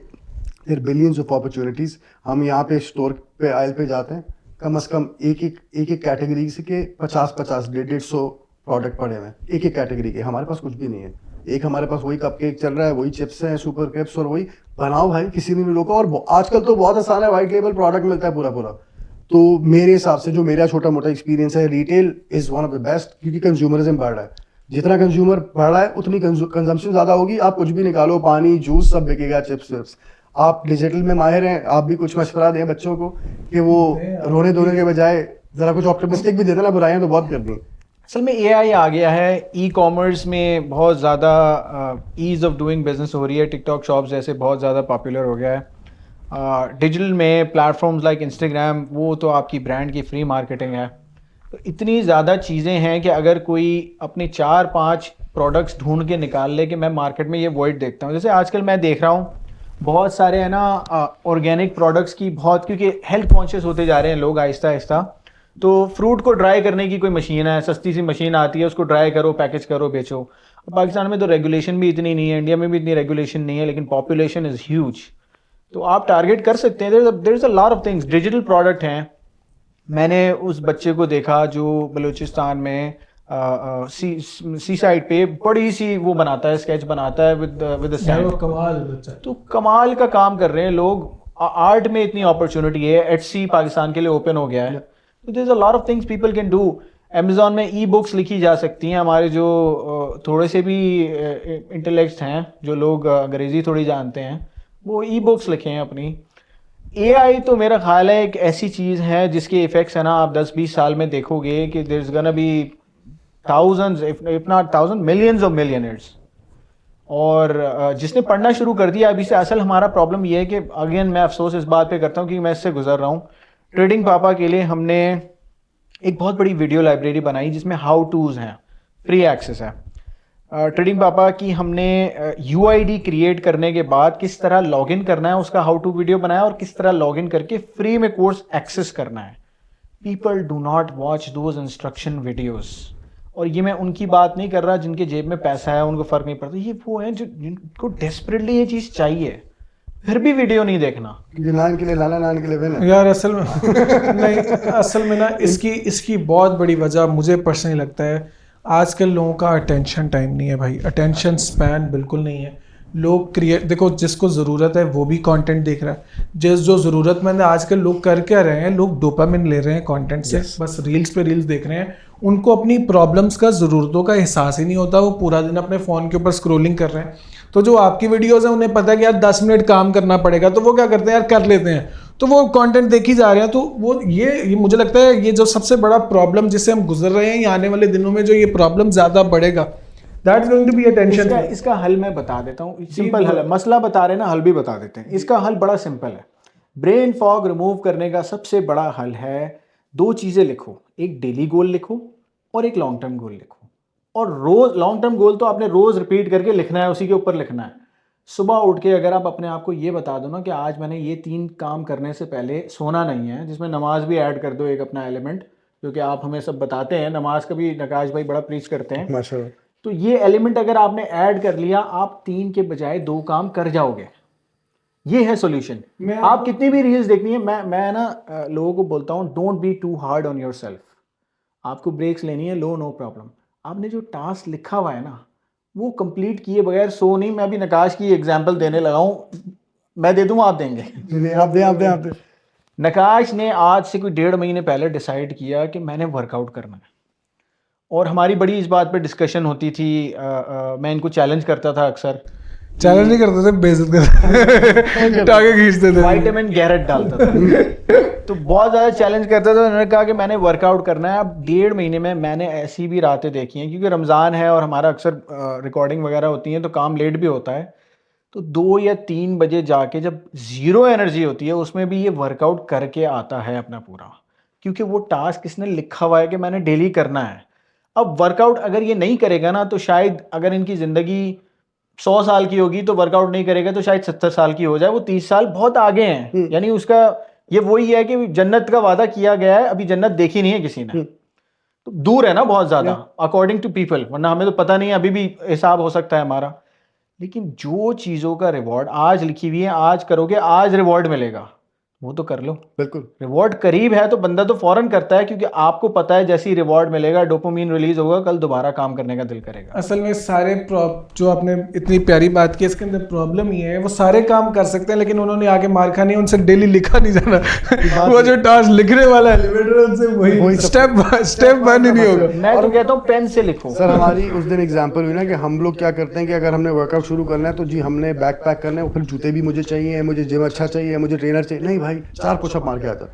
फिर बिलियंस ऑफ अपॉर्चुनिटीज। हम यहाँ पे स्टोर पे, आयल पे जाते हैं, कम से कम एक एक कैटेगरी से के 50-50, 150 प्रोडक्ट पड़े हुए हैं एक एक कैटेगरी के। हमारे पास कुछ भी नहीं है, एक हमारे पास वही कपकेक चल रहा है, वही चिप्स हैं, सुपर क्रिप्स, और वही बनाओ भाई, किसी ने भी रोका। और आजकल तो बहुत आसान है, वाइट लेबल प्रोडक्ट मिलता है पूरा पूरा। तो मेरे हिसाब से जो मेरा छोटा मोटा एक्सपीरियंस है, retail is one of the best, क्योंकि कंज्यूमरिज्म बढ़ रहा है। जितना कंज्यूमर बढ़ रहा है उतनी कंजम्पशन ज्यादा होगी। आप कुछ भी निकालो, पानी, जूस, सब बिकेगा, चिप्स विप्स। आप डिजिटल में माहिर हैं, आप भी कुछ मशवरा दें बच्चों को कि वो रोने धोने के बजाय जरा कुछ ऑप्टिमिस्टिक भी दे देना, बुराइयां तो बहुत कर दी।
असल में एआई आ गया है, ई कॉमर्स में बहुत ज़्यादा ईज़ ऑफ डूइंग बिजनेस हो रही है, टिकटॉक शॉप्स जैसे बहुत ज़्यादा पॉपुलर हो गया है। डिजिटल में प्लेटफॉर्म्स लाइक इंस्टाग्राम, वो तो आपकी ब्रांड की फ्री मार्केटिंग है। तो इतनी ज़्यादा चीज़ें हैं कि अगर कोई अपने 4-5 प्रोडक्ट्स ढूंढ के निकाल ले कि मैं मार्केट में ये वॉइड देखता हूँ। जैसे आजकल मैं देख रहा हूँ बहुत सारे है ना ऑर्गेनिक प्रोडक्ट्स की बहुत, क्योंकि हेल्थ कॉन्शियस होते जा रहे हैं लोग आहिस्ता आहिस्ता। तो फ्रूट को ड्राई करने की कोई मशीन है, सस्ती सी मशीन आती है, उसको ड्राई करो, पैकेज करो, बेचो। पाकिस्तान में तो रेगुलेशन भी इतनी नहीं है, इंडिया में भी इतनी रेगुलेशन नहीं है, लेकिन पॉपुलेशन इज़ ह्यूज। तो आप टारगेट कर सकते हैं। There is a lot of things, digital product हैं। मैंने उस बच्चे को देखा जो बलूचिस्तान में सी साइड पे बड़ी सी वो बनाता है, स्केच बनाता है विद सैंड।
कमाल बच्चा।
तो कमाल का काम कर रहे हैं लोग। आर्ट में इतनी अपॉर्चुनिटी है, एटसी पाकिस्तान के लिए ओपन हो गया है। तो there is a lot of things people can do. Amazon में ई बुक्स लिखी जा सकती हैं। हमारे जो थोड़े से भी इंटेलेक्ट्स हैं, जो लोग अंग्रेजी थोड़ी जानते हैं, वो ई बुक्स लिखे हैं अपनी। AI तो मेरा ख्याल है एक ऐसी चीज़ है जिसके इफेक्ट्स है ना, आप 10-20 साल में देखोगे कि there is gonna be thousands if not thousand millions of millionaires। और जिसने पढ़ना शुरू कर दिया अभी से, असल हमारा प्रॉब्लम ये है कि अगेन मैं अफसोस इस बात पे करता हूँ कि मैं इससे गुजर रहा हूँ। ट्रेडिंग पापा के लिए हमने एक बहुत बड़ी वीडियो लाइब्रेरी बनाई जिसमें हाउ टूज हैं, फ्री एक्सेस है। ट्रेडिंग पापा की हमने UID क्रिएट करने के बाद किस तरह लॉगिन करना है उसका हाउ टू वीडियो बनाया और किस तरह लॉगिन करके फ्री में कोर्स एक्सेस करना है। People do not watch those instruction videos. और ये मैं उनकी बात नहीं कर रहा जिनके जेब में पैसा है, उनको फर्क नहीं पड़ता। ये वो है जो जिनको डेस्परेटली ये चीज़ चाहिए, फिर भी वीडियो नहीं देखना।
ये नान के लिए लाला, नान के लिए बहन।
यार असल में नहीं, असल में ना इसकी बहुत बड़ी वजह मुझे पर्सनली लगता है, आजकल लोगों का अटेंशन टाइम नहीं है भाई, अटेंशन स्पैन बिल्कुल नहीं है। लोग क्रिएट, देखो जिसको ज़रूरत है वो भी कंटेंट देख रहा है, जो ज़रूरतमंद है आजकल लोग कर क्या रहे हैं, लोग डोपामिन ले रहे हैं कंटेंट से, बस रील्स पे रील्स देख रहे हैं। उनको अपनी प्रॉब्लम्स का, ज़रूरतों का एहसास ही नहीं होता, वो पूरा दिन अपने फ़ोन के ऊपर स्क्रोलिंग कर रहे हैं। तो जो आपकी वीडियोस हैं उन्हें पता है कि यार 10 मिनट काम करना पड़ेगा, तो वो क्या करते हैं यार, कर लेते हैं, तो वो कंटेंट देखी जा रहे हैं। तो वो ये मुझे लगता है ये जो सबसे बड़ा प्रॉब्लम जिससे हम गुजर रहे हैं, ये आने वाले दिनों में जो ये प्रॉब्लम ज़्यादा बढ़ेगा, that's going to be attention.
इसका हल मैं बता देता हूँ, सिंपल हल है। मसला बता रहे हैं ना, हल भी बता देते हैं। इसका हल बड़ा सिंपल है। ब्रेन फॉग रिमूव करने का सबसे बड़ा हल है 2 चीज़ें लिखो, एक डेली गोल लिखो और एक लॉन्ग टर्म गोल लिखो। और रोज लॉन्ग टर्म गोल तो आपने रोज रिपीट करके लिखना है, उसी के ऊपर लिखना है। सुबह उठ के अगर आप अपने आप को ये बता दो ना कि आज मैंने ये 3 काम करने से पहले सोना नहीं है, जिसमें नमाज भी ऐड कर दो एक अपना एलिमेंट, क्योंकि आप हमें सब बताते हैं, नमाज का भी नकाश भाई बड़ा प्रीच करते हैं
माशाल्लाह।
तो ये एलिमेंट अगर आपने ऐड कर लिया, आप 3 के बजाय 2 काम कर जाओगे। ये है सॉल्यूशन। आप कितनी भी रील्स देखनी है, मैं ना लोगों को बोलता हूँ don't be too hard on your self. आपको ब्रेक्स लेनी है, लो, नो प्रॉब्लम। आपने जो टास्क लिखा हुआ है ना, वो कंप्लीट किए बगैर सो नहीं। मैं अभी नकाश की एग्जांपल देने लगा हूँ, मैं दे दूँ आप देंगे?
आप दे।
नकाश ने आज से कोई 1.5 महीने पहले डिसाइड किया कि मैंने वर्कआउट करना है, और हमारी बड़ी इस बात पे डिस्कशन होती थी। मैं इनको चैलेंज करता था अक्सर,
चैलेंज नहीं करते थे, बेइज्जत करते टांगे खींचते थे,
विटामिन गैरेट डालता था तो बहुत ज़्यादा चैलेंज करता था। उन्होंने कहा कि मैंने वर्कआउट करना है। अब 1.5 महीने में मैंने ऐसी भी रातें देखी हैं, क्योंकि रमज़ान है और हमारा अक्सर रिकॉर्डिंग वगैरह होती है तो काम लेट भी होता है। तो 2 या 3 बजे जाके जब ज़ीरो एनर्जी होती है, उसमें भी ये वर्कआउट करके आता है अपना पूरा, क्योंकि वो टास्क इसने लिखा हुआ है कि मैंने डेली करना है। अब वर्कआउट अगर ये नहीं करेगा ना, तो शायद अगर इनकी ज़िंदगी 100 साल की होगी तो वर्कआउट नहीं करेगा तो शायद 70 साल की हो जाए। वो 30 साल बहुत आगे हैं। यानी उसका ये वही है कि जन्नत का वादा किया गया है, अभी जन्नत देखी नहीं है किसी ने, तो दूर है ना बहुत ज़्यादा अकॉर्डिंग टू पीपल, वरना हमें तो पता नहीं है, अभी भी हिसाब हो सकता है हमारा। लेकिन जो चीज़ों का रिवॉर्ड आज लिखी हुई है, आज करोगे आज रिवॉर्ड मिलेगा, वो तो कर लो।
बिल्कुल
रिवॉर्ड करीब है तो बंदा तो फौरन करता है, क्योंकि आपको पता है जैसे ही रिवॉर्ड मिलेगा, डोपामिन रिलीज होगा, कल दोबारा काम करने का दिल करेगा।
असल में सारे जो आपने इतनी प्यारी बात की, इसके अंदर प्रॉब्लम ये है, वो सारे काम कर सकते हैं लेकिन उन्होंने आगे मार खानी है, उनसे डेली लिखा नहीं जाना वो जो टास्क लिखने वाला एलिवेटर, उनसे वही स्टेप 1 ही नहीं होगा।
मैं तो कहता हूँ पेन से लिखो।
सर, हमारी उस दिन एग्जांपल हुई ना कि हम लोग क्या करते हैं कि अगर हमने वर्कआउट शुरू करना है तो जी हमने बैक पैक करना है, फिर जूते भी मुझे चाहिए, मुझे जिम अच्छा चाहिए, मुझे ट्रेनर चाहिए। नहीं भाई, 4 पुशअप मार के आता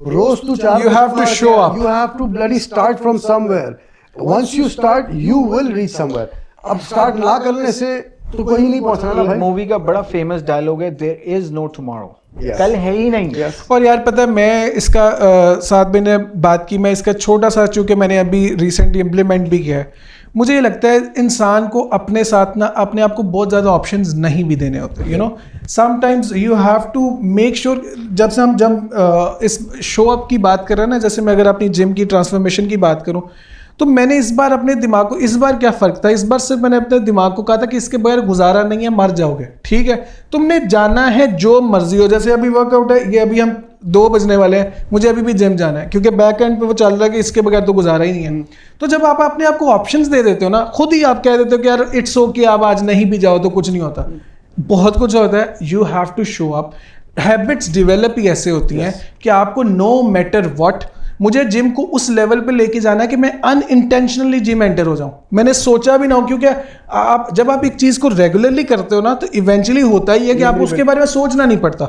रोज तू 4।
You have to show up.
You have to bloody start from somewhere. Once you start, you will reach somewhere. अब स्टार्ट ना करने से तो कहीं नहीं पहुंचना ना भाई।
मूवी का बड़ा फेमस डायलॉग है, there is no tomorrow.
Yes.
कल है ही नहीं।
Yes.
और यार पता है, मैं इसका साथ मैंने बात की, मैं इसका छोटा सा, चूँकि मैंने अभी रिसेंटली इम्प्लीमेंट भी किया है, मुझे ये लगता है इंसान को अपने साथ ना अपने आप को बहुत ज़्यादा ऑप्शंस नहीं भी देने होते। You know, sometimes you have to make sure. जब इस शो अप की बात कर रहे हैं ना, जैसे मैं अगर अपनी जिम की ट्रांसफॉर्मेशन की बात करूं, तो मैंने इस बार अपने दिमाग को, इस बार क्या फ़र्क था, इस बार सिर्फ मैंने अपने दिमाग को कहा था कि इसके बगैर गुजारा नहीं है, मर जाओगे, ठीक है, तुमने जाना है जो मर्जी हो। जैसे अभी वर्कआउट है, ये अभी हम 2 बजने वाले हैं, मुझे अभी भी जिम जाना है, क्योंकि बैक एंड पे वो चल रहा है कि इसके बगैर तो गुजारा ही नहीं है। तो जब आप अपने आप को ऑप्शंस दे देते हो ना, खुद ही आप कह देते हो कि यार इट्स ओके, आप आज नहीं भी जाओ तो कुछ नहीं होता, बहुत कुछ होता है। You have to show up. Habits develop ही ऐसे होती हैं कि आपको नो मैटर व्हाट, मुझे जिम को उस लेवल पे लेके जाना है कि मैं अनइंटेंशनली जिम एंटर हो जाऊं, मैंने सोचा भी ना हो। क्योंकि जब आप एक चीज़ को रेगुलरली करते हो ना, तो इवेंचुअली होता ही है कि आप उसके बारे में सोचना नहीं पड़ता।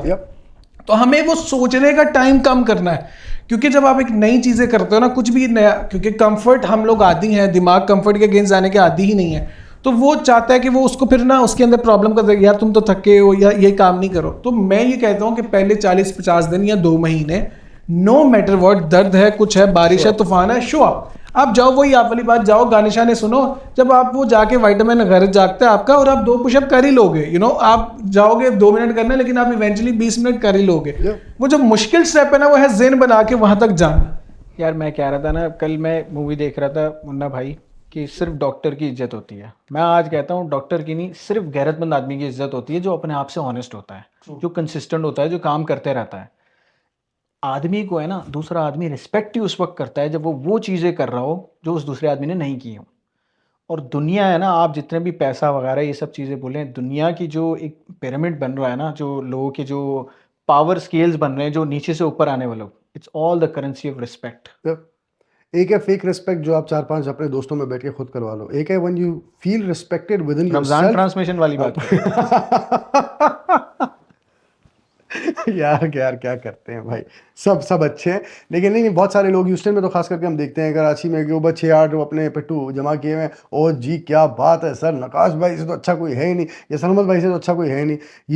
तो हमें वो सोचने का टाइम कम करना है, क्योंकि जब आप एक नई चीज़ें करते हो ना, कुछ भी नया, क्योंकि कंफर्ट हम लोग आदी हैं, दिमाग कंफर्ट के अगेंस्ट जाने के आदी ही नहीं है, तो वो चाहता है कि वो उसको फिर ना उसके अंदर प्रॉब्लम कर दे, यार तुम तो थके हो या ये काम नहीं करो। तो मैं ये कहता हूँ कि पहले 40-50 दिन या 2 महीने, नो मैटर व्हाट, दर्द है, कुछ है, बारिश है, तूफान है, शो आप जाओ, वही आप वाली बात, जाओ गाने शाने सुनो। जब आप वो जाके विटामिन घर जागता है आपका, और आप 2 पुशअप कर ही लोगे, आप जाओगे 2 मिनट करने, लेकिन आप इवेंचुअली 20 मिनट कर ही लोगे।
Yeah.
वो जो मुश्किल स्टेप है ना, वो है जिन बना के वहां तक जाना।
यार मैं कह रहा था ना, कल मैं मूवी देख रहा था मुन्ना भाई, कि सिर्फ डॉक्टर की इज्जत होती है। मैं आज कहता हूँ डॉक्टर की नहीं, सिर्फ गैरतमंद आदमी की इज्जत होती है, जो अपने आप से ऑनेस्ट होता है, जो कंसिस्टेंट होता है, जो काम करते रहता है। आदमी को है ना, दूसरा आदमी रिस्पेक्ट ही उस वक्त करता है जब वो चीज़ें कर रहा हो जो उस दूसरे आदमी ने नहीं की हो। और दुनिया है ना, आप जितने भी पैसा वगैरह ये सब चीज़ें बोलें, दुनिया की जो एक पिरामिड बन रहा है ना, जो लोगों के जो पावर स्केल्स बन रहे हैं, जो नीचे से ऊपर आने वाले, it's all the currency of respect.
Yeah. एक है फेक रिस्पेक्ट जो आप 4-5 अपने दोस्तों में बैठ के खुद करवा लो, एक है when you feel respected with in
Ramzan
yourself.
Transmission वाली बात कर रहे
यार यार क्या करते हैं भाई, सब अच्छे हैं, लेकिन नहीं बहुत सारे लोग ह्यूस्टन में तो खास करके हम देखते हैं, कराची में कि वो 6-8 अपने पिट्ठू जमा किए हुए हैं, ओ जी क्या बात है सर, नकाश भाई से तो अच्छा कोई है ही नहीं, या सनमत भाई से तो अच्छा कोई है ही नहीं। ये